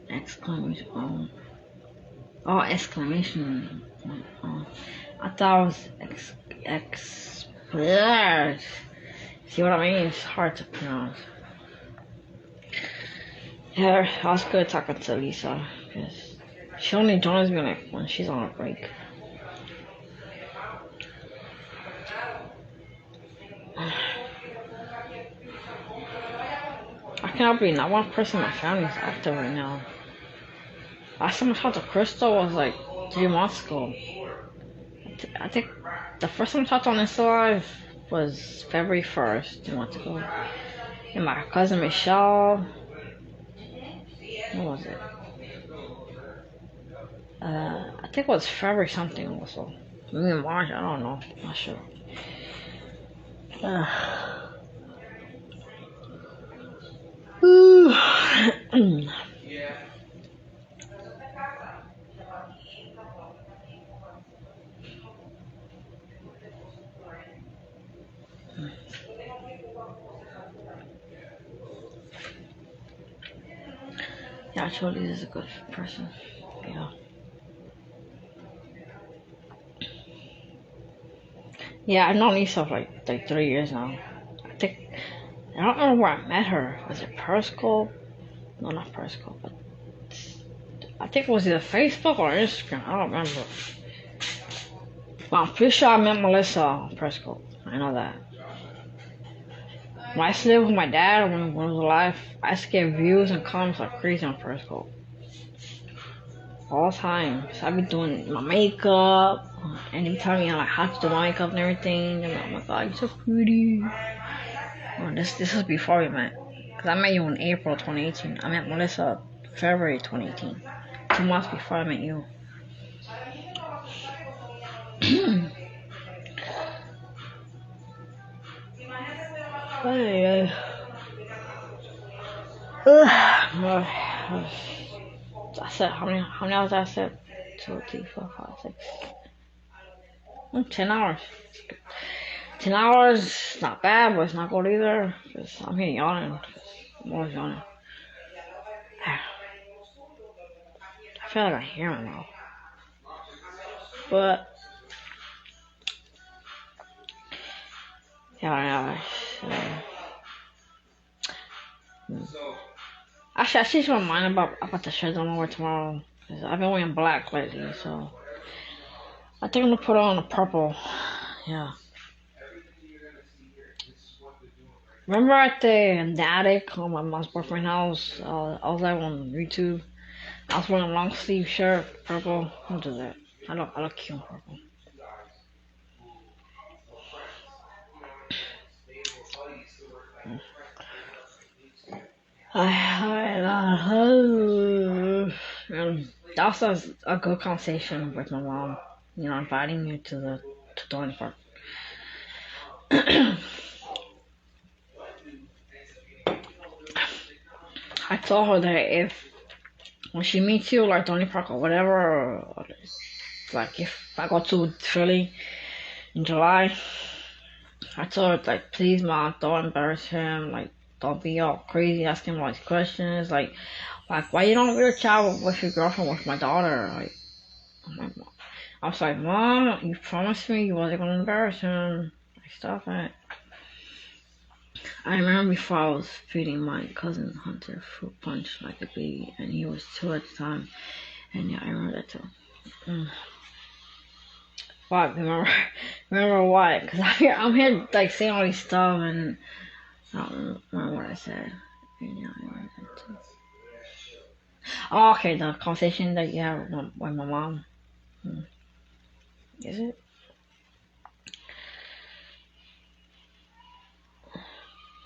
Exclamation. Oh, exclamation. I thought it was see what I mean? It's hard to pronounce. Yeah, I was good talking to Lisa because she only joins me like when she's on a break. I cannot believe not one person in my family is active right now. Last time I talked to Crystal was like 3 months ago. I think the first time I talked on Insta Live was February 1st, 2 months ago. And my cousin Michelle, what was it? I think it was February something also. Maybe March, I don't know. Not sure. Yeah, actually, this is a good person. Yeah. Yeah, I've known Lisa for like 3 years now. I don't know where I met her. Was it Periscope? No, not Periscope, but I think it was either Facebook or Instagram. I don't remember. But I'm pretty sure I met Melissa on Periscope. I know that. When I used to live with my dad when he was alive, I used to get views and comments like crazy on Periscope. All the time. So I'd be doing my makeup, and he'd tell me like how to do my makeup and everything. And I'm like, oh my god, you're so pretty. Oh, this was before we met. Because I met you in April 2018. I met Melissa February 2018. 2 months before I met you. I said how many hours I said? 2, 3, 4, 5, 6. 10 hours. 10 hours, not bad, but it's not good either. Cause I'm here yawning. I'm always yawning. I feel like I hear my mouth. But yeah. Actually, I changed my mind about the shirt I'm gonna wear tomorrow. Cause I've been wearing black lately, so I think I'm gonna put on a purple. Yeah. Remember at the attic on my mom's boyfriend's house? I was live on YouTube. I was wearing a long sleeve shirt, purple. I'll do that. I look cute in purple. That was a good conversation with my mom. Inviting me to Dorney Park. I told her that when she meets you, like Dorney Park or whatever, or like if I go to Philly in July, I told her like, please, mom, don't embarrass him. Like, don't be all crazy asking him all these questions. Like, Like, why you don't really travel with your girlfriend with my daughter? Like, I was like, Mom, you promised me you wasn't gonna embarrass him. Like, stop it. I remember before I was feeding my cousin Hunter fruit punch like a baby, and he was 2 at the time. And yeah, I remember that too. Fuck, remember why? Cause I'm here like saying all these stuff, and I don't remember what I said. And yeah, I remember that too. Oh, okay, the conversation that you had with my mom. Is it?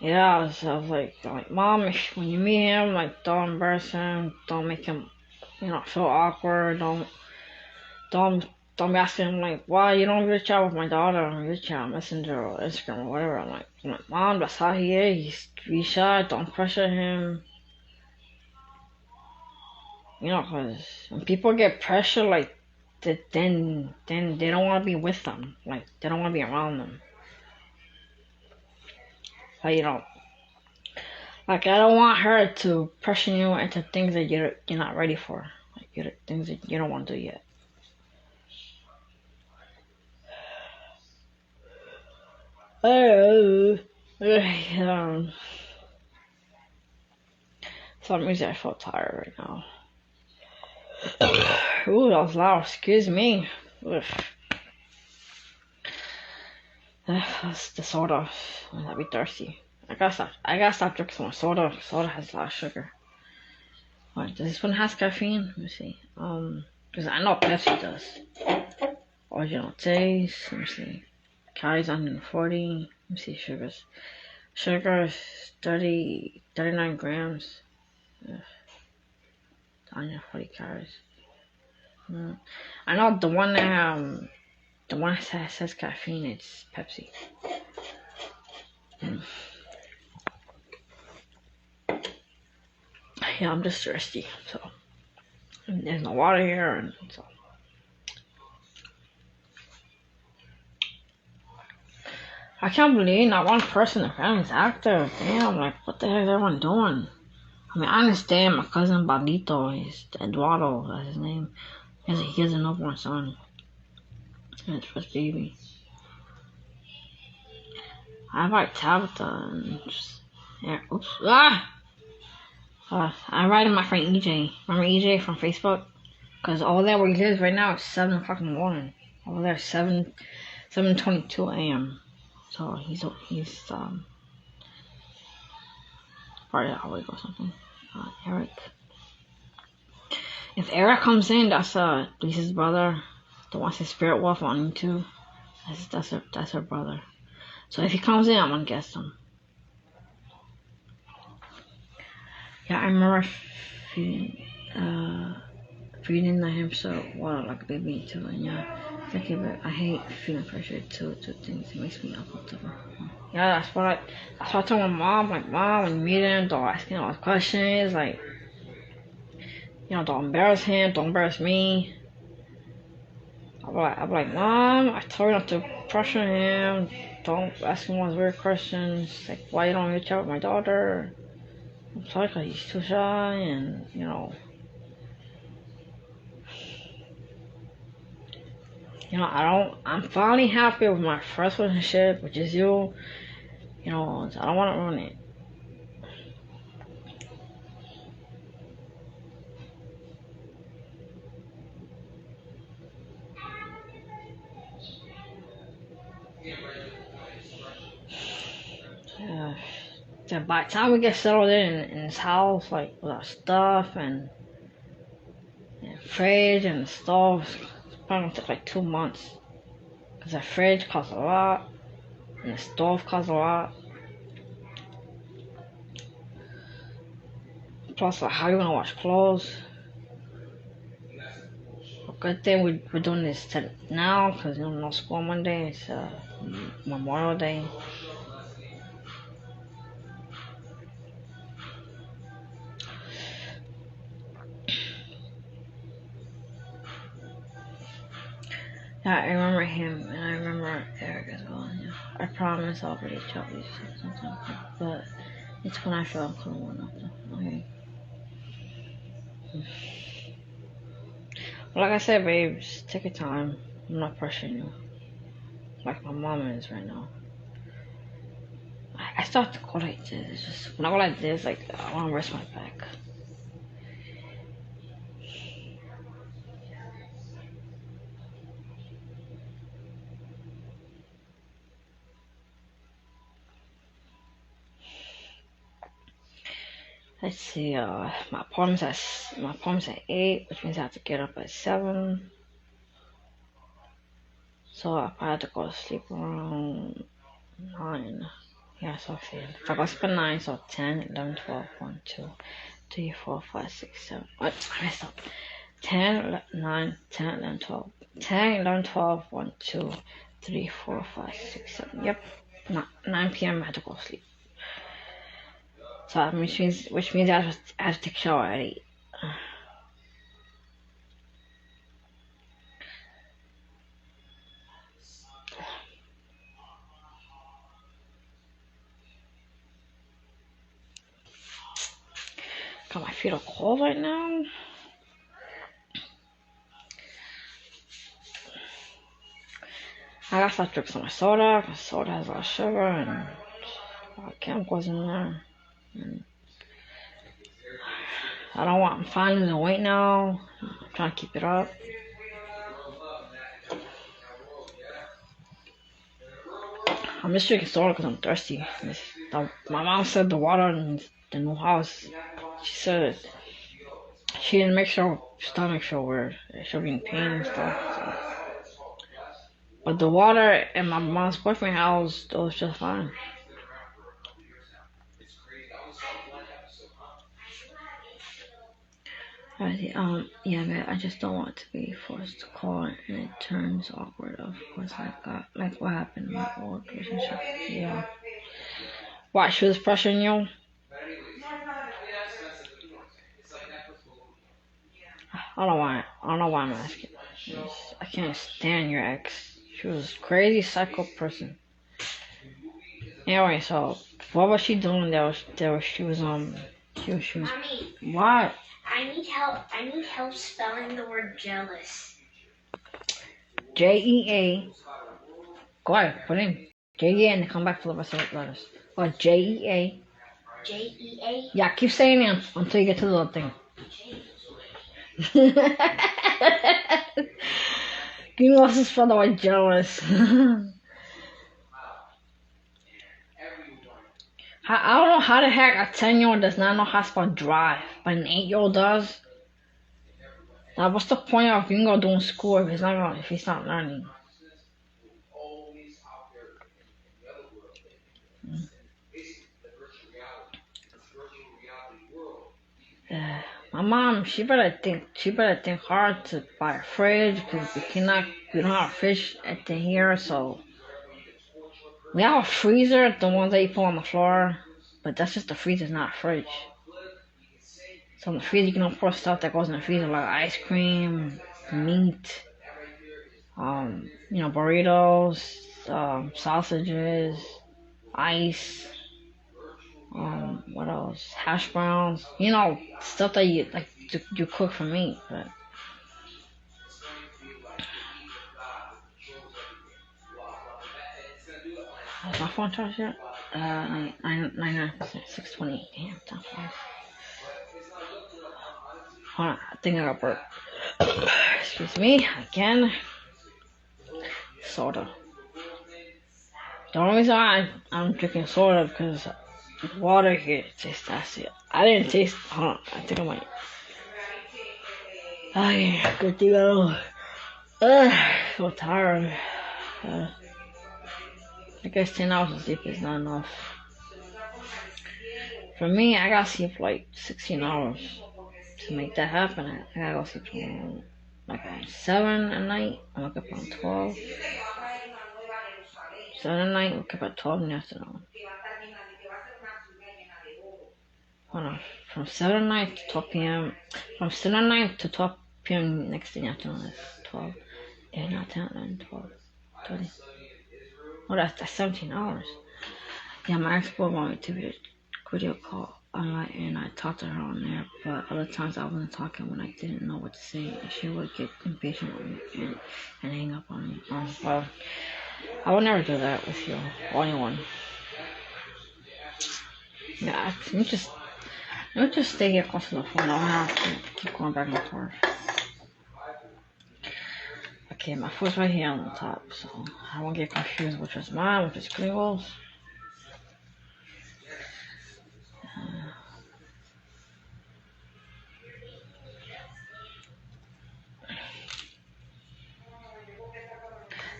Yeah, I was like, Mom, when you meet him, like, don't embarrass him, don't make him, feel awkward, don't be asking him, like, why you don't reach out with my daughter on reach out Messenger or Instagram or whatever. I'm like, Mom, that's how he is. Be shy, don't pressure him. Cause when people get pressure, like, then they don't want to be with them. Like, they don't want to be around them. So, like, I don't want her to pressure you into things that you're not ready for. Like, things that you don't want to do yet. Some reason I feel tired right now. Ooh, that was loud. Excuse me. That's the soda. I'll be thirsty. I gotta stop drinking some more soda. Soda has a lot of sugar. What, does this one has caffeine? Let me see. Because I know Pepsi does. Original taste. Let me see. Calories 140. Let me see sugars. Sugar is 39 grams. 140 calories. I know the one that says caffeine, it's Pepsi. Yeah, I'm just thirsty, so there's no water here, and so I can't believe not one person in the family is active. Damn, like, what the heck is everyone doing? I mean, I understand my cousin Balito, is Eduardo, that's his name. He has a newborn son. And his first baby. I invite Tabitha and just, yeah, oops, I invited my friend EJ. Remember EJ from Facebook? Cause over there where he lives right now, it's 7 o'clock in the morning. Over there, 7:22 a.m. So he's part of the week or something. Eric. If Eric comes in, that's Lisa's brother. The one says Spirit Wolf on YouTube. That's her brother. So if he comes in, I'm gonna guess him. Yeah, I remember feeding the hamster water like a baby too, and yeah, I hate feeling pressure to things. It makes me uncomfortable. Yeah, that's what I told my mom. Like, Mom, when you meet him, don't ask him all the questions. Like, don't embarrass him, don't embarrass me. I'm like, Mom, I told you not to pressure him. Don't ask him all those weird questions. Like, why you don't reach out with my daughter? I'm sorry, cause he's too shy, and I'm finally happy with my first relationship, which is you. So I don't want to ruin it. So by the time we get settled in this house, like with our stuff and fridge and the stove, it's probably gonna take like 2 months. Cause the fridge costs a lot, and the stove costs a lot. Plus, like, how you gonna wash clothes? A good thing we're doing this now, cause no school Monday. It's Memorial Day. Yeah, I remember him, and I remember Eric as well. I promise I'll reach out to you sometime, but it's when I feel I'm comfortable enough. Okay. Like I said, babes, take your time. I'm not pressuring you. Like my mom is right now. I start to go like this. It's just when I go like this, like I want to rest my back. Let's see. My appointment's at 8, which means I have to get up at 7. So I had to go to sleep around 9. Yeah, so if I go sleep at 9, so 10, 11, 12, 1, 2, 3, 4, 5, 6, 7. What? I messed up. 10, 9, 10, 11, 12. 10, 11, 12, 1, 2, 3, 4, 5, 6, 7. Yep. 9 p.m. I had to go to sleep. So which means I have to take a shower at 8. God, my feet are cold right now. I gotta stop drinking so much soda, because soda has a lot of sugar and chemicals in there. And I'm fine losing weight now. I'm trying to keep it up. I'm just drinking soda because I'm thirsty. My mom said the water in the new house, she said she didn't make sure her stomach feel weird. She'll be in pain and stuff. So. But the water in my mom's boyfriend's house, it was just fine. Yeah, but I just don't want to be forced to call and it turns awkward. Of course, like what happened in my old relationship. Yeah. What? She was pressuring you? I don't know why I'm asking. I can't stand your ex. She was a crazy psycho person. Anyway, so what was she doing? She was Mommy, what? I need help spelling the word jealous. JEA. Go ahead, put in JEA and come back for the rest of the letters. What? JEA. JEA. Yeah, keep saying it until you get to the little thing. You know what's spell the word jealous. I don't know how the heck a 10-year-old does not know how to spell drive, but an 8-year-old does. Now, what's the point of Gringo doing school if he's not learning? My mom, she better think hard to buy a fridge because we don't have a fridge at the here, so we have a freezer, the ones that you put on the floor, but that's just the freezer, not a fridge. So in the freezer, you can pour stuff that goes in the freezer, like ice cream, meat, burritos, sausages, ice, what else? Hash browns, stuff that you cook for meat, but. Is my phone charged yet? 99%, 628. Damn, time flies. Hold on, I think I got burped. Excuse me, again. Soda. The only reason why I'm drinking soda because water here tastes acid. I didn't taste. Hold on, I think I might. Ay, good to go. So tired. I guess 10 hours of sleep is not enough. For me, I gotta sleep like 16 hours to make that happen. I gotta go sleep around like 7 at night. I wake up around 12. 7 at night, wake up at 12 in the afternoon. Hold on. From 7 at night to 12 p.m. From 7 at night to 12 p.m. next in the afternoon is 12. 8, 9, 10, 11, 12, 30. Oh, that's 17 hours. Yeah, my ex-boy wanted me to video call. and I talked to her on there, but other times I wasn't talking when I didn't know what to say, and she would get impatient with me and hang up on me. Well, I would never do that with you or anyone. Yeah, let me just stay here close to the phone. I don't have to keep going back and forth. Okay, my foot's right here on the top, so I won't get confused which is mine, which is Gringle's.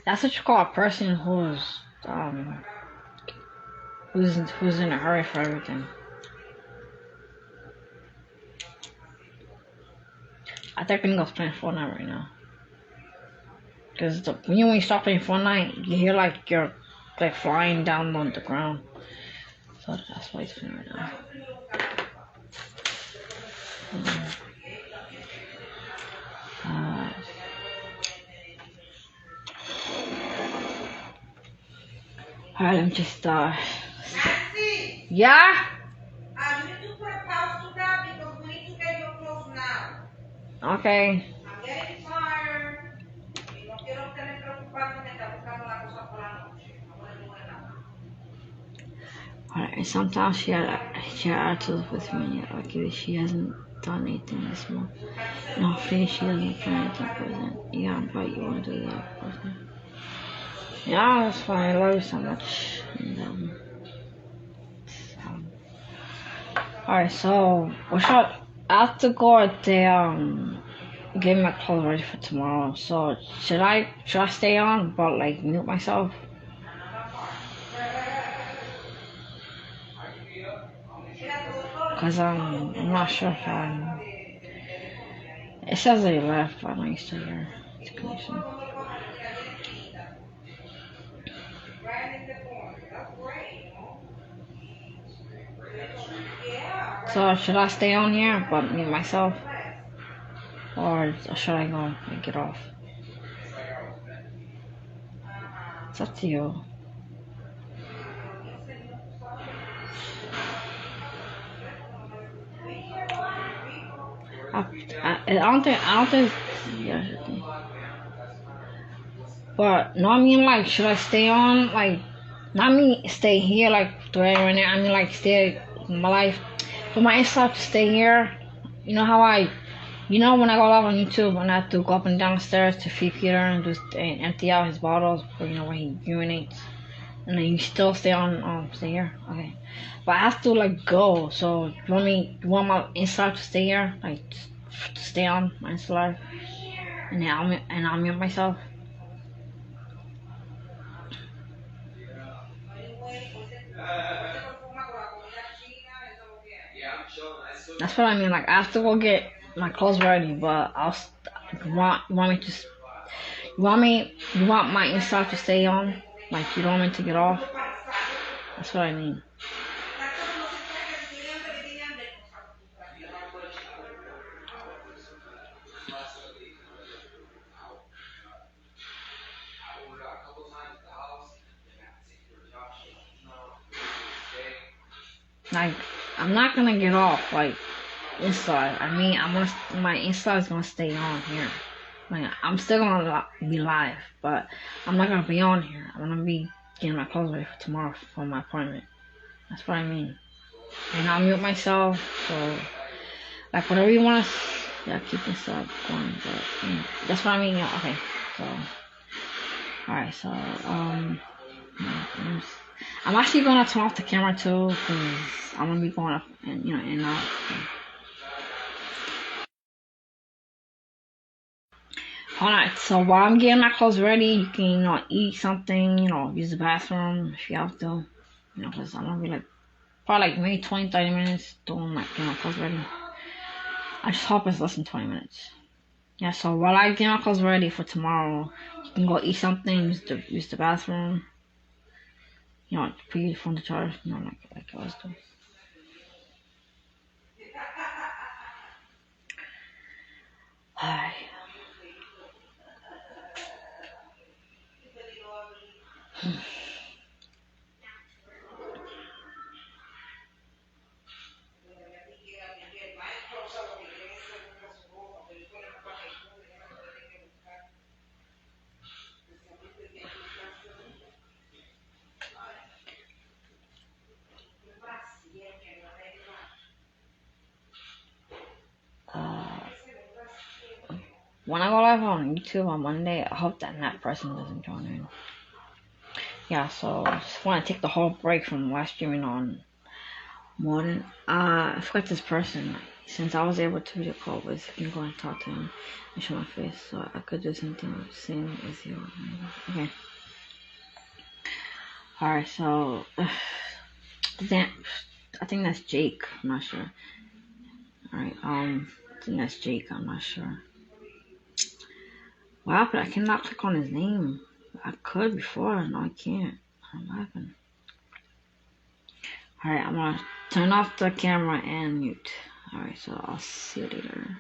That's what you call a person who's in a hurry for everything. I think Gringle's playing Fortnite right now. Because when you stop playing Fortnite, you hear like you're like flying down on the ground. So that's why he's playing right now. Alright, I'm just Nancy, yeah? you need to put a pause to that because we need to get your clothes now. Okay. I'm getting tired. Y no quiero tener preocupado que está buscando la cosa por la noche. No voy a doing nada. Alright, and sometimes she had attitudes with me. Like she hasn't done anything this month. And hopefully she doesn't plan anything present. Yeah, I'm right, you wanna do that present. Yeah, that's fine. I love you so much. And, alright, so I have to go at the get my clothes ready for tomorrow. So should I stay on but like mute myself? Cause I'm not sure if it says that he left, but I'm still here. It's connection. So should I stay on here but mute myself? Or should I go and get off? It's up to you. I don't think, yeah, but no, I mean like, should I stay on, like, not me stay here, like, the way right now, I mean like, stay my life, for my Insta to stay here, you know how you know when I go live on YouTube, and I have to go up and down the stairs to feed Peter and just empty out his bottles, for, you know, when he urinates, and then you still stay on, stay here, okay, but I have to, like, go, so you want my Insta to stay here, like, to stay on my Insta live, and then I'll mute myself. That's what I mean. Like I have to go get my clothes ready, but you want me to you want my Insta to stay on? Like you don't want me to get off? That's what I mean. Like I'm not gonna get off like inside. I mean my Insta is gonna stay on here. Like I'm still gonna be live, but I'm not gonna be on here. I'm gonna be getting my clothes ready for tomorrow for my appointment. That's what I mean. And I'll mute myself, so like whatever you wanna yeah, keep this up going, but that's what I mean, yeah, okay. So alright, so I'm actually gonna turn off the camera too, because I'm gonna be going up and in and out. So. Alright, so while I'm getting my clothes ready, you can, eat something, use the bathroom if you have to. Because I'm gonna be like, probably like maybe 20-30 minutes doing getting my clothes ready. I just hope it's less than 20 minutes. Yeah, so while I get my clothes ready for tomorrow, you can go eat something, use the bathroom. Put your phone to charge, like I was doing. Alright. when I go live on YouTube on Monday, I hope that person doesn't join in. Yeah, so I just want to take the whole break from live streaming on morning. I forgot this person. Since I was able to video call with, you can go and talk to him and show my face, so I could do something same as you. Okay. Alright, so I think that's Jake. I'm not sure. Alright, I think that's Jake. I'm not sure. What happened? I cannot click on his name. I could before. No, I can't. What happened? Alright, I'm gonna turn off the camera and mute. Alright, so I'll see you later.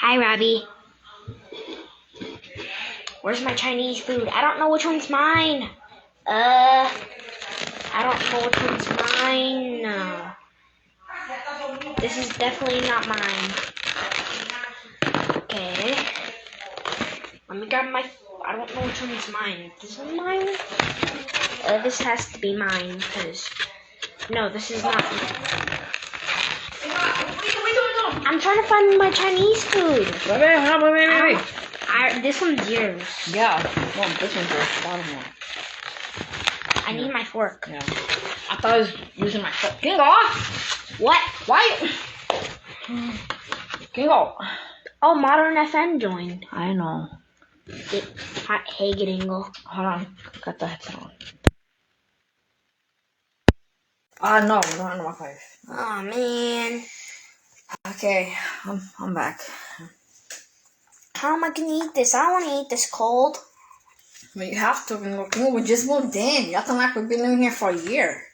Hi, Robbie. Where's my Chinese food? I don't know which one's mine. I don't know which one's mine. No. This is definitely not mine. Okay. Let me grab my... I don't know which one's mine. This is mine? This has to be mine, because... No, this is not... I'm trying to find my Chinese food. Wait. This one's yours. Yeah, no, this one's yours. Bottom one. I need my fork. Yeah. I thought I was using my fork. Can you go off? What? Why? Can you go? Oh, Modern FM joined. I know. Hey, Gringo. Hold on. Got the headset on. No, we don't have my five. Oh, man. Okay, I'm back. How am I gonna eat this? I don't want to eat this cold. But you have to. We just moved in. You acting like we've been living here for a year.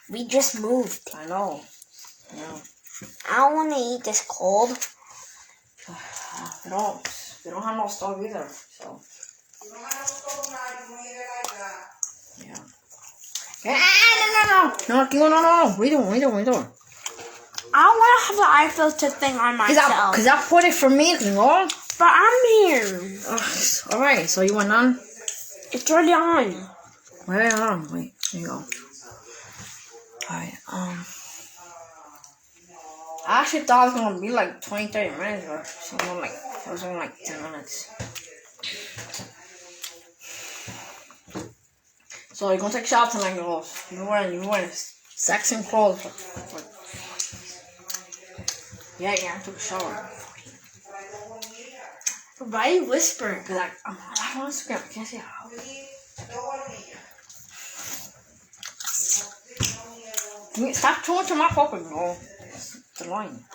We just moved. I know. Yeah. I don't want to eat this cold. We don't have no stove either. So. Yeah. No. What are you doing? I don't want to have the eye filter thing on myself. Cause I put it for me, you know? But I'm here. Alright, so you went on? It's already on. Wait, hold on. Wait, here you go. Alright, I actually thought it was gonna be like 20-30 minutes, but it was only like 10 minutes. So you're gonna take a shower tonight, girls. You're wearing sexy clothes. Yeah, I took a shower. Why are you whispering? Cause I'm on Instagram. I can't see how. Stop talking to my phone, bro. It's annoying.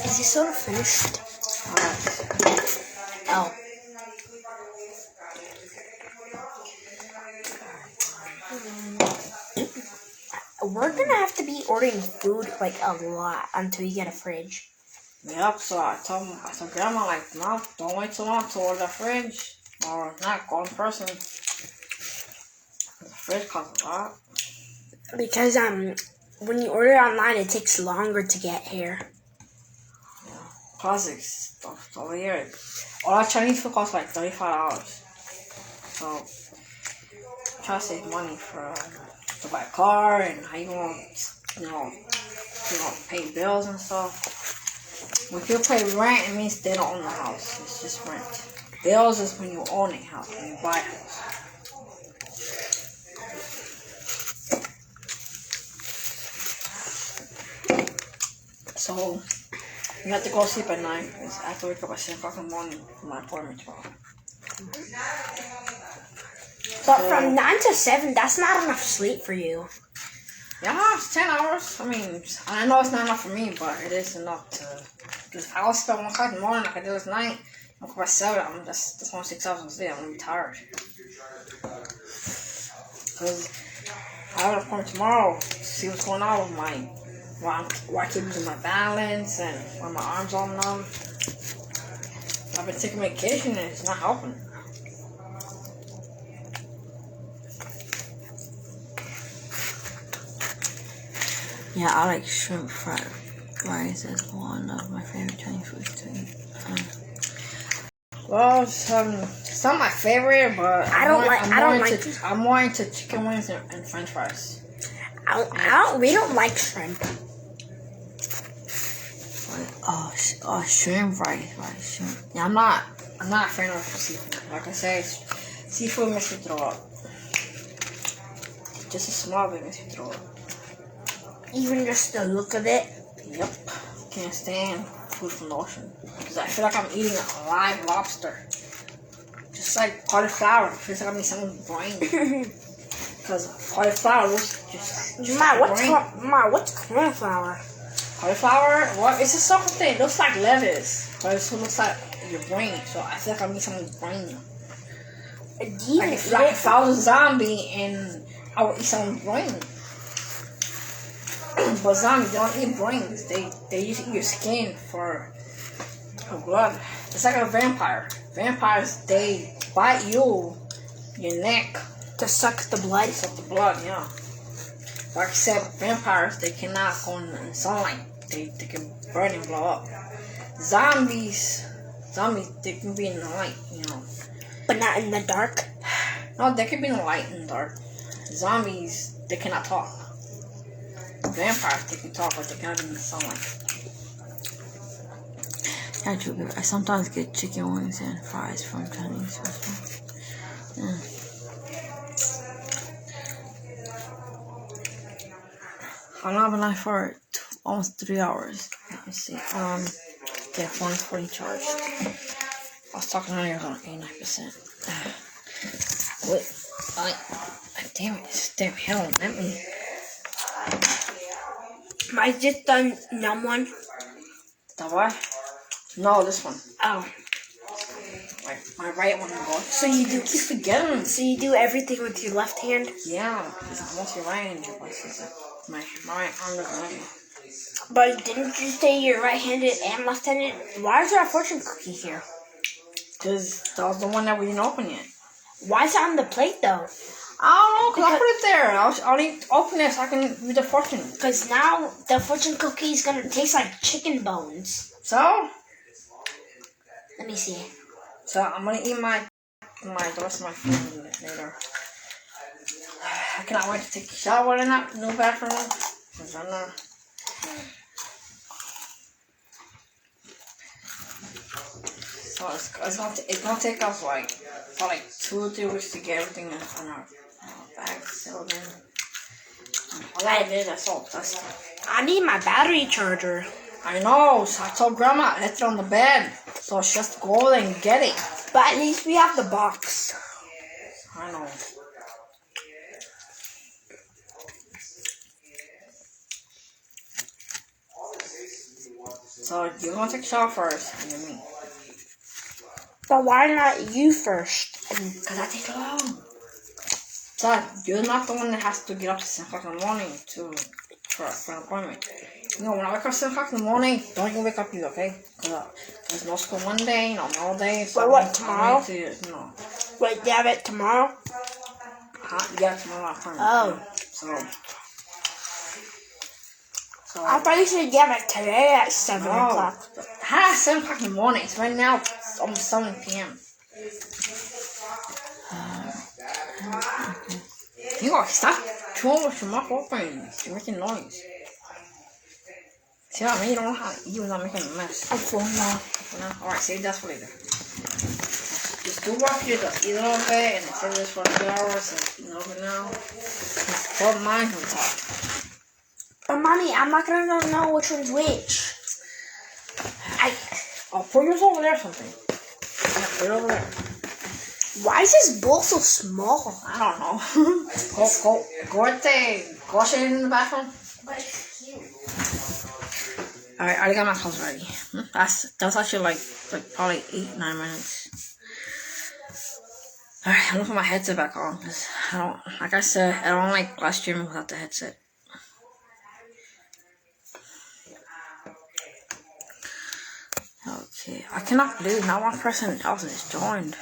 Is this sort of finished? Oh. We're gonna have to be ordering food like a lot until you get a fridge. Yep, so I told Grandma, like, no, don't wait too long to order the fridge. Or not, go in person. The fridge costs a lot. Because when you order online, it takes longer to get here. Yeah, classics over here. All that Chinese food costs like $35. So, try to save money for to buy a car and how you gonna pay bills and stuff. When people pay rent, it means they don't own the house. It's just rent. Bills is when you own a house, when you buy a house. So, you have to go sleep at night because I have to wake up at 7 o'clock in the morning for my appointment tomorrow. But from 9 to 7, that's not enough sleep for you. Yeah, it's 10 hours. I mean, I know it's not enough for me, but it is enough to... Because if I was still 1 o'clock in the morning like I did last night, I'm up by 7, that's only 6 hours a day. I'm going to be tired. Because I have an appointment tomorrow to see what's going on with why I keep losing my balance and why my arms all numb. I've been taking medication and it's not helping. Yeah, I like shrimp fried rice as one of my favorite Chinese foods to eat. Well, it's not my favorite, but I'm more into chicken wings and French fries. We don't like shrimp. Oh, shrimp rice. Shrimp. Yeah, I'm not a fan of seafood. Like I said, seafood makes me throw up. Just a small bit makes me throw up. Even just the look of it? Yep. Can't stand food from the ocean. Because I feel like I'm eating a live lobster. Just like cauliflower. It feels like I'm eating someone's brain. Because cauliflower looks just what's cauliflower? Cauliflower? What? It's a soft thing. It looks like lettuce. But it also looks like your brain. So I feel like I'm eating someone's brain. Like if I was a zombie and I would eat some brain. But zombies, they don't eat brains. They just eat your skin for blood. It's like a vampire. Vampires, they bite your neck To suck the blood. to suck the blood, yeah. Like I said, vampires, they cannot go in sunlight. They can burn and blow up. Zombies, they can be in the light, you know. But not in the dark. No, they can be in the light and dark. Zombies, they cannot talk. Vampires, they can talk, but they cannot be in the sunlight. I sometimes get chicken wings and fries from Chinese restaurants. Yeah. I've not been live for almost 3 hours. Let me see. Yeah, phone is fully charged. I was talking earlier on 89%. Wait, damn it, damn hell, let me. I just done numb one. The what? No, this one. Oh. My right one. So you do Keep forgetting. So you do everything with your left hand? Yeah, it's mostly right hand. My right arm doesn't let me. But didn't you say you're right-handed and left-handed? Why is there a fortune cookie here? Because that was the one that we didn't open yet. Why is it on the plate though? I don't know, because I put it there. I'll need to open it so I can read the fortune. Because now the fortune cookie is gonna taste like chicken bones. So? Let me see. So I'm gonna eat the rest of my food later. I cannot wait to take a shower in that new bathroom. Cause I know. So it's gonna take us like 2 or 3 weeks to get everything in our bags sealed in. All that is, that's all dusty. I need my battery charger. I know, so I told Grandma I left it on the bed. So she has to go there and get it. But at least we have the box. I know. So you're gonna take a shower first, and then me. But why not you first? Because I take long. So you're not the one that has to get up at 7 o'clock in the morning for an appointment. You know, when I wake up at 7 o'clock in the morning, don't you wake up you, okay? Because there's no school one day, no all day. So But what, tomorrow? No. Wait, you have it tomorrow? Yeah, tomorrow appointment. Oh. So I thought you said you have it today at 7 o'clock. How 7 o'clock in the morning? It's right now. It's almost 7 p.m. You gotta stop chewing with your mouth open. You're making noise. See what I mean? You don't know how to eat without making a mess. I'm full now. Alright, save that for later. Just do what you do. Eat a little bit and save this for 2 hours and eat a little bit now. Both mine can talk. But mommy, I'm not gonna know which one's which. I'll put yours over there or something. Yeah, put it over there. Why is this bowl so small? I don't know. Go shit in the bathroom. But it's cute. Alright, I already got my clothes ready. That's actually like probably 8-9 minutes. Alright, I'm gonna put my headset back on because like I said, I don't like live streaming without the headset. Okay, I cannot believe not one person else is joined.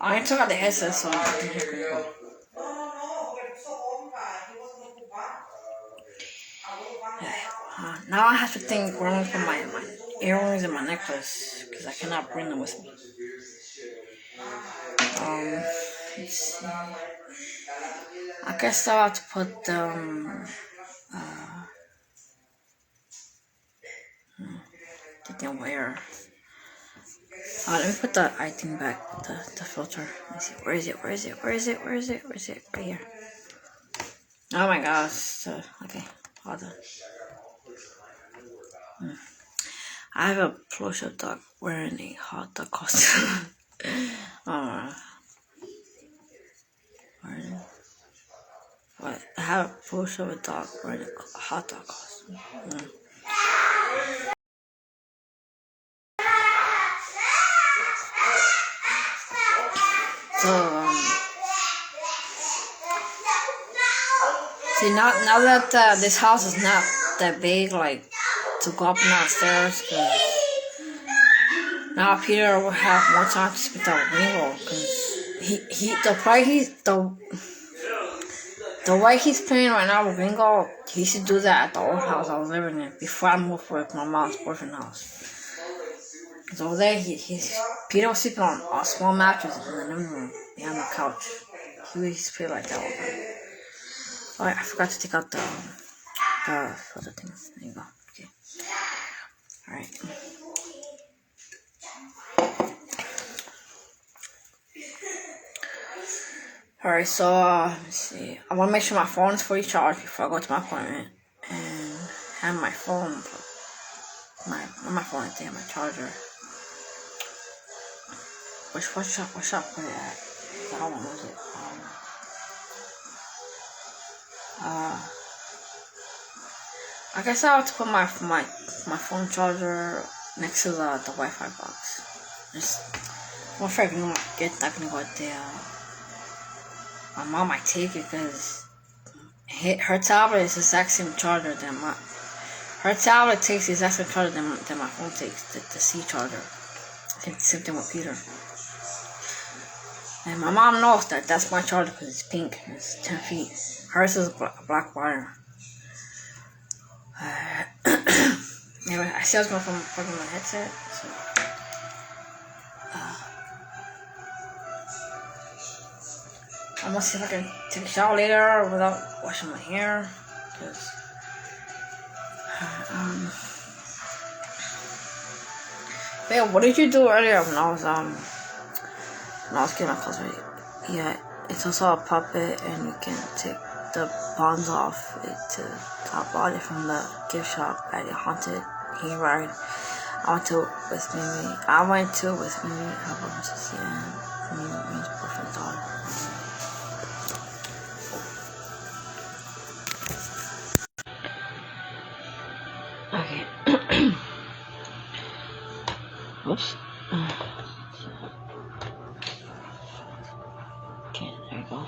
I took out the headset so I can hear people. Now I have to think where I'm gonna put my earrings and my necklace because I cannot bring them with me. Let's see. I guess I'll have to put them. Didn't wear. Let me put the eye thing back. The filter. Let me see. Where is it? Right here. Oh my gosh. Okay. Hold on. I have a plush-up dog wearing a hot dog costume. What? I have a plush-up dog wearing a hot dog costume. So, See, now that this house is not that big, like, to go up and down stairs, because now Peter will have more time to spend out with Ringo, because the way he's playing right now with Ringo, he should do that at the old house I was living in before I moved with my mom's boyfriend house. Because over there, Peter was sleeping on a small mattress in the living room behind the couch. He used to play like that all the time. Oh, I forgot to take out the other thing. There you go. Okay. Alright. Alright, so let me see. I want to make sure my phone is fully charged before I go to my appointment. And have my phone, not my phone, I think, my charger. What shop put it at? I don't want to lose it. I guess I'll have to put my phone charger next to the Wi-Fi box. I'm afraid I'm not gonna go there. My mom might take it because her tablet is the exact same charger than her tablet takes the exact same charger than my phone takes, the C charger. Same thing with Peter. And my mom knows that's my charger because it's pink. It's 10 feet. Hers is black wire. Anyway, I still was going from plugging my headset. So, I'm gonna see if I can take a shower later without washing my hair. Cause, but yeah, what did you do earlier when I was getting my clothes ready? Yeah, it's also a puppet, and you can take the bonds off it to bought it from the gift shop at the haunted hayride. I went to with Mimi. I went to with Mimi. I went to see Mimi's boyfriend's daughter. Okay. Oops. Okay, there you go.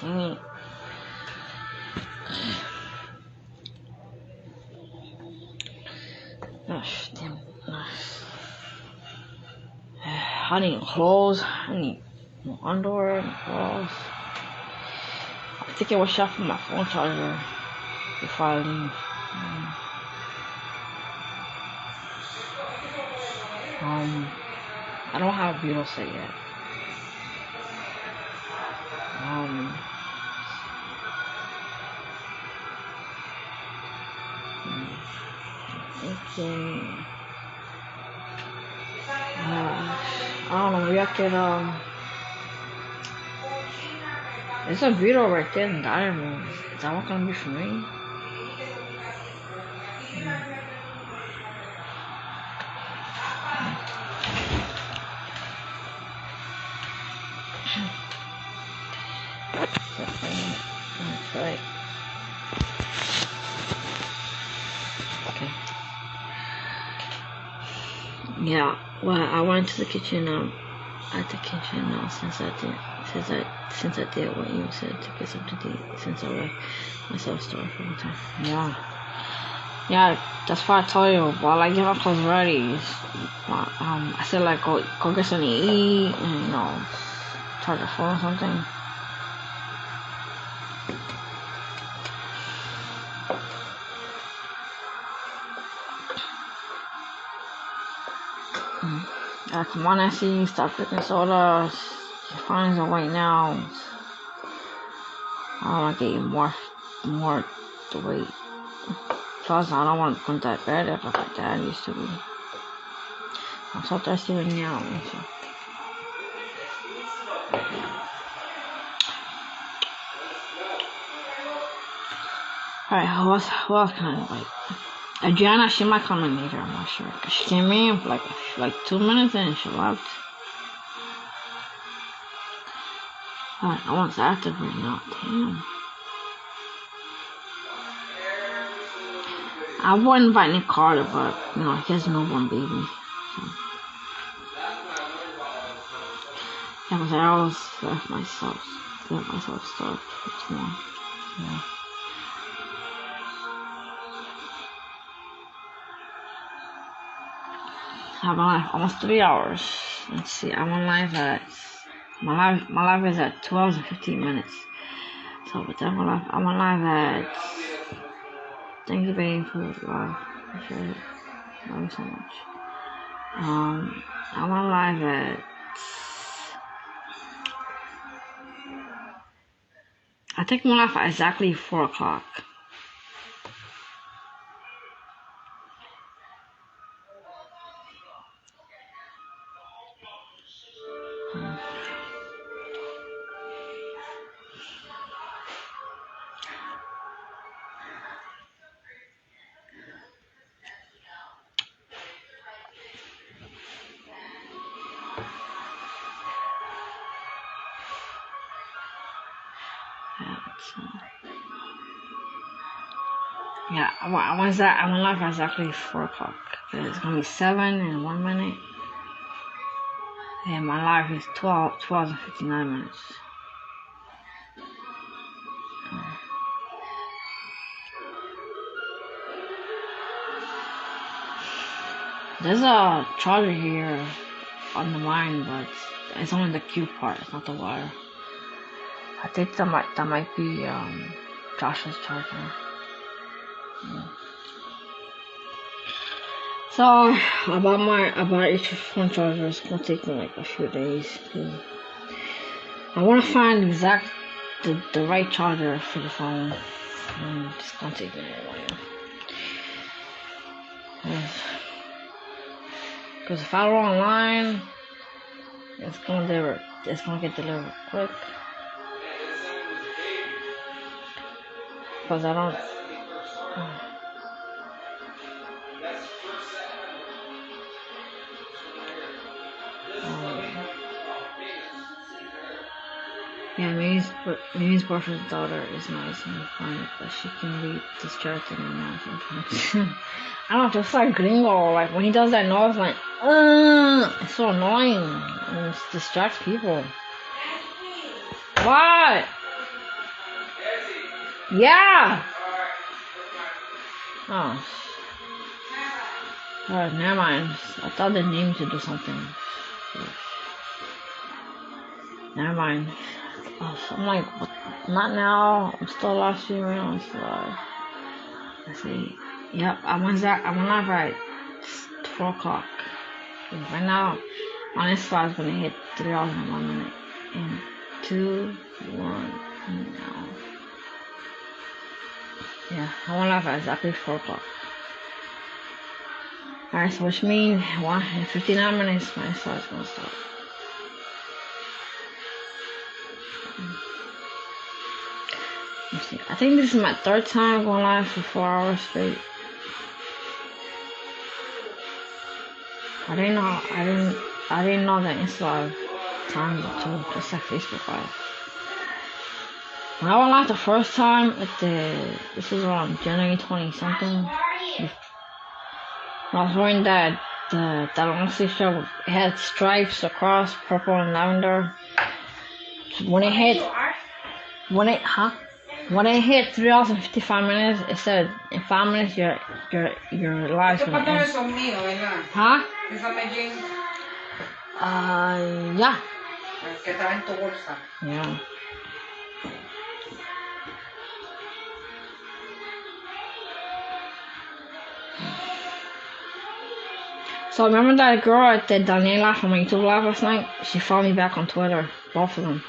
Damn it. Damn. I need clothes. I need more underwear and clothes. I'm thinking we'll shop for my phone charger before I leave. I don't have a Beatles set yet. I don't know, maybe I could, there's a Beatle right there in the dining room. Is that one gonna be for me? Right. Okay. Yeah. Well, I went to the kitchen. At the kitchen now since I did what you said to get something to eat. Since I left myself starved for the time. Yeah. That's why I told you while I get my clothes ready. I said like go get something to eat and charge the phone or something. Come on, Nancy, stop drinking soda. Your fines are right now. I don't want to get you more to wait. Plus, I don't want to go that bad if like that used to be. I'm so thirsty right now. Alright, who else can I invite? Adriana, she might come in later, I'm not sure. Cause she came in for like 2 minutes and she left. Alright, I want active right now. Damn. I wouldn't invite Nick Carter, but he has a newborn baby. So. Yeah, because I always let myself start for tomorrow. Yeah. I'm on live almost 3 hours. Let's see, I'm on live at my live is at 2 hours and 15 minutes. So with that I'm on live at thank you baby for the love. Appreciate it. Love you so much. I'm on live at I think I'm on live at exactly 4 o'clock. Yeah, I'm on live at exactly 4 o'clock. It's gonna be 7 in 1 minute. And my live is 12 hours and 59 minutes. There's a charger here on the line, but it's only the Q part, it's not the wire. I think that might be Josh's charger. Yeah. So about each phone charger is gonna take me like a few days. I wanna find the right charger for the phone. And it's gonna take me a while. Because if I go online, it's gonna get delivered quick. Because I don't. Yeah, Mimi's boyfriend's daughter is nice and fun, but she can be distracting me now sometimes. I don't know, just like Gringo, like when he does that noise, like, it's so annoying and it distracts people. What? Yeah. Oh. Alright, never mind. I thought they named to do something. Never mind. Oh, so I'm like, what? Not now. I'm still live streaming. I'm still live. Let's see. Yep, I'm on live at 4 o'clock. Right now, on this spot is gonna hit 3 hours and 1 minute. And 2, 1, now. Yeah, I'm on live at exactly 4 o'clock. Alright, so which means in 59 minutes, my slide is gonna start. Let's see. I think this is my 3rd time going live for 4 hours straight. I didn't know that Insta Live timed it too, just like Facebook Live. When I went live the first time this was around January 20 something. I was wearing that long sleeve shirt. It had stripes across, purple and lavender. When it hit 3 hours and 55 minutes, it said in 5 minutes your live's gonna end. Huh? Yeah. Yeah. So remember that girl at the Daniela from my YouTube live last night? She followed me back on Twitter, both of them.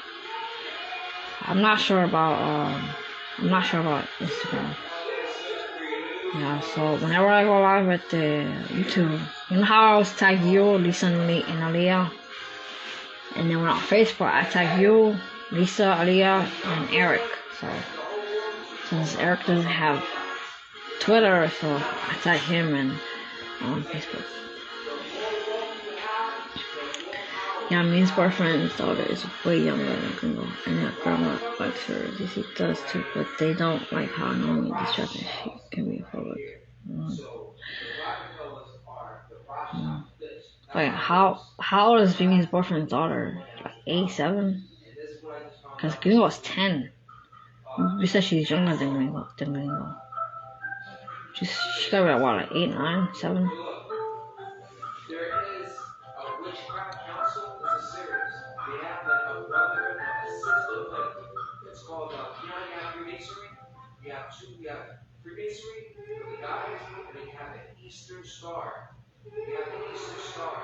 I'm not sure about Instagram. Yeah, so whenever I go live at the YouTube, you know how I always tag you, Lisa and Aaliyah? And then when on Facebook, I tag you, Lisa, Aaliyah, and Eric. So since Eric doesn't have Twitter, so I tag him and on Facebook. Yeah, Min's boyfriend's daughter is way younger than Gringo, and that grandma likes her. He does too, but they don't like how annoying and distracting she can be in public. Like, how old is Mimi's boyfriend's daughter? Like 8, 7. Because Gringo was 10. You said she's younger than Gringo. She got about what, like 8, 9, 7? There is a witchcraft council. It's a series. They have like a brotherhood, a sisterhood. It's called, you know, you have Freemasonry. You have Freemasonry for the guys, and then you have the Eastern Star. You have the Eastern Star.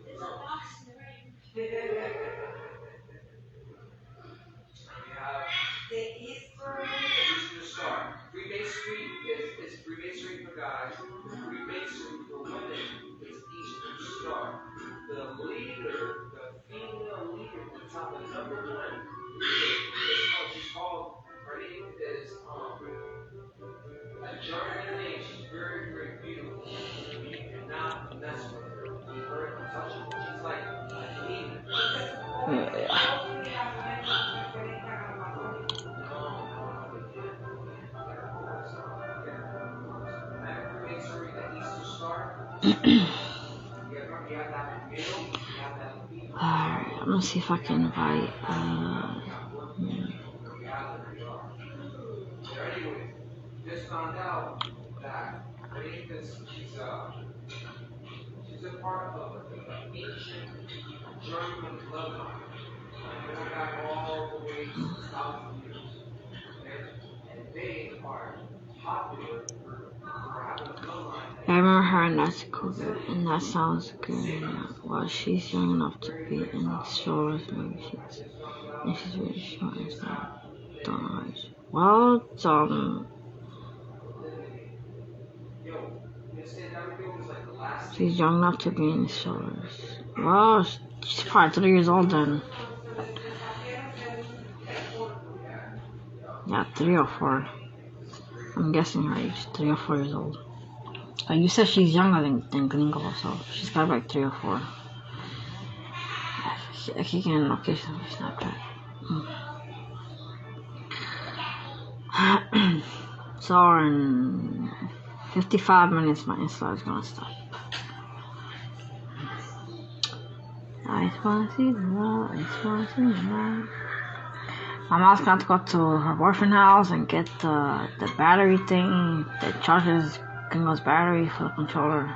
You have the Eastern Star. Freemasonry is Freemasonry for guys. Freemasonry for women is Eastern Star. The leader, the female leader, the top, the number one leader, she's called, her name is a German name. She's very, very beautiful. You cannot mess with her. Her untouchable. She's like a demon. Alright, I'm gonna see if I can invite. Just found out that she's a part of the ancient German bloodline, going back all the way to 1,000 years. Okay? And they are popular for having a bloodline. I remember her, and that's cool, and that sounds good. Yeah. Well, she's young enough to be in strollers, maybe she's really short and stuff. Don't know. Well, she's young enough to be in strollers. Well, she's probably 3 years old then. Yeah, 3 or 4. I'm guessing her age, 3 or 4 years old. You said she's younger than Gringo, so she's got like 3 or 4. I keep getting a location on Snapchat. So in 55 minutes, my Insta is gonna stop. I just wanna see the light. My mom's gonna have to go to her boyfriend's house and get the battery thing that charges Gringo's battery for the controller.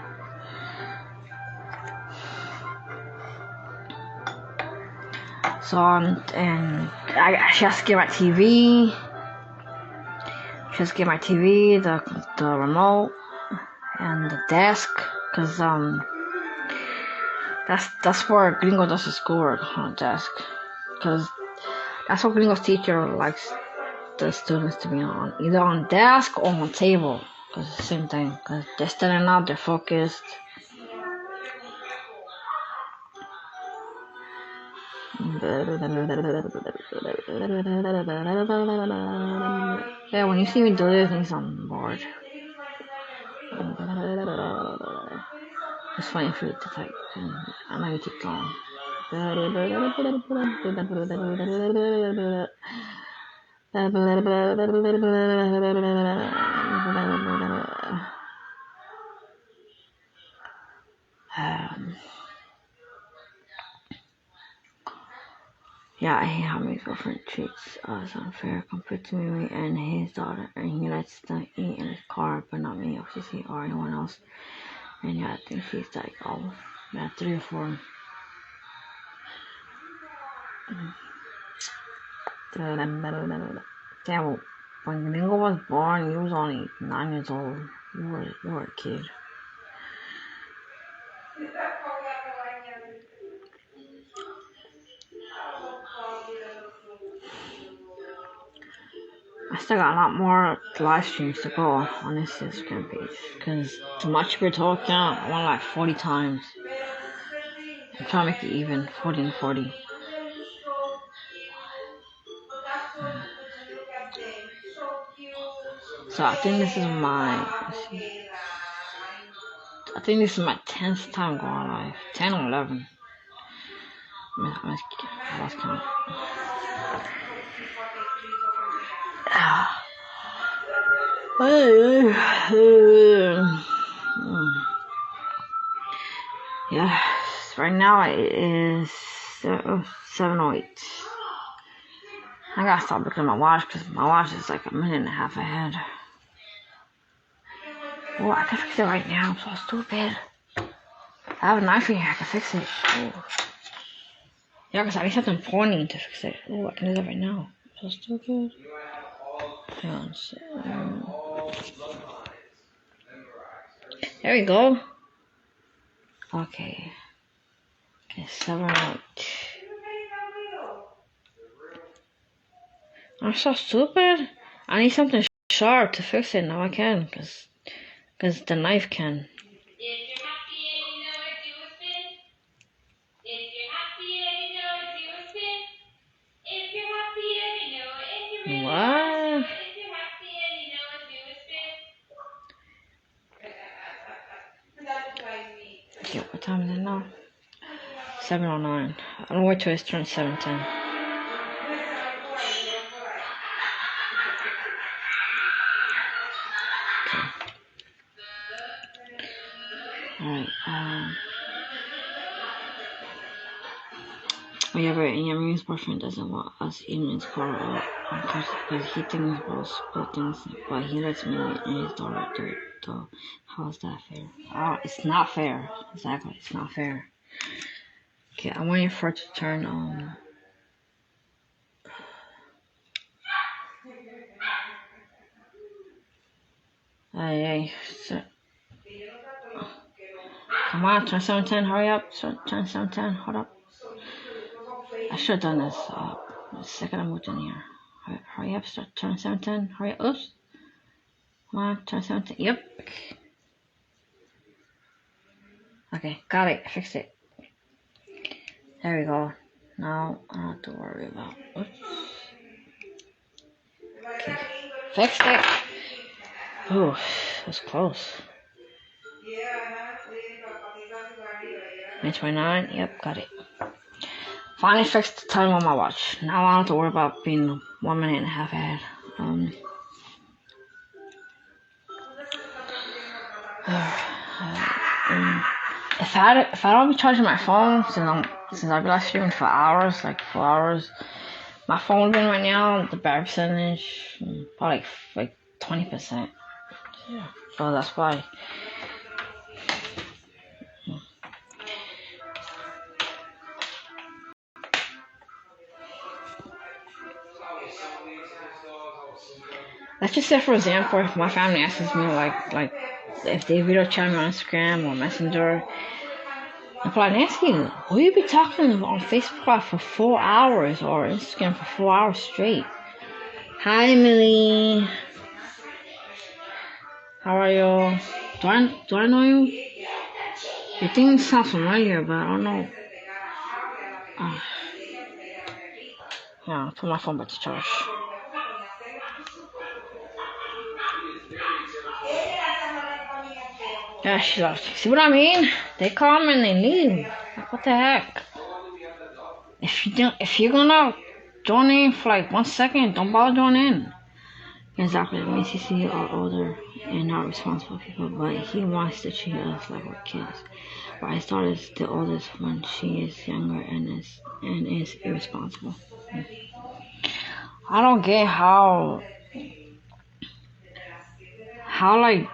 So, and she has to get my TV. She has to get my TV, the remote, and the desk, cause that's where Gringo does his schoolwork, on the desk, cause that's what Gringo's teacher likes the students to be on, either on desk or on table, cause it's the same thing, cause they're standing up, they're focused. Yeah, when you see me do this, it means I'm bored. It's funny for you to type, and I know you keep going. Yeah, I hate how my girlfriend treats us unfair compared to me and his daughter, and he lets them eat in his car, but not me, obviously, or anyone else. And yeah, I think she's like, 3 or 4. Damn, when Gringo was born, he was only 9 years old. You were a kid. I still got a lot more live streams to go on this Instagram page, because to my cheaper total account, I want like 40 times. I'm trying to make it even, 40 and 40. So I think this is my 10th time going live, 10 or 11. I lost count. Yeah, right now it is 7:08. I gotta stop looking at my watch because my watch is like a minute and a half ahead. Oh, I can fix it right now. I'm so stupid. I have a knife in here. I can fix it. Ooh. Yeah, because I need something pointy to fix it. Oh, I can do that right now. I'm so stupid. Hang on. There we go. Okay. Okay, 7:08. I'm so stupid. I need something sharp to fix it. Now I can, because the knife can. What? Okay, what time is it now? 7:09. I don't wait till it's turned 7:10. Okay. Alright, oh yeah, but Yami's boyfriend doesn't want us evenings part up because he thinks about split things, but he lets me and his daughter do it. So how is that fair? Oh, it's not fair. Exactly, it's not fair. Okay, I want you for it to turn on. Hey, come on, turn 7:10, hurry up. Turn 7:10, hold up. I should have done this the second I moved in here. Hurry up, turn 7:10, hurry up. Oops. Come on, turn 7:10. Yep. Okay, got it. I fixed it. There we go. Now I don't have to worry about. Oops. Okay, fixed it. Ooh, that's close. May 29. Yep, got it. Finally fixed the time on my watch. Now I don't have to worry about being 1 minute and a half ahead. If I don't be charging my phone since I've been live streaming for hours, like 4 hours, my phone would be right now the battery percentage probably like 20%. Yeah. So that's why. Let's just say, for example, if my family asks me like if they video chat me on Instagram or Messenger, I'm like, Nancy, will you be talking on Facebook for 4 hours or Instagram for 4 hours straight? Hi, Emily. How are you? Do I know you? Your thing sounds familiar, but I don't know. Yeah, I'll put my phone back to charge. Yeah, she loves. See what I mean? They come and they leave. Like, what the heck? If you're gonna join in for like 1 second, don't bother joining in. Exactly. Me and CC are older and not responsible people, but he wants to treat us like we're kids. But I started the oldest when she is younger and is irresponsible. I don't get how like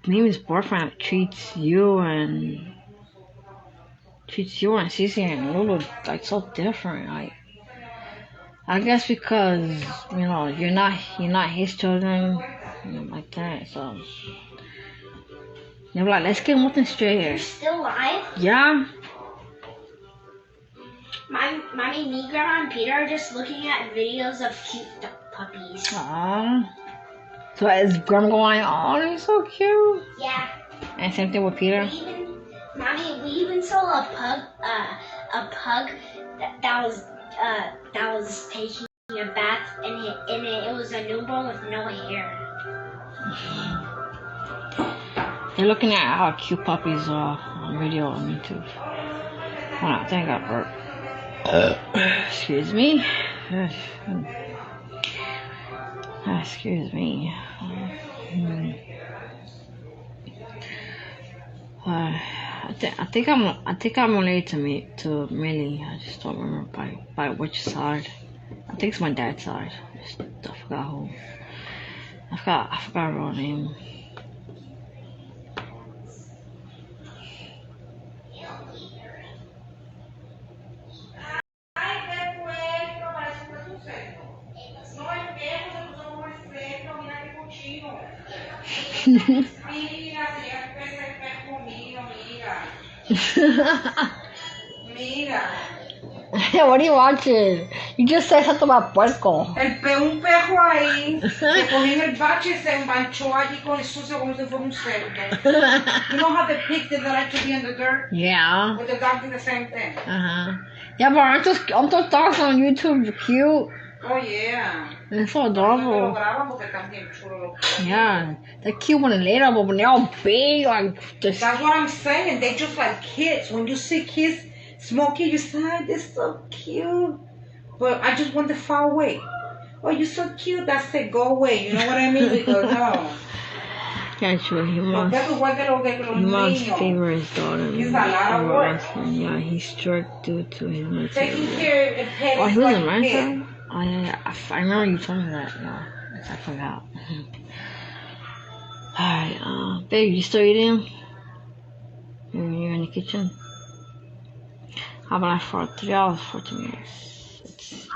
Mimi's boyfriend treats you and Cece and Lulu like so different. Like, I guess because you're not his children, like that. So they're like, let's get something straight here. You're still live? Yeah. Mommy, me, Grandma, and Peter are just looking at videos of cute puppies. Aww. So is Grandma going, oh, they're so cute? Yeah. And same thing with Peter? We even saw a pug that was taking a bath, and it was a newborn with no hair. They're looking at how cute puppies are on video on YouTube. Hold on, I think I got burped. Excuse me. Excuse me. I think I'm related to Millie. I just don't remember by which side. I think it's my dad's side. I forgot who. I forgot her real name. What are you watching? You just said something about puerco. Un perro ahí que cogió en el bache y se embanchó allí con el sucio como si fuera un cerdo. You know how the pigs that like to be in the dirt? Yeah. But the dog do the same thing. Yeah, but aren't those dogs on YouTube cute? Oh yeah. They're so adorable. Yeah, they're cute when they're little, but when they're all big, like just. That's what I'm saying. They just like kids. When you see kids smoking, you say, they're so cute. But I just want to far away. Oh, you're so cute. That's it. Go away. You know what I mean? Because no. That's what he wants. He favor his daughter. He's a lot of work. Yeah, he's strict due to his military. Taking care of pets. Oh, he was in military? Oh, yeah. I remember you told me that. Yeah, I forgot. Alright, babe, you still eating? You're in the kitchen? How about I for 3 hours, 14 minutes?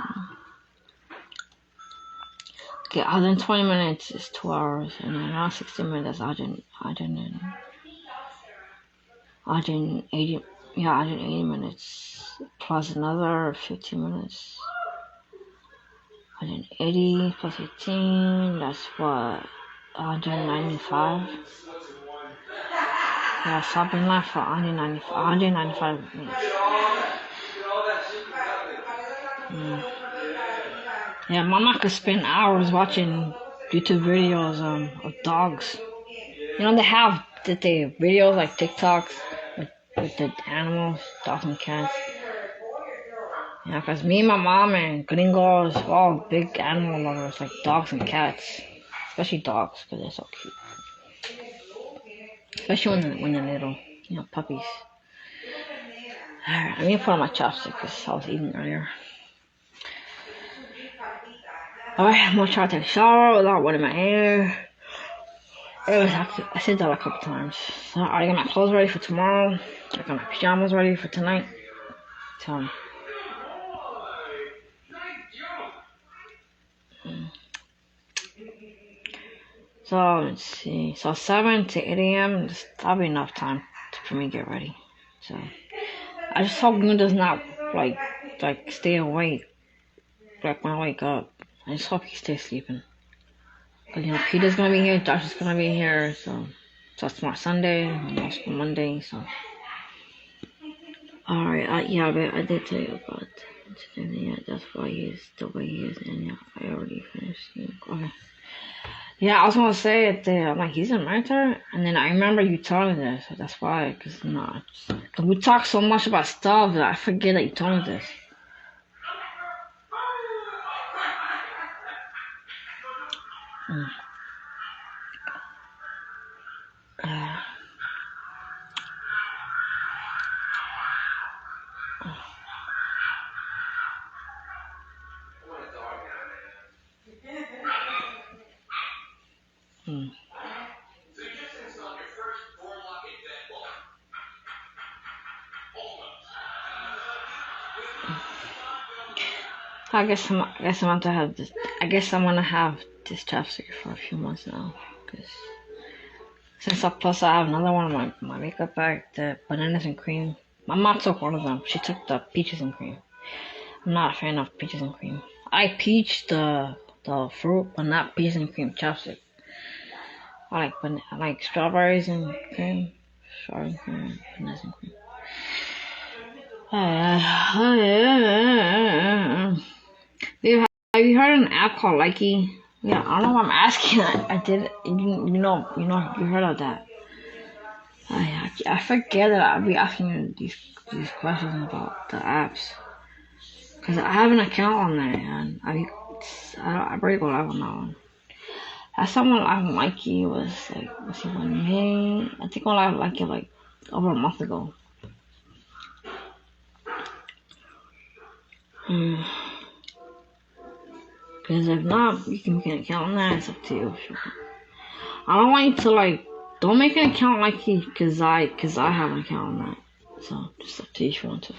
Okay, 120 minutes is 2 hours, and then around 60 minutes, 180 minutes, plus another 15 minutes. 180 plus 18, that's what, 195? Yeah, so I've been live for 195 minutes. Yeah, Mama could spend hours watching YouTube videos of dogs. You know, they have the videos like TikToks with the animals, dogs and cats. Yeah, because me and my mom and gringos, we're all big animal lovers, like dogs and cats. Especially dogs, because they're so cute. Especially when they're little, you know, puppies. Alright, I'm gonna put on my chopstick because I was eating earlier. Alright, I'm gonna try to take a shower without wetting my hair. I said that a couple times. So I already got my clothes ready for tomorrow. I got my pajamas ready for tonight. So let's see. So 7 to 8 a.m. That'll be enough time for me to get ready. So I just hope Moon does not like stay awake. Like when I wake up, I just hope he stays sleeping. Cause you know Peter's gonna be here, Josh is gonna be here. So tomorrow Sunday, and also Monday. So all right. Yeah, I did tell you about today. Yeah, that's why he is the way he is. And yeah, I already finished. Okay. Yeah, I was gonna say it there. I'm like, he's in military, and then I remember you telling me this. So that's why, cause we talk so much about stuff that I forget that you told me this. I guess I'm to have this. I guess I'm gonna have this chapstick for a few months now, cause plus I have another one in my makeup bag, the bananas and cream. My mom took one of them. She took the peaches and cream. I'm not a fan of peaches and cream. I peach the fruit, but not peaches and cream chapstick. I like strawberries and cream, bananas and cream. Have you heard of an app called Likey? Yeah, I don't know why I'm asking. I did. You heard of that? I forget that I'll be asking you these questions about the apps, cause I have an account on there and I already go live on that one. Last time on live on Likey was like, let's see, when May. I think on live Likey like over a month ago. Because if not, you can make an account on that. It's up to you. I don't want you to like. Don't make an account like he, cause I have an account on that. So just up to you if you want to.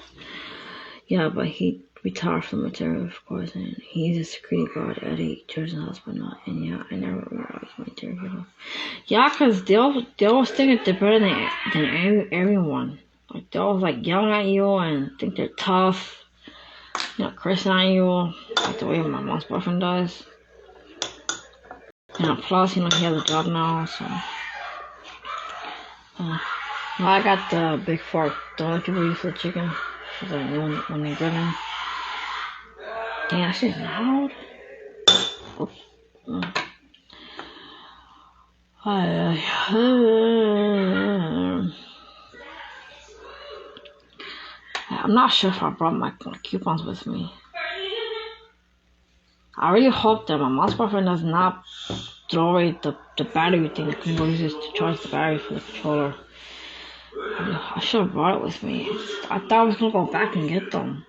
Yeah, but he retired from the military, of course, and he's a security guard at a children's hospital. And yeah, I never realized military people. Yeah, cause they always think that they're better than everyone. Like they always like yelling at you and think they're tough. You know, cursing at you like the way my mom's boyfriend does. You know, plus he has a job now, so. Well, I got the big fork. Don't like people use for the chicken. So when they grill them. Dang, that shit's loud. Oops. I'm not sure if I brought my coupons with me. I really hope that my mom's boyfriend does not throw away the battery thing. I can go use this to charge the battery for the controller. I should have brought it with me. I thought I was gonna go back and get them.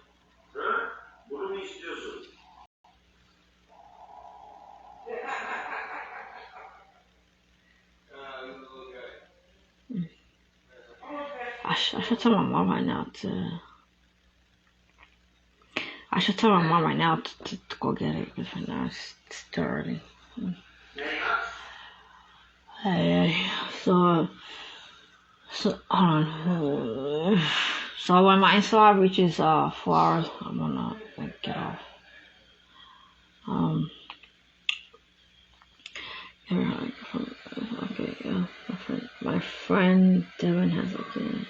I should tell my mom right now to. I should tell my mom right now to go get it because right now it's too early. Hey, so hold on. So when my install reaches 4 hours, I'm gonna like get off. Okay, yeah. My friend Devin has a game.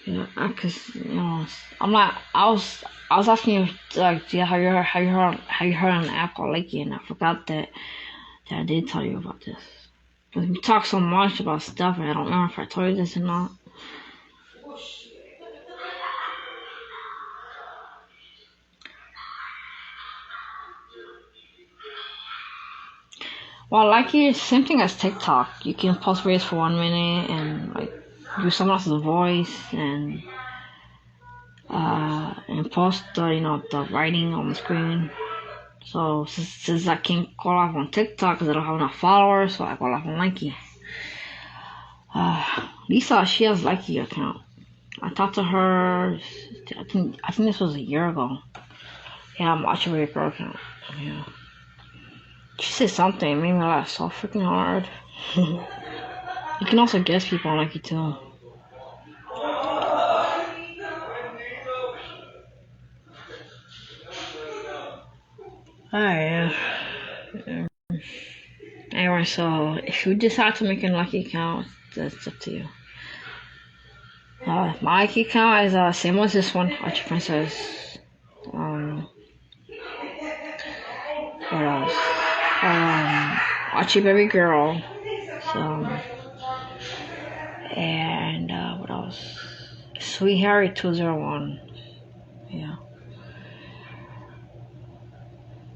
Yeah, cause you know, I'm like, I was asking you like, yeah, how you heard on the app called Lakey, and I forgot that I did tell you about this. Cause we talk so much about stuff, and I don't remember if I told you this or not. Well, Likey, same thing as TikTok. You can post videos for 1 minute and like do someone else's voice and post the writing on the screen. So since I can't go live on TikTok because I don't have enough followers, so I go live on Likey. Lisa, she has Likey account. I talked to her. I think this was a year ago. Yeah, I'm watching her account. Yeah. She said something, made me laugh so freaking hard. You can also guess people on Likey too. Alright, anyway, so if you decide to make a Likey account, that's up to you. My Likey account is same as this one, Archie Princess. What else? Archie Baby Girl. So, and what else? Sweet Harry 201. Yeah.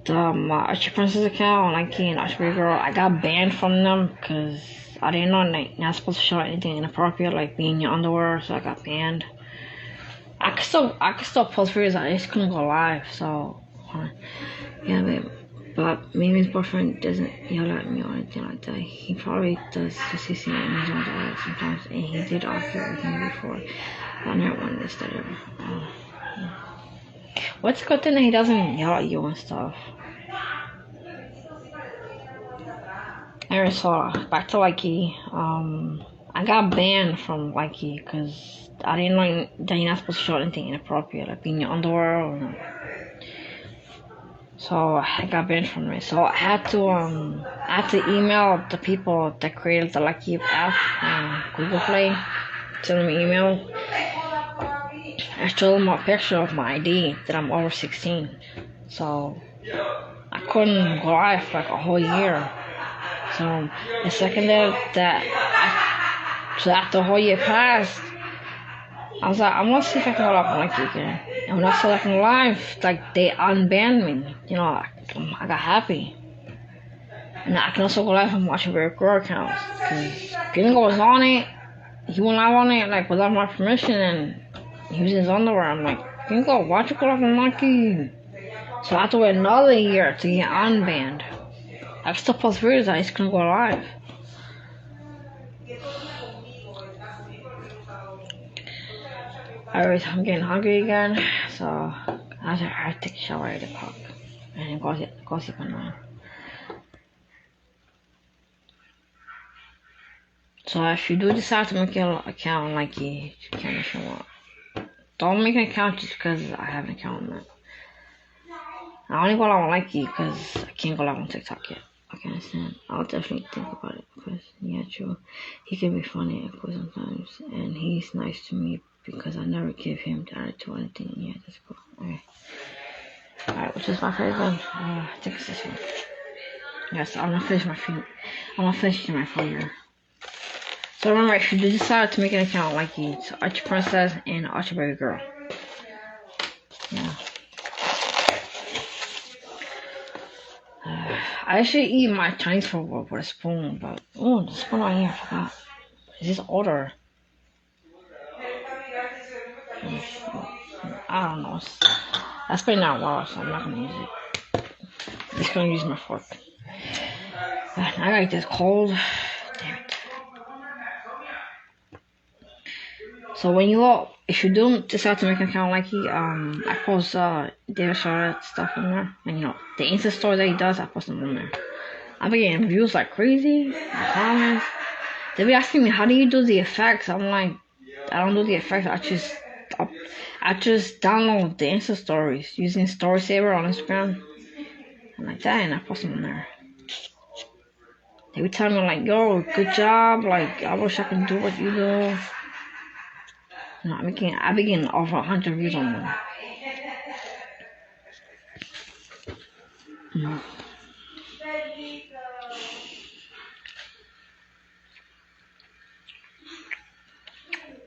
My Archie Princess account, Likey and Archie Baby Girl, I got banned from them because I didn't know you're not supposed to show anything inappropriate, like being in your underwear, so I got banned. I could still post videos, I just couldn't go live, so yeah, babe. But Mimi's boyfriend doesn't yell at me or anything like that. He probably does just see me in his own dialect sometimes, and he did argue with me before. I never wanted to study. What's a good thing that he doesn't yell at you and stuff? Anyway, so back to Likey. I got banned from Likey because I didn't know that you're not supposed to show anything inappropriate, like being in your underwear or. So I got banned from it. So I had to email the people that created the Likey app on Google Play. Send them an email. I showed them a picture of my ID that I'm over 16. So I couldn't go live for like a whole year. So the second so after the whole year passed, I was like, I'm gonna see if I can go live on Likey again. And when I saw that in live, like they unbanned me. You know, I got happy. And I can also go live and watch your girl accounts. Because Gringo was on it. He went live on it like without my permission, and he was in his underwear. I'm like, Gringo, watch your girl live on Monkey. So I have to wait another year to get unbanned. I can still post videos, I just couldn't go live. Anyways, I'm getting hungry again, so I have to take a shower at 8 o'clock and go sleep at 9. So if you do decide to make your account like you can if you want. Don't make an account just because I have an account on it. I only go live on Likey because I can't go live on TikTok yet. I can understand. I'll definitely think about it because, yeah, true. He can be funny and cool sometimes, and he's nice to me because I never give him the attitude or anything. Yeah, that's cool. Alright, which is my favorite one? I think it's this one. Yes, I'm gonna finish my feet. I'm gonna finish my failure. So remember, if you do decide to make an account like it's Archie Princess and Archie Baby Girl. Yeah. I should eat my Chinese food with a spoon, but the spoon right here, I forgot. Is this older? I don't know. That's been out a while, so I'm not gonna use it. I'm just gonna use my fork. I gotta get this cold. Damn it. So when you all, if you do decide to make an account like he, I post David Charlotte stuff in there, and the Insta story that he does, I post them on there. I've been getting views like crazy, comments. They be asking me, how do you do the effects? I'm like, I don't do the effects. I just download the Insta stories using Story Saver on Instagram, and like that, and I post them on there. They be telling me like, yo, good job. Like, I wish I could do what you do. I be getting over 100 views on them.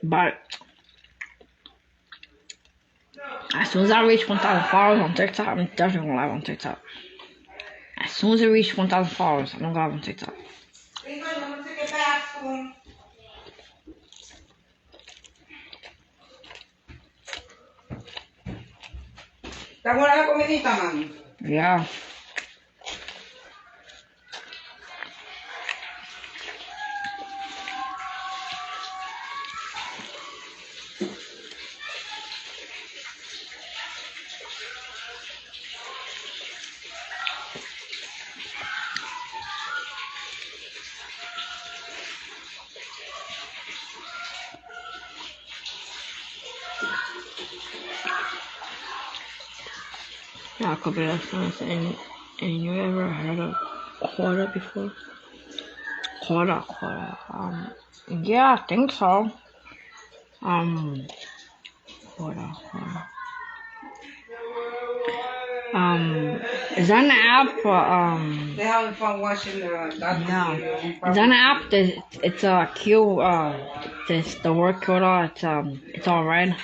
But as soon as I reach 1,000 followers on TikTok, I'm definitely gonna live on TikTok. As soon as I reach 1,000 followers, I'm gonna go live on TikTok. ¿Está buena la comidita, mami? Yeah. Yeah, a couple of times. And you ever heard of quarter before? Quarter. Yeah, I think so. Quarter. Is that an app? They're having fun watching that video. Is that an app? It's a Q. The word quarter. It's all red.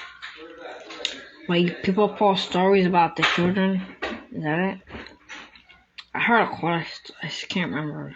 Like people post stories about the children. Is that it? I heard a quarter. I just can't remember.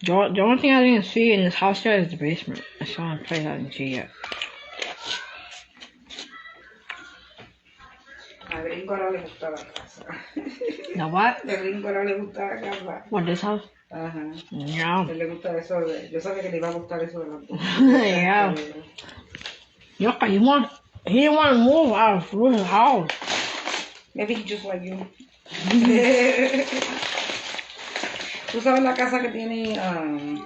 The only thing I didn't see in this house yet is the basement. I saw in place I didn't see yet. A Gringo ahora le gusta la casa. The what? A Gringo ahora le gusta la casa. What, this house? Ajá. Yeah. A él le gusta eso. Yo sabía que le iba a gustar eso de las dos. Yeah. Yeah, he didn't want to move out of his house. Maybe he's just like you. ¿Tú sabes la casa que tiene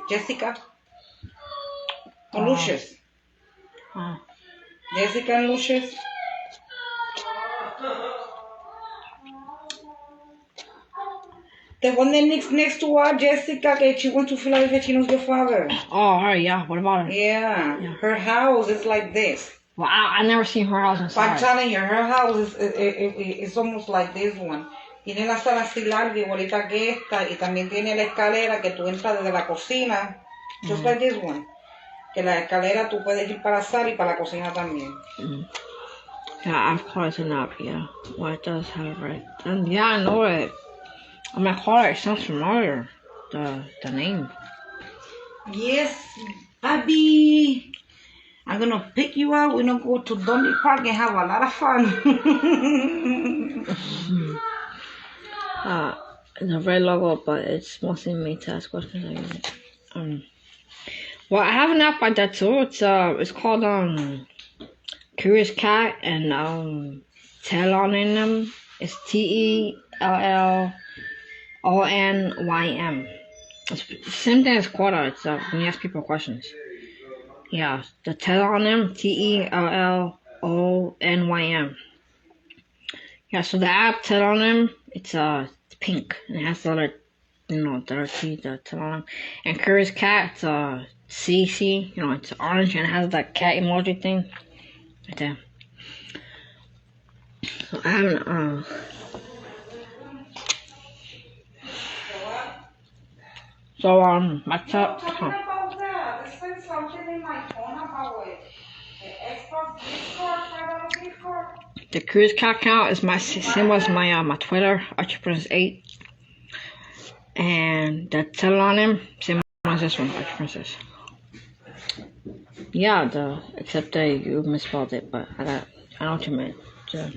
Jessica? Con Lucius. Jessica and Lucius. The one that next to her, Jessica, que she went to Philadelphia, she knows your father. Oh, her, yeah. What about her? Yeah. Her house is like this. Well, I never seen her house I'm inside. telling you, her house is almost like this one. Tiene la sala así larga, igualita que esta, y también tiene la escalera que tú entras desde la cocina, just like this one. Que la escalera tú puedes ir para la sala y para la cocina también. Yeah, I've called it up, yeah. Well, it does have right. And yeah, I know it. I'm like, oh, it sounds familiar. The name. Yes, Abby. I'm gonna pick you up. We're gonna go to Dundee Park and have a lot of fun. It's a red logo, but it's mostly made to ask questions. Well, I have an app like that too. It's called Curious Cat, and Tell on in them. It's TELLONYM. It's the same thing as Quota. It's when you ask people questions. Yeah, the Tell on them, TELLONYM. Yeah, so the app Tell on them, it's pink and it has the other, the letter T, the Tell on them. And Curious Cat, it's CC, it's orange and it has that cat emoji thing right there. So I haven't my top. Talking about that, there's been something in my phone about it. The Xbox gift card, $5 gift card. The Curious Cat account is same as my Twitter, Archiprince8. And the Tell on him, same as this one, Archiprinces. Yeah, except that you misspelled it, but I know what you meant. Because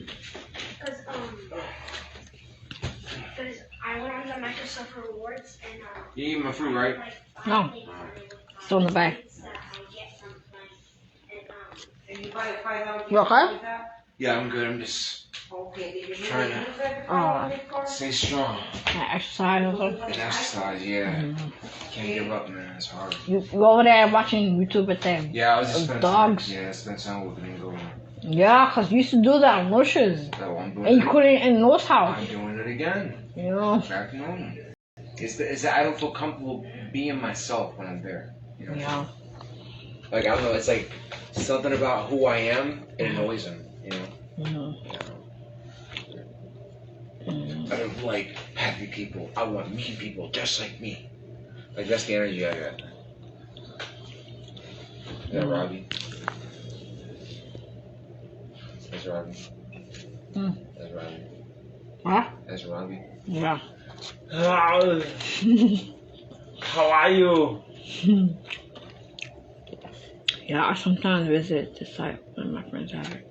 I went on the Microsoft Rewards and You eat my fruit, right? No, still in the bag. And you buy a $5 You okay? with that? Yeah, I'm good. I'm just Okay, did you Trying to- use that $5 gift card? stay strong. Exercise or something. And exercise, yeah. Can't give up, man. It's hard. You over there watching YouTube with them. Yeah, I was just spending Dogs. time. Yeah, spend time with them. Go. Yeah, cause you used to do that on Lucius. So I'm doing And you it. couldn't in Noah's house. I'm doing it again. Back to normal. It's that I don't feel comfortable being myself when I'm there. Yeah. Like, I don't know, it's like something about who I am, it annoys him, I don't like happy people. I want mean people just like me. Like, that's the energy I got. Yeah, Robbie. That's Robbie. That's Robbie. Huh? That's Robbie. Yeah. How are you? Yeah, I sometimes visit the site when my friends have it.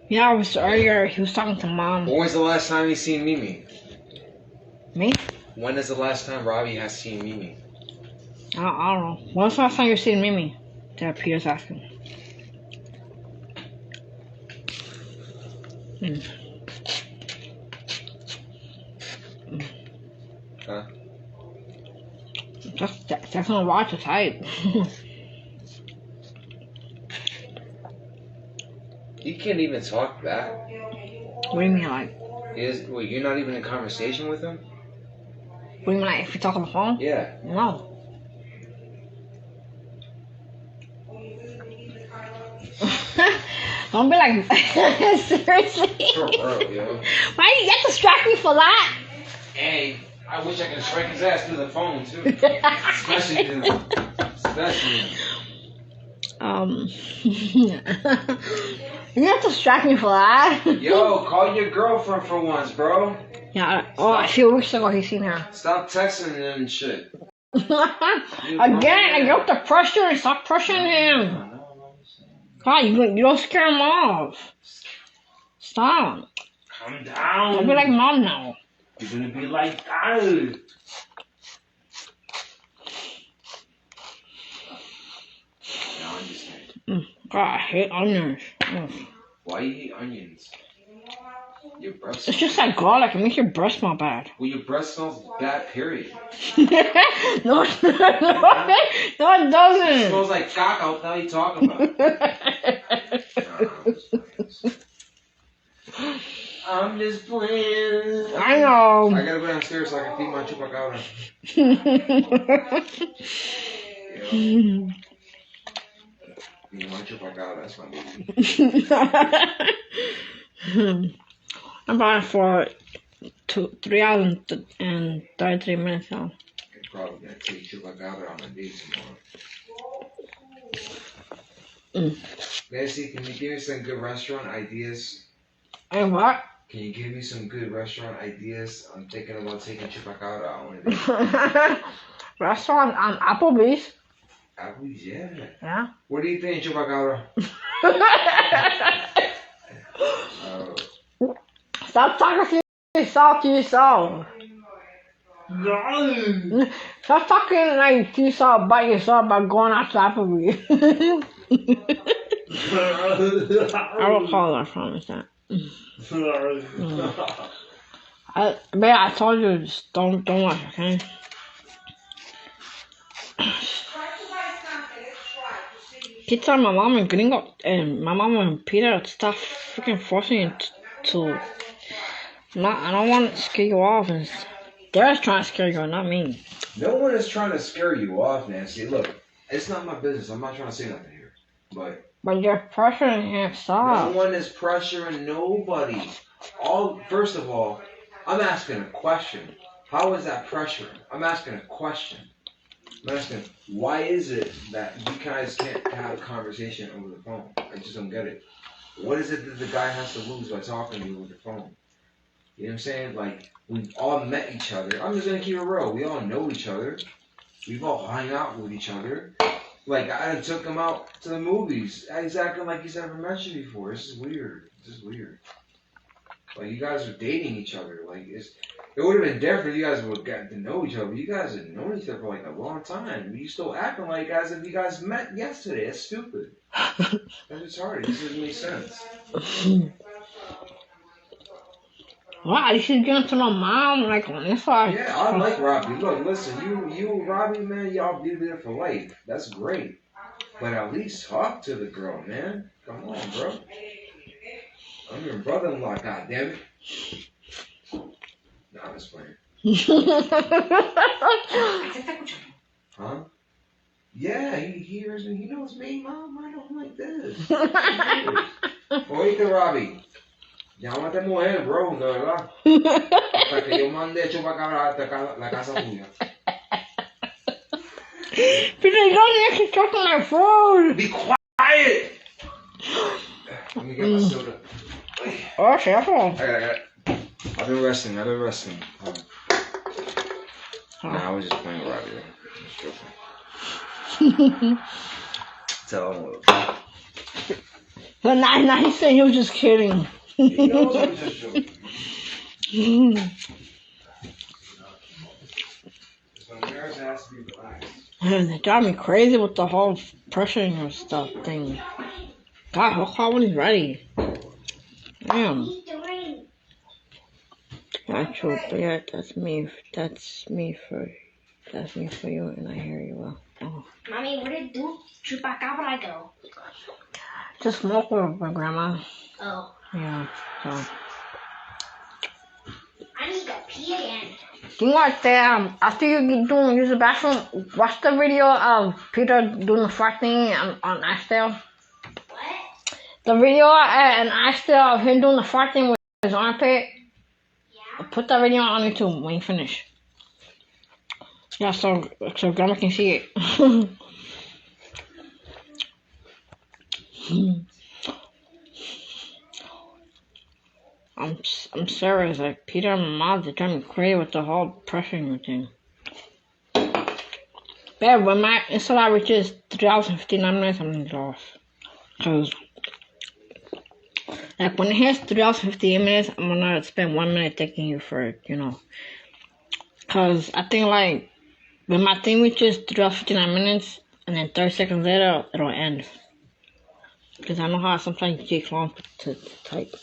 Yeah, I was earlier, he was talking to Mom. When was the last time you seen Mimi? Me? When is the last time Robbie has seen Mimi? I don't know. When's the last time you seen Mimi? That Peter's asking. Huh? Just definitely watch the type. He can't even talk back. What do you mean, like? Wait, you're not even in conversation with him? What do you mean, like, if you talk on the phone? Yeah. No. Don't be like, seriously? For real, yo. Why do you get distract me for that? Hey, I wish I could strike his ass through the phone, too. Especially. You have to distract me for that. Yo, call your girlfriend for once, bro. Yeah, a few weeks ago he seen her. Stop texting him and shit. Again, I get the pressure and stop pressuring him. God, you don't scare him off. Stop. Calm down. Don't be like Mom now. You're gonna be like that. No, I'm just kidding. God, I hate onions. Why you hate onions? Your breath It's smells. just like garlic. It makes your breath smell bad. Well, your breath smells bad, period. No, it It doesn't. smells like caca. What the hell are you talking about? I'm just playing. I know. I gotta go downstairs so I can feed my chupacabra. Yeah. Feed my chupacabra, that's my baby. I'm buying for 3 hours and 33 minutes now. I'm probably gonna take chupacabra on a date tomorrow. Nancy, can you give me some good restaurant ideas? And what? Can you give me some good restaurant ideas? I'm thinking about taking chupacabra on a date. Restaurant on Applebee's. Applebee's, yeah. Yeah. What do you think, chupacabra? Stop talking to yourself. Stop talking like to yourself about yourself by going out to Applebee's. I will call her, I promise that. Babe, I told you, just don't watch, okay? Keep telling my mom and Gringo and my mom and Peter stop freaking forcing you to. I don't want to scare you off, and they're just trying to scare you, not me. No one is trying to scare you off, Nancy. Look, it's not my business. I'm not trying to say nothing here, but you're pressuring him. Stop. No one is pressuring nobody. First of all, I'm asking a question. How is that pressuring? I'm asking a question. I'm asking, why is it that you guys can't have a conversation over the phone? I just don't get it. What is it that the guy has to lose by talking to you over the phone? You know what I'm saying? Like, we've all met each other. I'm just gonna keep it real. We all know each other. We've all hung out with each other. Like, I took him out to the movies. He's acting like he's never met you before. This is weird. This is weird. Like, you guys are dating each other. Like, it would have been different if you guys would have gotten to know each other. But you guys had known each other for like a long time. You still acting like guys if you guys met yesterday. It's stupid. That's just hard. This doesn't make sense. Wow, you should get to know mom like on this side. Yeah, I like Robbie. Look, listen, you Robbie, man, y'all be there for life. That's great. But at least talk to the girl, man. Come on, bro. I'm your brother-in-law, goddammit. Nah, I'm just playing. Huh? Yeah, he hears me. He knows me, Mom. I don't like this. Oíste, Robbie. Llámate mujer, bro, de verdad. Hasta que yo mande chupacabra a la casa tuya. Peter, you don't need to talk on my phone. Be quiet! Let me get my soda. Oh, careful. I got it. I've been resting. Nah, I was just playing with Robbie. Just joking. Tell him what. But now he's saying he was just kidding. He knows I was just joking. So marriage has to be relaxed. They drive me crazy with the whole pressuring or stuff thing. God, he'll call when he's ready. Damn. That's true, but yeah, that's me for you, and I hear you well. Oh. Mommy, where did Chupacabra go? Just smoke with my grandma. Oh. Yeah, so. I need to pee again. You like that? After you use the bathroom, watch the video of Peter doing the fart thing on Ashdale. What? The video and Ashdale of him doing the fart thing with his armpit. Yeah. Put that video on YouTube when you finish. Yeah, so grandma can see it. I'm serious. Like Peter and my mom, they're driving me crazy with the whole pressuring thing. But when my Instagram reaches 3 hours and 59 minutes, I'm gonna get off. Cause like when it hits 3 hours and 58 minutes, I'm gonna spend 1 minute thanking you for it, you know. Cause I think like when my thing reaches 3 hours 59 minutes, and then 30 seconds later, it'll end. Cause I know how sometimes it takes long to type.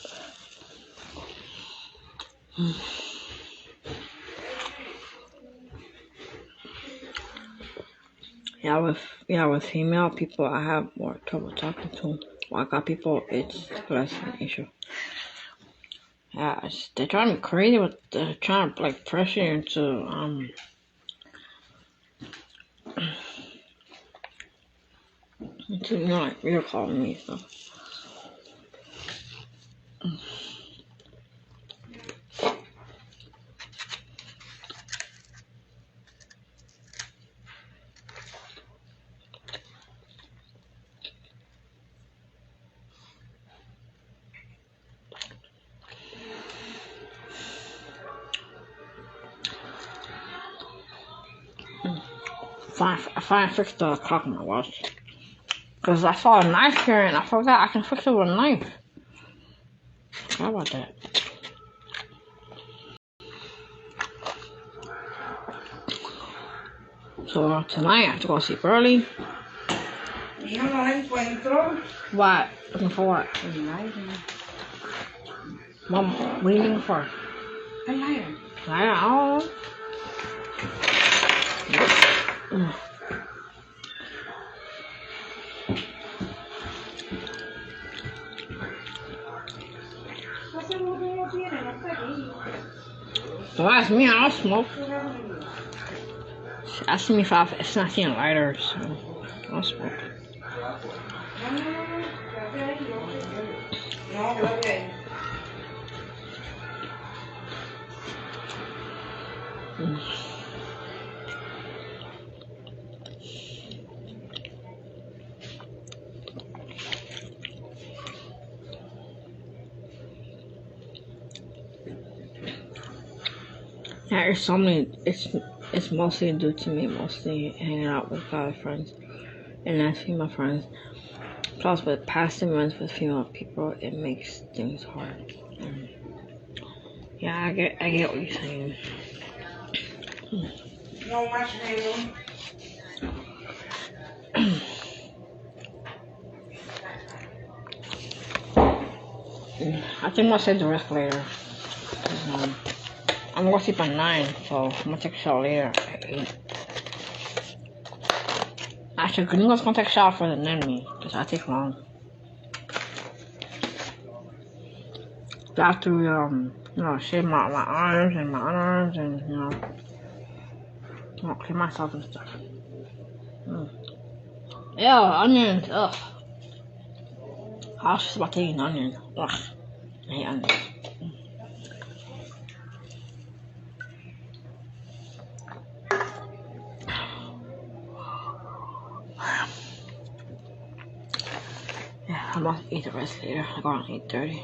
Yeah, with female people, I have more trouble talking to. Well, I got people, it's less an issue. Yeah, they're trying to be crazy with they're trying to like pressure you into you know like you're calling me so. I fixed the clock on my watch. Because I saw a knife here and I forgot I can fix it with a knife. How about that? So tonight I have to go sleep early. Hija, no la encuentro. What? Looking for what? Mom, what are you looking for? A lighter. I don't know. Don't ask me, I don't smoke. She asked me if it's not seeing lighters, so I don't smoke. No, okay. Yeah, there's so many. It's mostly due to me, mostly hanging out with guy friends and not female friends. Plus, with past events with female people, it makes things hard. Yeah, I get what you're saying. No marshmallow. I think I'll save the rest later. I'm gonna sleep at 9, so I'm gonna take a shower later at 8. Actually, Gringo's gonna take a shower first and then me, because I take long. I have to, shave my arms and my underarms and, clean myself and stuff. Ew, onions, ugh. I was just about to eat an onion. Ugh, I hate onions. Yeah, I'm about to eat the rest later. I go around 8:30.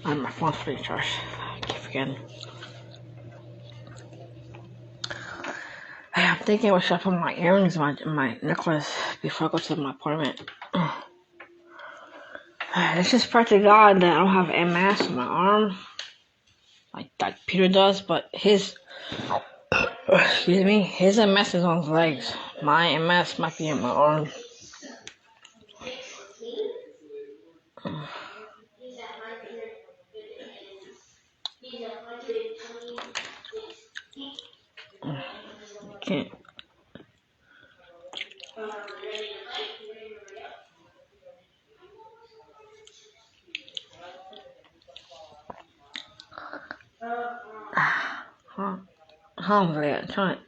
And my phone's fully charged. I keep forgetting. I'm thinking I should put my earrings in my necklace before I go to my appointment. Let's just pray to God that I don't have MS on my arm, like that Peter does, but his MS is on his legs. My MS might be in my arm. Can't. Hungry. I'm trying.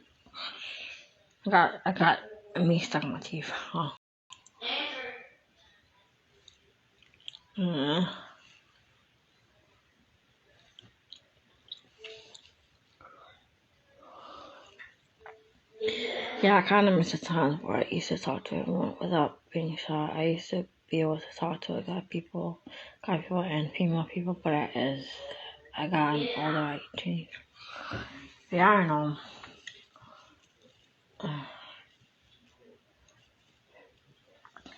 I got me stuck in my teeth. Huh. Yeah, I kind of miss the times where I used to talk to everyone without being shy. I used to be able to talk to guy people and female people, but as I got older, I changed. Yeah, I know.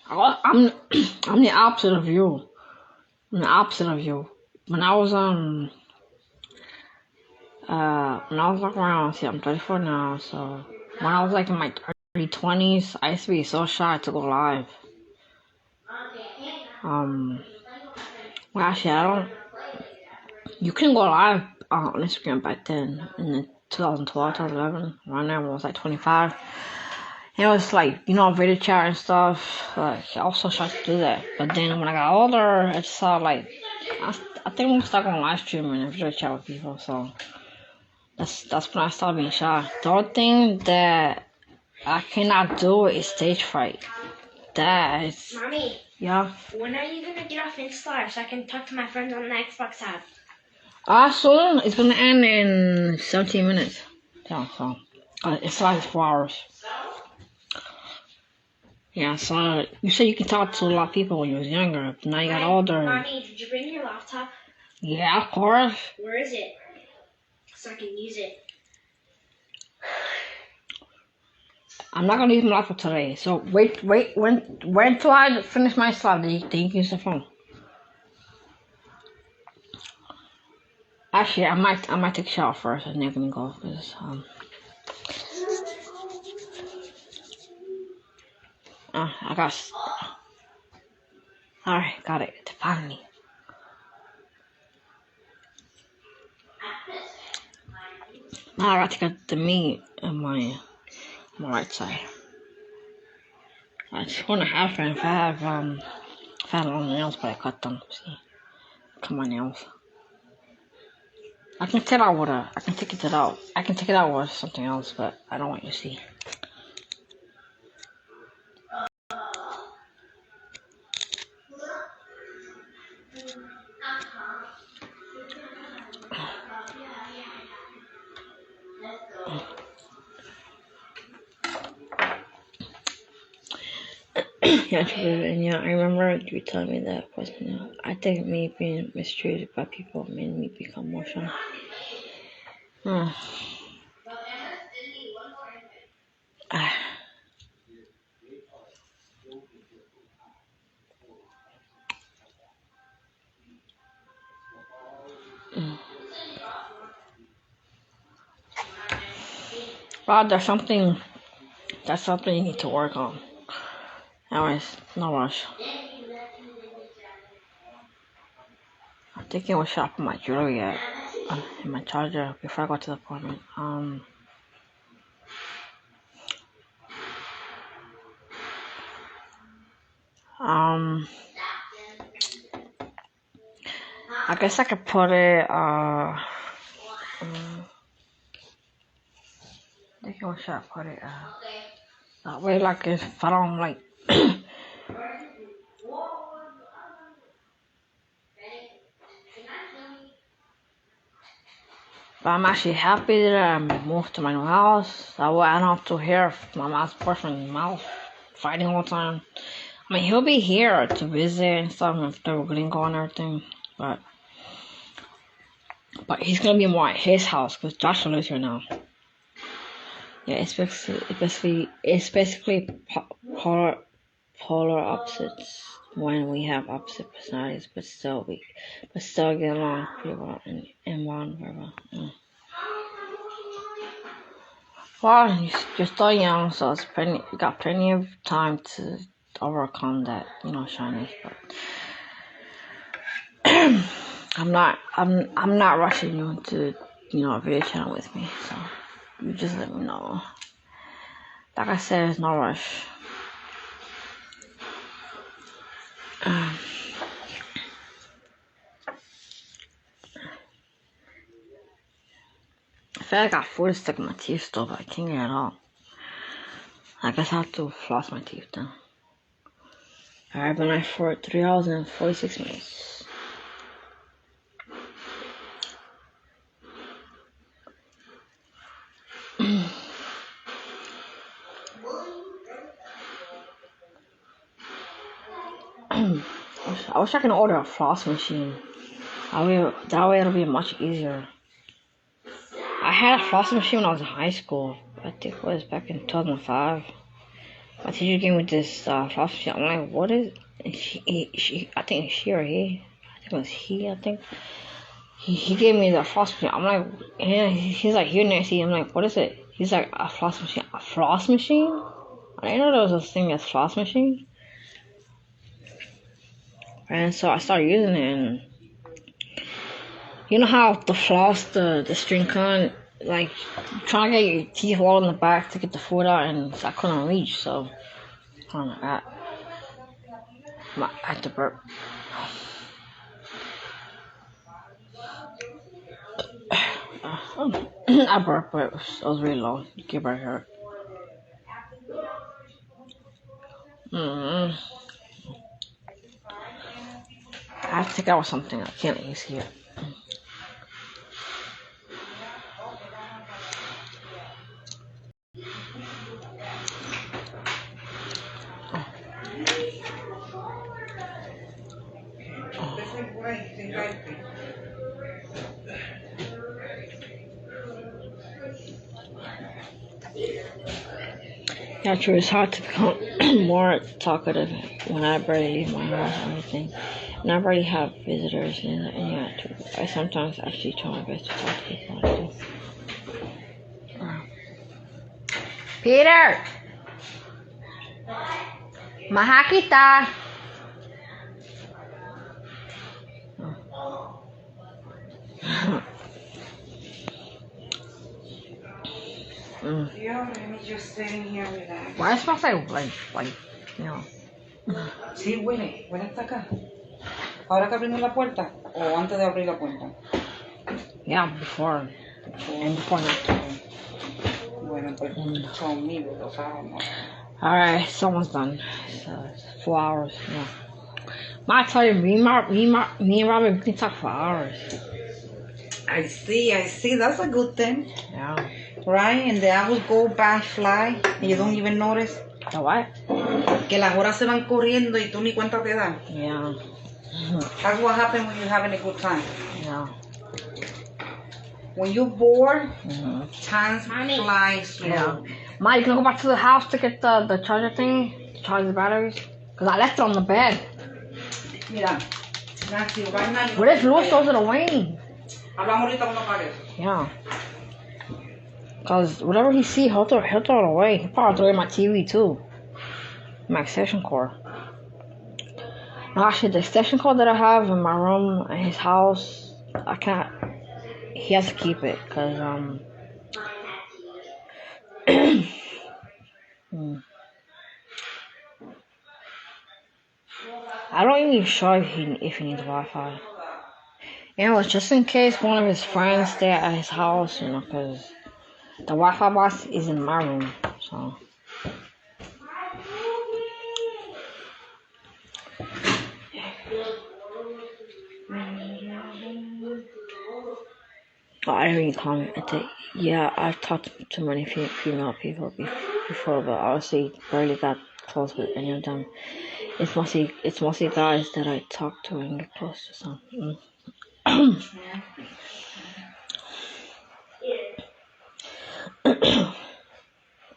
I'm the opposite of you. I'm the opposite of you. When I was like around, see, I'm 34 now, so when I was like in my early 20s, I used to be so shy to go live. Well, actually, I don't. You can go live on Instagram back then in the 2012, 2011, around there when I was like 25. And it was like, you know, video chat and stuff. Like, I also tried to do that. But then when I got older, I just saw like, I think I'm gonna start going live streaming and video chat with people. So that's when I started being shy. The only thing that I cannot do is stage fright. That is, Mommy, yeah. when are you gonna get off Insta so I can talk to my friends on the Xbox app? Soon. It's gonna end in 17 minutes. Yeah, so it's like 4 hours. Yeah, so you said you can talk to a lot of people when you was younger, but now you got older. Mommy, did you bring your laptop? Yeah, of course. Where is it? So I can use it. I'm not gonna use my laptop today. So wait till I finish my slide, then you can use the phone. Actually, I might take a shower first and then I'm gonna go because I got. Alright, got it. Finally. Now I got to get the meat in my right side. I just want to have them if I have long nails, but I cut them. See, cut my nails. I can take it out with I can take it out. I can take it out with something else, but I don't want you to see. Yeah, I remember you telling me that question. I think me being mistreated by people made me become more shy. Well, that's something you need to work on. Anyways, no rush. I'm thinking of shopping my jewelry and my charger before I go to the appointment. I guess I could put it, thinking what should I put it, that way, like, if I don't, like, but I'm actually happy that I moved to my new house. That way I don't have to hear my mom's boyfriend's mouth fighting all the time. I mean, he'll be here to visit and stuff if they were gonna go and everything, but he's gonna be more at his house because Joshua lives here now. Yeah, it's basically polar opposites when we have opposite personalities, but still get along pretty well and bond very well. Yeah. Well, you're still young, so you got plenty of time to overcome that, shyness. But I'm not rushing you into, a video channel with me. So you just let me know. Like I said, there's no rush. I feel like I got food stuck in my teeth still, but I can't get it out. I guess I have to floss my teeth then. Alright, been live for 3 hours and 46 minutes. I wish I can order a floss machine. That way it'll be much easier. I had a floss machine when I was in high school. I think it was back in 2005. My teacher gave me this floss machine. I'm like, what is it? She, I think she or he. I think it was he, I think. He gave me the floss machine. I'm like, yeah, he's like, here, Nancy. I'm like, what is it? He's like, a floss machine. A floss machine? I didn't know there was a thing as floss machine. And so I started using it, and you know how the floss, the string kind, like trying to get your teeth all in the back to get the food out, and I couldn't reach, so I had to burp. I burped, but it was really low. You get right hurt. I have to take out something. I can't use here. Yeah, true. It's hard to become more talkative when I barely leave my house or anything. And I already have visitors, and yeah, true. I sometimes actually try my best to talk to people. I do. Peter! Mahal kita! Yeah, let me just sitting here relax. Why it smells like, you know. Sí, huele hasta acá. Ahora que abrimos la puerta, o antes de abrir la puerta. Yeah, before. And before not. Bueno, pues conmigo, lo sabemos. Alright, someone's done. So it's 4 hours, yeah. I tell you, me and Robert, we can talk for hours. I see. That's a good thing. Yeah. Right? And the hours go by fly and you don't even notice. The what? Que las horas se van corriendo y tú ni cuenta te das. Yeah. That's what happens when you're having a good time. Yeah. When you're bored, time flies slow. Yeah. Ma, you can go back to the house to get the charger thing, to charge the batteries. Because I left it on the bed. Mira, Nancy, right now. What if Louis throws it away? Hablamos ahorita cuando apagues. Yeah. Because whatever he sees, he'll throw it away. He'll probably throw away my TV too. My extension cord. No, actually, the extension cord that I have in my room, in his house, I can't. He has to keep it, because, I'm not even sure if he needs Wi-Fi. Anyways, just in case one of his friends stay at his house, you know, because the Wi-Fi box is in my room, so. Oh, I didn't even comment. Yeah, I've talked to many female people before, but obviously barely got close with any of them. It's mostly guys that I talk to and get close to. So.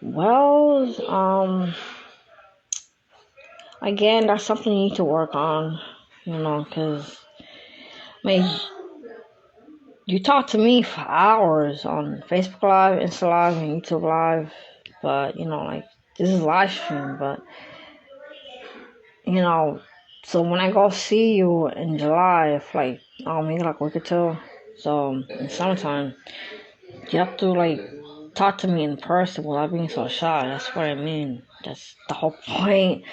Well, again, that's something you need to work on, you know, because, you talk to me for hours on Facebook Live, Insta Live, and YouTube Live, but, you know, like, this is live stream, but, you know, so when I go see you in July, if, like, maybe like a week or two, so, in summertime, you have to, like, talk to me in person without being so shy. That's what I mean. That's the whole point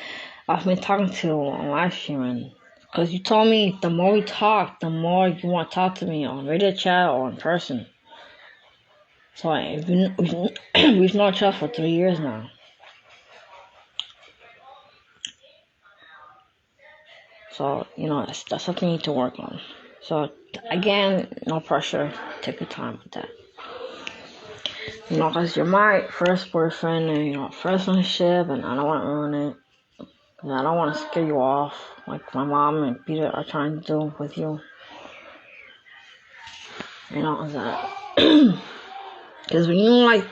of me talking to you on live streaming. Because you told me the more we talk, the more you want to talk to me on radio chat or in person. So we've known each other for 3 years now. So, you know, that's something you need to work on. So, again, no pressure. Take your time with that. You know, because you're my first boyfriend and, you know, first relationship, and I don't want to ruin it. And I don't want to scare you off like my mom and Peter are trying to do with you. You know, because when you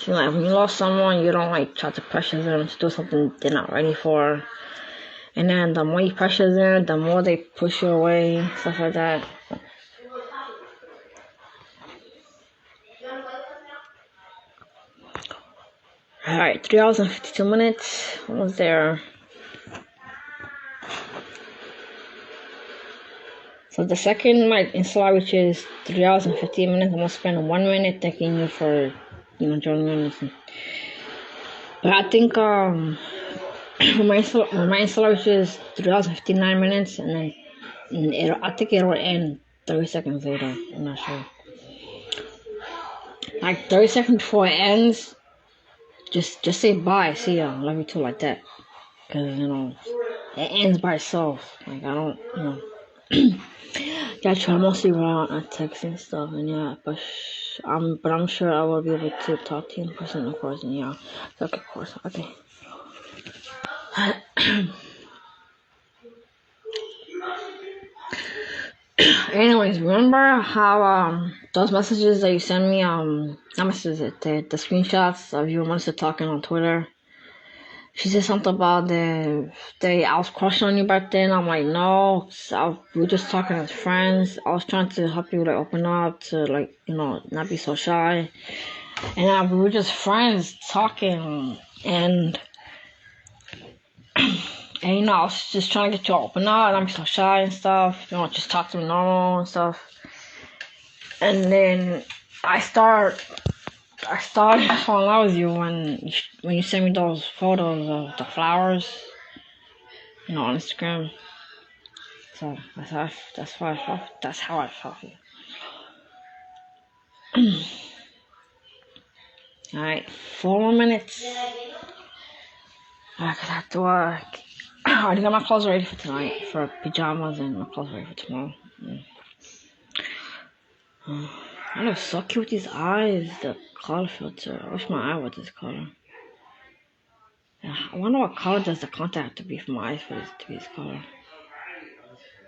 when you lost someone, you don't like try to pressure them to do something they're not ready for. And then the more you pressure them, the more they push you away, stuff like that. Alright, 3 hours and 52 minutes. Almost there. So the second my install, which is 3 hours and 15 minutes, I'm gonna spend 1 minute thanking you for, joining me. Listen. But I think my install, which is 3 hours and 59 minutes, and then I think it'll end 30 seconds later. I'm not sure. Like 30 seconds before it ends, just say bye, see ya, love you too, like that. Cause it ends by itself. Like I don't, yeah, I try mostly around on text and stuff, and yeah, but I'm sure I will be able to talk to you in person, of course, and yeah, okay, of course, okay. Anyways, remember how those messages that you sent me, not messages, the screenshots of you and Melissa talking on Twitter? She said something about I was crushing on you back then. I'm like, no, we were just talking as friends. I was trying to help you open up to not be so shy. And we were just friends talking, and I was just trying to get you to open up, and I'm so shy and stuff. Just talk to me normal and stuff. And then I started falling in love with you when you sent me those photos of the flowers, on Instagram. So that's how I felt. That's how I felt. All right, 4 more minutes. I have to work. I already got my clothes ready for tonight, for pajamas, and my clothes ready for tomorrow. I look so cute with these eyes, the color filter. I wish my eye was this color. Yeah, I wonder what color does the contact have to be for my eyes for this to be this color.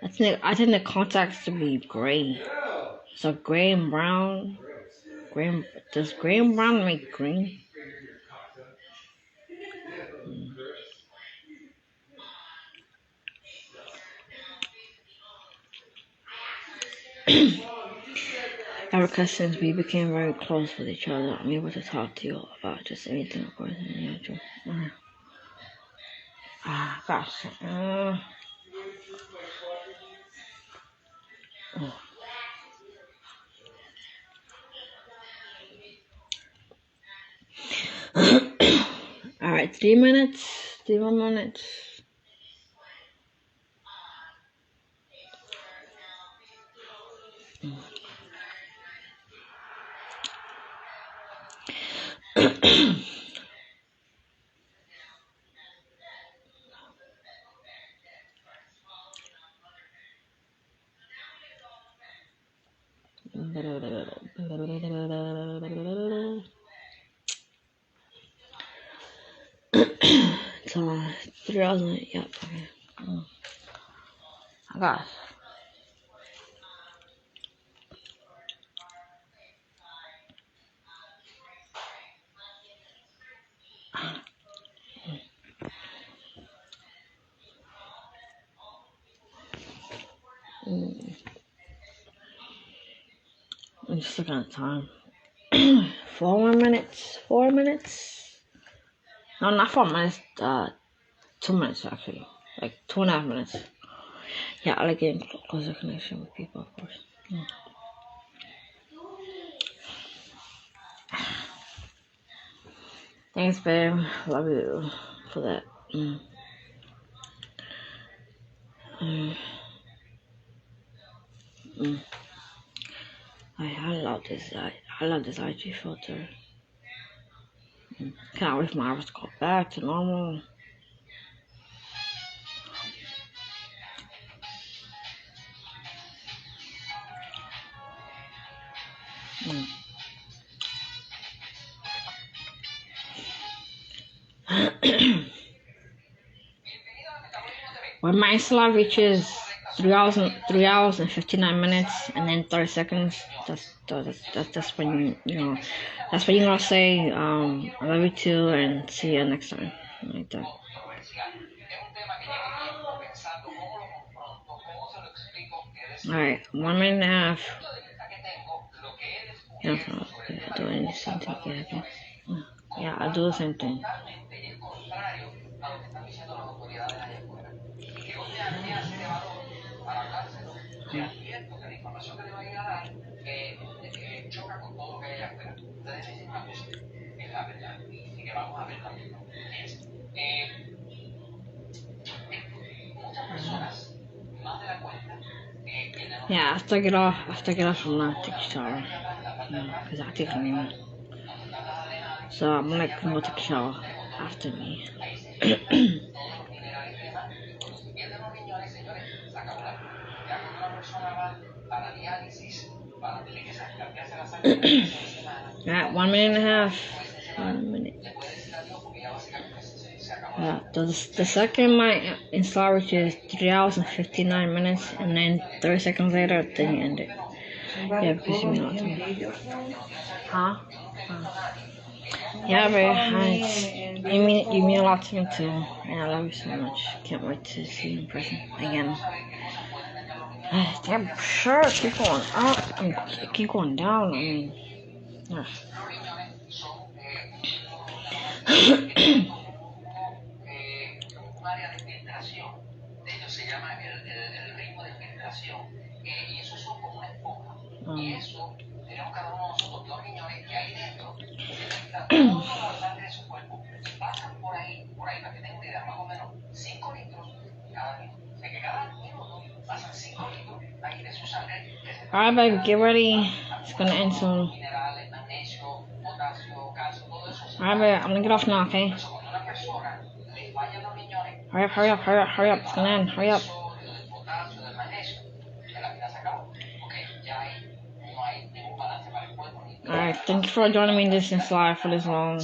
I think the contacts to be gray. So gray and brown. Does gray and brown make green? Ever since we became very close with each other, I'm able to talk to you about just anything, of course. Yeah, true. Gosh. All right, 3 minutes. 3 more minutes. So 3 hours. Yep. Okay. I got it. I'm just looking at the time. 4 more minutes. 4 minutes. No, not 4 minutes. 2 minutes actually. Like 2.5 minutes. Yeah, I like getting closer connection with people, of course. Thanks, babe. Love you for that. I love this. I love this IG filter. Can't wait for my hours to go back to normal. When my slot reaches 3 hours and 59 minutes and then 30 seconds, that's when that's when you're gonna say I love you too and see you next time, like that. All right, 1 minute and a half. Yeah, I'll do the same thing. Yeah, I'll do the same thing. estoy advierto que la información que le voy a dar choca con todo lo que hay allá afuera. Ustedes dicen una cosa, es la verdad, y que vamos a ver también. Muchas personas, más de la cuenta, Yeah, after I get off, I'm gonna take a shower. Because I take a minute. So I'm gonna go take a shower after me. Alright, 1 minute and a half. 1 minute. The second my install reaches 3 hours and 59 minutes, and then 30 seconds later, then you end it. Yeah, because you mean a lot to me. Huh? Yeah, babe. You mean a lot to me too, and I love you so much. Can't wait to see you in person again. Damn, sure, keep going up and keep going down. I mean, yeah. Y eso, tenemos cada uno de nosotros 2 riñones que ahí dentro se filtra toda la sangre de su cuerpo y pasan por ahí para que tengan una idea, más o menos 5 litros cada minuto. O sea que cada minuto pasan 5 litros ahí de su sangre. Alright, baby, get ready. It's gonna end soon. Minerales, magnesio, potasio, calcio, todo eso. Alright, baby, I'm gonna get off now, okay? Cuando una persona le fallan los riñones, Hurry up. It's gonna end. Hurry up. del potasio, del magnesio, la vida se acabó. Porque ya ahí no hay ningún balance para el cuerpo. Alright, thank you for joining me this live for this long,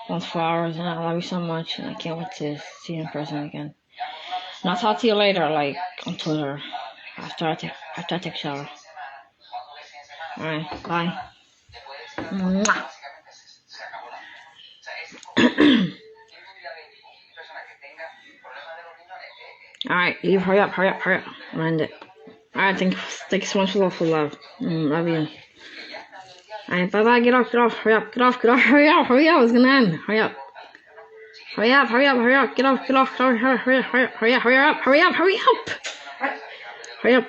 almost 4 hours, and I love you so much, and I can't wait to see you in person again. And I'll talk to you later, like on Twitter, after I take a shower. Alright, bye. Mwah. Alright, leave. Hurry up. I'm gonna end it. Alright, thank you so much for the love. Love you. Alright, bye. Get off. Hurry up. Hurry up. It's gonna end. Hurry up. Get off. Hurry up.